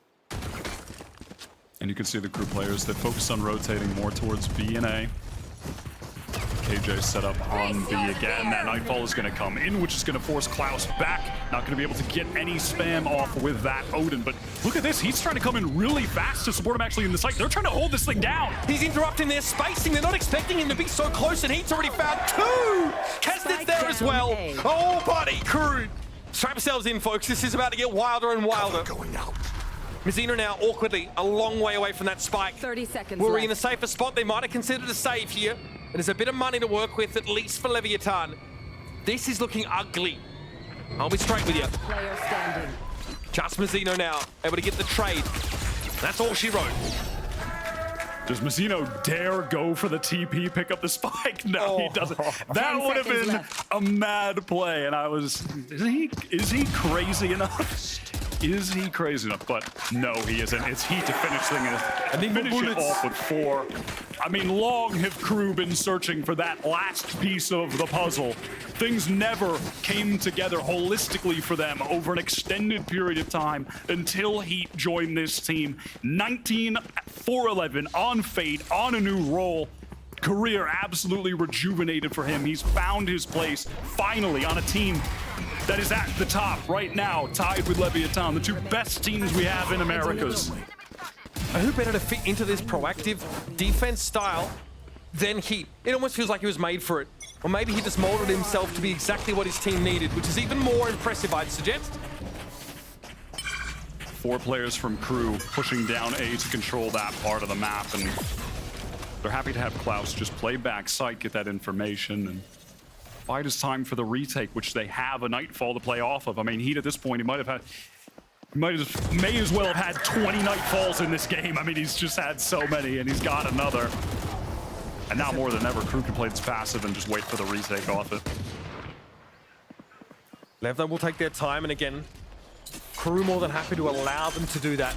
And you can see the crew players that focus on rotating more towards B and A. KJ set up on B again. That Nightfall is going to come in, which is going to force Klaus back. Not going to be able to get any spam off with that Odin. But look at this. He's trying to come in really fast to support him actually in the site. They're trying to hold this thing down. He's interrupting their spacing. They're not expecting him to be so close, and Heat's already found two. Kesnit's there as well. Oh, buddy, crew. Strap yourselves in, folks. This is about to get wilder and wilder. Going out. Mizzino now awkwardly a long way away from that spike. 30 seconds Were we left. in a safer spot? They might have considered a save here. And there's a bit of money to work with, at least for Leviathan. This is looking ugly. I'll be straight with you. Player standing. Just Mizzino now, able to get the trade. That's all she wrote. Does Mizzino dare go for the TP, pick up the spike? No, he doesn't. That would have been a mad play, and I was, is he crazy enough? Is he crazy enough? But no, he isn't. It's Heat to finish things and finish it off with 4. I mean, long have crew been searching for that last piece of the puzzle. Things never came together holistically for them over an extended period of time until Heat joined this team. 19-4-11 on Fate, on a new role. Career absolutely rejuvenated for him. He's found his place finally on a team that is at the top right now, tied with Leviathan, the 2 best teams we have in Americas. Who better to fit into this proactive defense style than Heat? It almost feels like he was made for it. Or maybe he just molded himself to be exactly what his team needed, which is even more impressive, I'd suggest. 4 players from crew pushing down A to control that part of the map, and they're happy to have Klaus just play back site, get that information, and bide his time for the retake, which they have a Nightfall to play off of. I mean, Heat at this point, he may as well have had 20 Nightfalls in this game. I mean, he's just had so many, and he's got another. And now more than ever, crew can play this passive and just wait for the retake off it. LEV, though, will take their time, and again, crew more than happy to allow them to do that.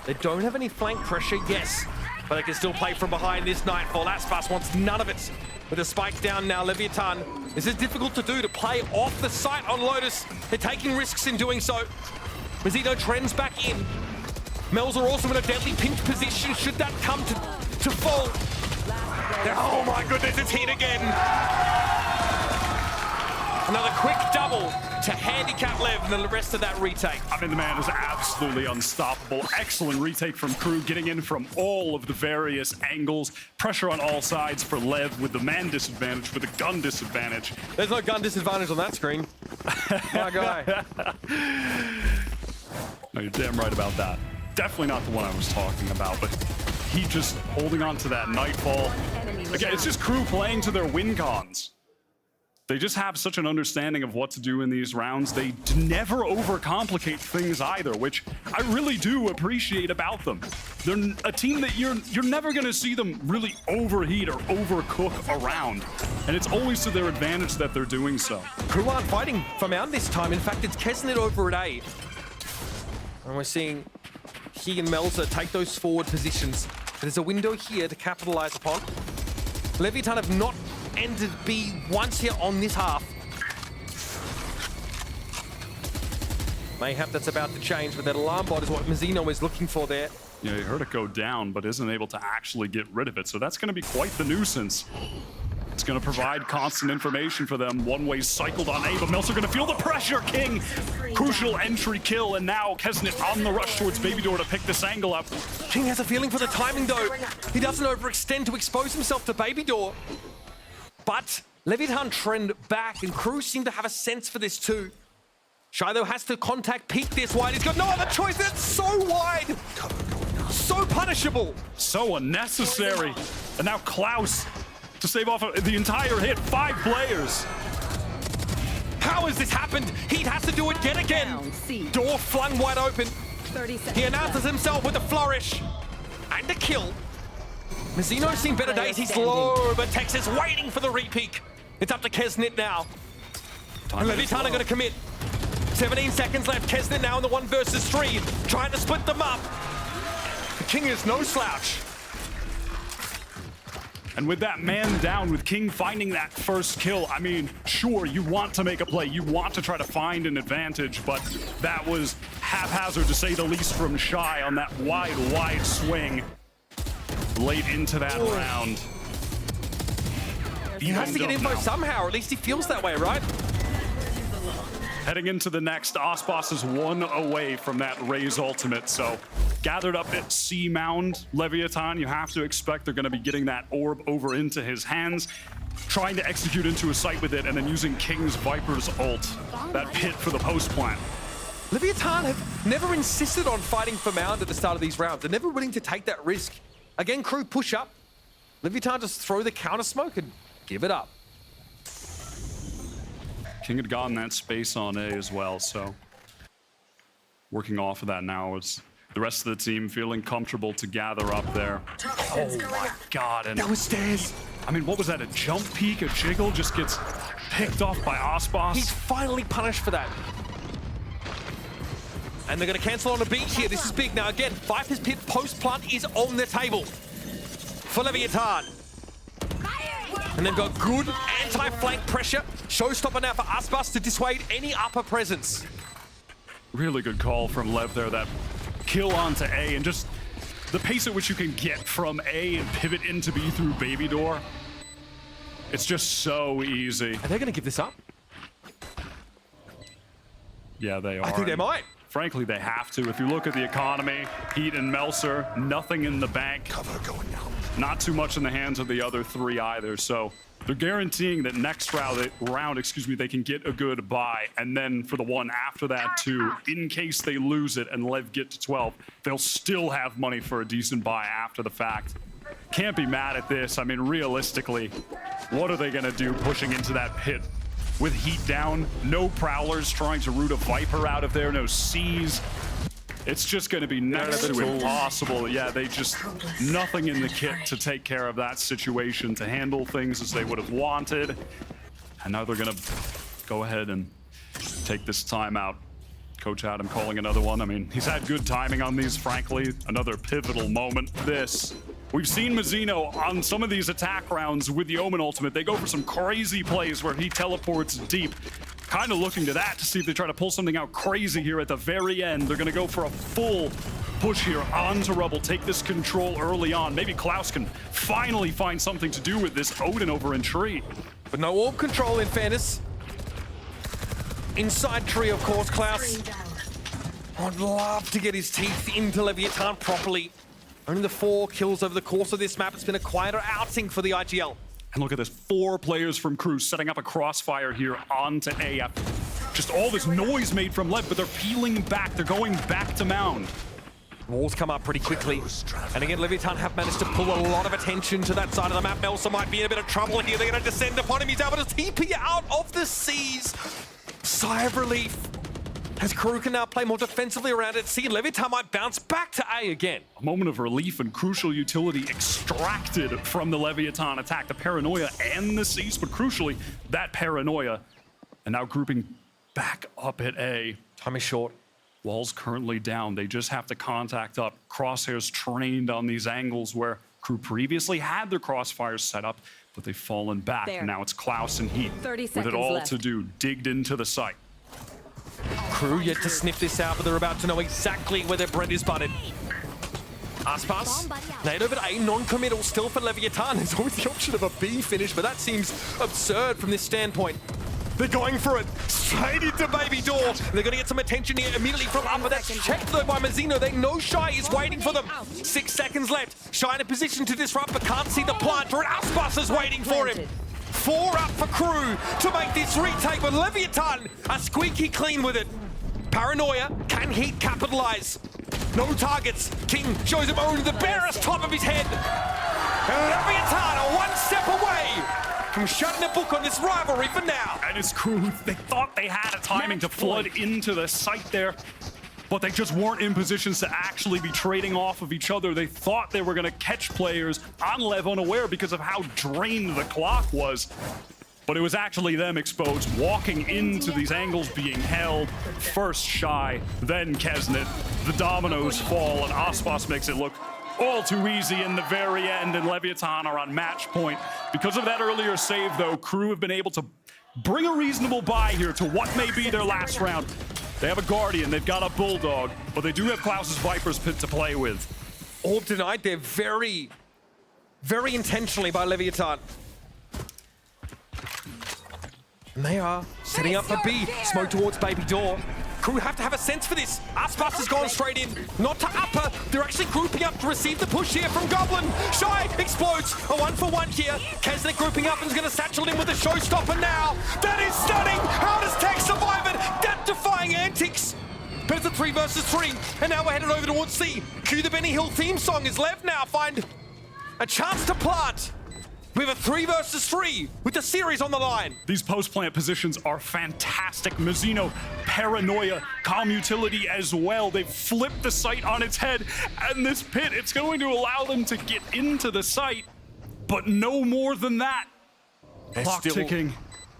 They don't have any flank pressure, yes, but they can still play from behind this Nightfall. Aspas wants none of it. With the spike down now, Leviathan, this is difficult to do, to play off the site on Lotus. They're taking risks in doing so. Mizzino trends back in. Mel's are also in a deadly pinch position should that come to fall. Oh my goodness, it's Heat again. Another quick double to handicap LEV and the rest of that retake. I mean, the man is absolutely unstoppable. Excellent retake from crew, getting in from all of the various angles. Pressure on all sides for LEV with the man disadvantage, with the gun disadvantage. There's no gun disadvantage on that screen. My guy. No, you're damn right about that. Definitely not the one I was talking about, but he just holding on to that Nightfall. Again, it's just crew playing to their win cons. They just have such an understanding of what to do in these rounds. They never overcomplicate things either, which I really do appreciate about them. They're a team that you're never going to see them really overheat or overcook around. And it's always to their advantage that they're doing so. Crew aren't fighting from out this time. In fact, it's Kesnit over at A. And we're seeing he and Melza take those forward positions. There's a window here to capitalize upon. Leviathan have not entered B once here on this half. Mayhap that's about to change, but that alarm bot is what Mizzino is looking for there. Yeah, he heard it go down, but isn't able to actually get rid of it. So that's going to be quite the nuisance. It's going to provide constant information for them. One-way cycled on A, but Meltzer going to feel the pressure. King, crucial entry kill, and now Kesnit on the rush towards Baby Door to pick this angle up. King has a feeling for the timing though. He doesn't overextend to expose himself to Baby Door. But Leviathan trend back, and crew seem to have a sense for this too. Shiloh has to contact peek this wide. He's got no other choice. It's so wide. So punishable. So unnecessary. And now Klaus to save off the entire hit. 5 players. How has this happened? Heat has to do it yet again. Door flung wide open. 30 seconds. He announces himself with a flourish and a kill. Mizzino's seen better days. He's low, but Texas waiting for the repeak. It's up to Kesnit now. And Leviathan are going to commit. 17 seconds left. Kesnit now in the 1 versus 3, trying to split them up. The King is no slouch. And with that man down, with King finding that first kill, I mean, sure, you want to make a play, you want to try to find an advantage, but that was haphazard to say the least from Shy on that wide swing late into that round. He has to get info somehow, or at least he feels that way, right? Heading into the next, Osbos is 1 away from that Raze ultimate, so gathered up at C Mound, Leviathan, you have to expect they're going to be getting that orb over into his hands, trying to execute into a site with it, and then using King's Viper's ult, that pit for the post plant. Leviathan have never insisted on fighting for Mound at the start of these rounds. They're never willing to take that risk. Again, Crew push up. Leviathan just throw the counter smoke and give it up. King had gotten that space on A as well, so working off of that now is the rest of the team feeling comfortable to gather up there. Oh my God. And that was stairs. I mean, what was that? A jump peek, a jiggle just gets picked off by Osbos. He's finally punished for that. And they're going to cancel on a beat here. This is big. Now again, Viper's pit post plant is on the table for Leviathan. And they've got good anti-flank pressure. Showstopper now for Osbos to dissuade any upper presence. Really good call from Lev there, that kill onto A, and just the pace at which you can get from A and pivot into B through Baby Door. It's just so easy. Are they going to give this up? Yeah, they are. I think they might. Frankly, they have to. If you look at the economy, Heat and Melser, nothing in the bank. Cover going out. Not too much in the hands of the other 3 either. So they're guaranteeing that next round, they can get a good buy. And then for the one after that too, in case they lose it and Lev get to 12, they'll still have money for a decent buy after the fact. Can't be mad at this. I mean, realistically, what are they gonna do pushing into that pit? With Heat down, no Prowlers trying to root a Viper out of there, no C's. It's just going to be next to impossible. Yeah, they just, nothing in the kit to take care of that situation, to handle things as they would have wanted. And now they're going to go ahead and take this timeout. Coach Adam calling another one. I mean, he's had good timing on these, frankly. Another pivotal moment. We've seen Mazzino on some of these attack rounds with the Omen ultimate. They go for some crazy plays where he teleports deep. Kind of looking to that to see if they try to pull something out crazy here at the very end. They're going to go for a full push here onto Rubble, take this control early on. Maybe Klaus can finally find something to do with this Odin over in Tree. But no orb control, in fairness. Inside Tree, of course, Klaus. I'd love to get his teeth into Leviathan properly. Only the 4 kills over the course of this map. It's been a quieter outing for the IGL. And look at this, 4 players from KRU setting up a crossfire here onto A. Just all this noise made from Lev, but they're peeling back. They're going back to Mound. Walls come up pretty quickly. And again, Leviathan have managed to pull a lot of attention to that side of the map. Melsa might be in a bit of trouble here. They're going to descend upon him. He's able to TP out of the seas. Sigh of relief. As KRU can now play more defensively around it, see Leviathan might bounce back to A again. A moment of relief and crucial utility extracted from the Leviathan attack. The Paranoia and the Cease, but crucially, that Paranoia. And now grouping back up at A. Time is short. Walls currently down. They just have to contact up. Crosshairs trained on these angles where KRU previously had their crossfires set up, but they've fallen back. There. Now it's Klaus and Heat 30 with seconds it all left. to do, digged into the site. KRU yet to sniff this out, but they're about to know exactly where their bread is buttered. Aspas, nade over to A, non-committal still for Leviathan. There's always the option of a B finish, but that seems absurd from this standpoint. They're going for it, straight into Baby Door. They're going to get some attention here immediately from upper. That's checked though by Mazzino. They know Shy is waiting for them. 6 seconds left. Shy in a position to disrupt, but can't see the plant. Or Aspas is waiting for him. 4 up for KRU to make this retake, but Leviathan are squeaky clean with it. Paranoia, can Heat capitalize? No targets. King shows him only the barest top of his head. And Leviathan are 1 step away from shutting the book on this rivalry for now. And it's KRU, they thought they had a timing to flood into the site there, but they just weren't in positions to actually be trading off of each other. They thought they were going to catch players on Lev unaware because of how drained the clock was. But it was actually them exposed, walking into these angles being held. First Shy, then Kesnet. The dominoes fall, and Aspas makes it look all too easy in the very end, and Leviathan are on match point. Because of that earlier save, though, KRU have been able to bring a reasonable buy here to what may be their last round. They have a Guardian, they've got a Bulldog, but they do have Klaus's Viper's Pit to play with. Orb denied there very intentionally by Leviathan. And they are setting up for B. Smoke towards Baby Door. KRU have to have a sense for this. Aspas has gone straight in, not to upper. They're actually grouping up to receive the push here from Goblin. Shy explodes, a 1-for-1 here. Kesnet grouping up and is going to satchel in with a showstopper now. That is stunning. How does Tech survive it? Death-defying antics. But it's a 3 versus 3, and now we're headed over towards C. Cue the Benny Hill theme song as Lev now find a chance to plant. We have a 3 versus 3 with the series on the line. These post-plant positions are fantastic. Mizzino, paranoia, calm utility as well. They've flipped the site on its head, and this pit, it's going to allow them to get into the site, but no more than that. Clock ticking.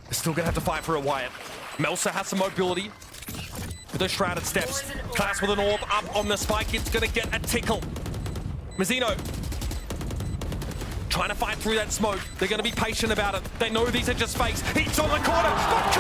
They're still gonna have to fight for a Wyatt. Melsa has some mobility with those shrouded steps. Klaus with an orb up on the spike. It's gonna get a tickle. Mizzino trying to fight through that smoke. They're going to be patient about it. They know these are just fakes. He's on the corner, but